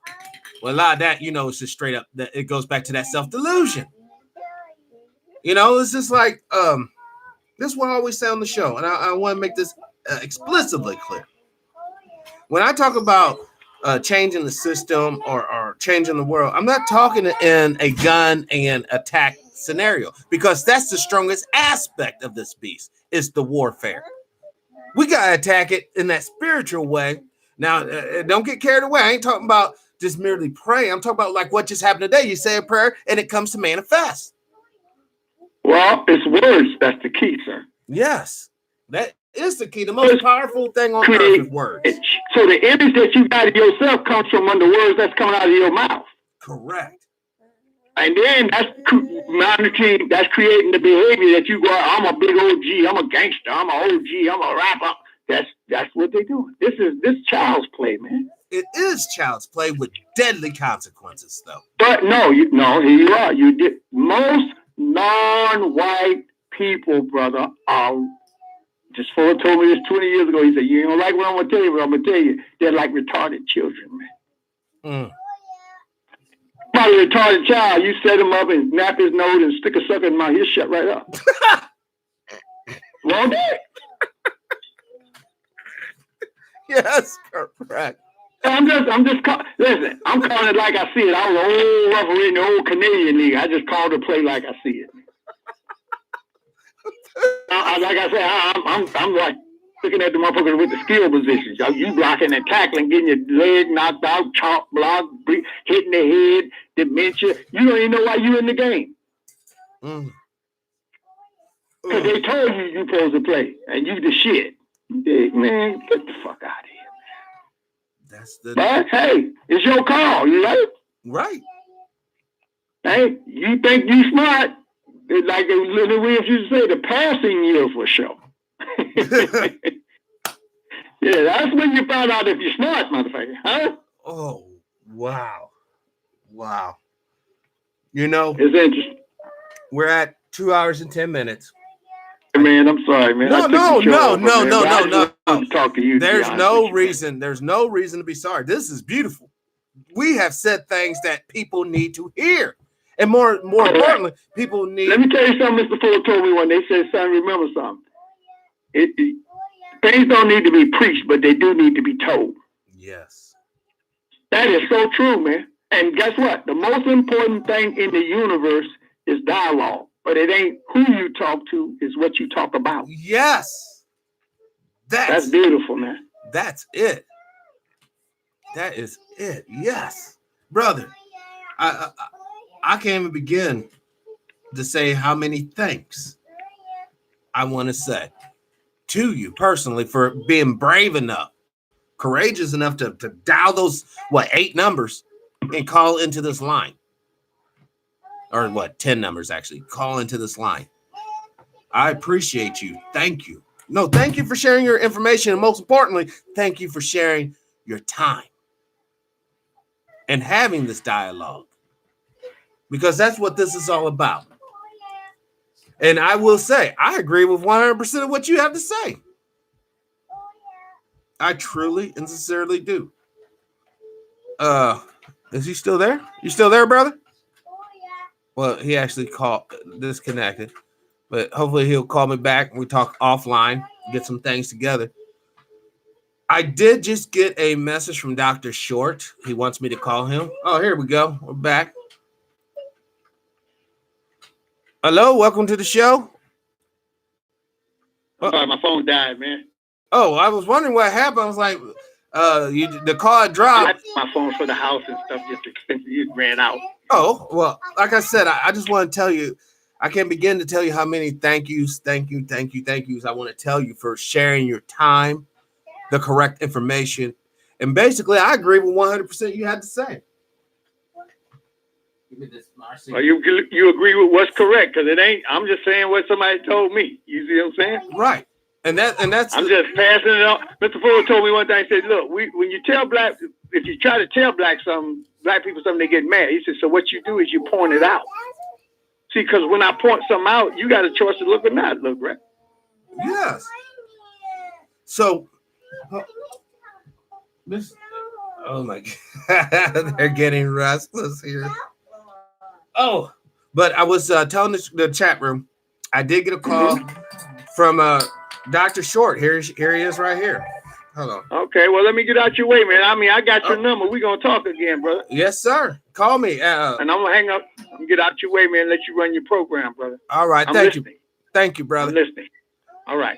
Well, a lot of that, it's just straight up. That it goes back to that self-delusion. It's just like this is what I always say on the show, and I want to make this explicitly clear. When I talk about changing the system or changing the world, I'm not talking in a gun and attack scenario, because that's the strongest aspect of this beast is the warfare. We gotta attack it in that spiritual way. Now, don't get carried away. I ain't talking about just merely pray. I'm talking about like what just happened today. You say a prayer and it comes to manifest. Well, it's words. That's the key, sir. Yes, that is the key. The most powerful thing on earth is words. So the image that you got of yourself comes from the words that's coming out of your mouth. Correct. And then that's monitoring, that's creating the behavior that you go, I'm a big OG, I'm a gangster, I'm a OG, I'm a rapper. That's what they do. This child's play, man. It is child's play with deadly consequences, though. But no, here you are. You did. Most non-white people, brother, just Fuller told me this 20 years ago. He said, you don't like what I'm gonna tell you, but I'm gonna tell you, they're like retarded children, man. About a retarded child, you set him up and nap his nose and stick a sucker in my, he'll shut right up. Wrong day. Yes, correct. I'm just listen, I'm calling it like I see it. I was an old referee in the old Canadian League. I just called the play like I see it. Like I said, I'm like looking at the motherfuckers with the skill positions. You blocking and tackling, getting your leg knocked out, chop block, hitting the head, dementia. You don't even know why you in the game. Because they told you you're supposed to play, and you the shit. Man, get the fuck out of here. But hey, it's your call, you know? Right. Hey, you think you smart? It's like Little Williams used to say, the passing year for sure. Yeah, that's when you find out if you're smart, motherfucker, huh? Oh, wow. Wow. You know, it's interesting. We're at 2 hours and 10 minutes. Man, I'm sorry, man. No. Talk to you. There's no reason to be sorry. This is beautiful. We have said things that people need to hear. And more importantly, people need. Let me tell you something Mr. Fuller told me when they said, son, remember something. Things don't need to be preached, but they do need to be told. Yes. That is so true, man. And guess what? The most important thing in the universe is dialogue. But it ain't who you talk to, is what you talk about. Yes. That's beautiful, man. That's it. That is it. Yes. Brother, I can't even begin to say how many thanks I want to say to you personally for being brave enough, courageous enough to dial those, 8 numbers and call into this line. Or 10 numbers actually, call into this line. I appreciate you. Thank you. No, thank you for sharing your information. And most importantly, thank you for sharing your time and having this dialogue, because that's what this is all about. And I will say, I agree with 100% of what you have to say. I truly and sincerely do. Is he still there? You still there, brother? Well, he actually disconnected, but hopefully he'll call me back and we talk offline, get some things together. I did just get a message from Dr. Short. He wants me to call him. Oh, here we go. We're back. Hello, welcome to the show. Sorry, my phone died, man. Oh, I was wondering what happened. I was like, the call dropped. My phone for the house and stuff just expensive. It ran out. Oh, well, like I said, I just want to tell you, I can't begin to tell you how many thank yous I want to tell you for sharing your time, the correct information. And basically, I agree with 100% you had to say. Give me this, Marcy. Well, you agree with what's correct, because it ain't, I'm just saying what somebody told me. You see what I'm saying? Right. And that's I'm just passing it on. Mr. Fuller told me one time, he said, look, when you tell if you try to tell black people something, they get mad. He said, so what you do is you point it out. See, because when I point something out, you got a choice to look or not look, right? Yes. So, oh my God, they're getting restless here. Oh, but I was telling the chat room, I did get a call from Dr. Short. Here he is right here. Hold on. Okay, well, let me get out your way, man. I mean, I got your number. We're going to talk again, brother. Yes, sir. Call me. And I'm going to hang up and get out your way, man, and let you run your program, brother. All right. Thank you. Thank you, brother. I'm listening. All right.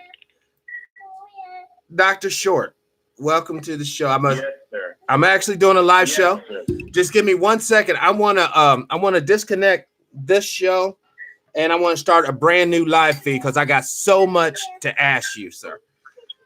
Dr. Short, welcome to the show. Yes, sir. I'm actually doing a live show. Sir. Just give me 1 second. I want to disconnect this show, and I want to start a brand new live feed because I got so much to ask you, sir.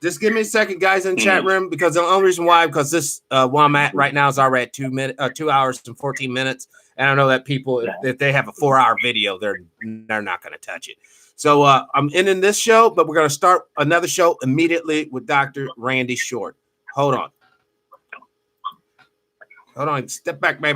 Just give me a second, guys, in the chat room, because the only reason why, because this where I'm at right now is already at 2 hours and 14 minutes. And I know that people, if they have a 4-hour video, they're not going to touch it. So I'm ending this show, but we're going to start another show immediately with Dr. Randy Short. Hold on. Step back, baby.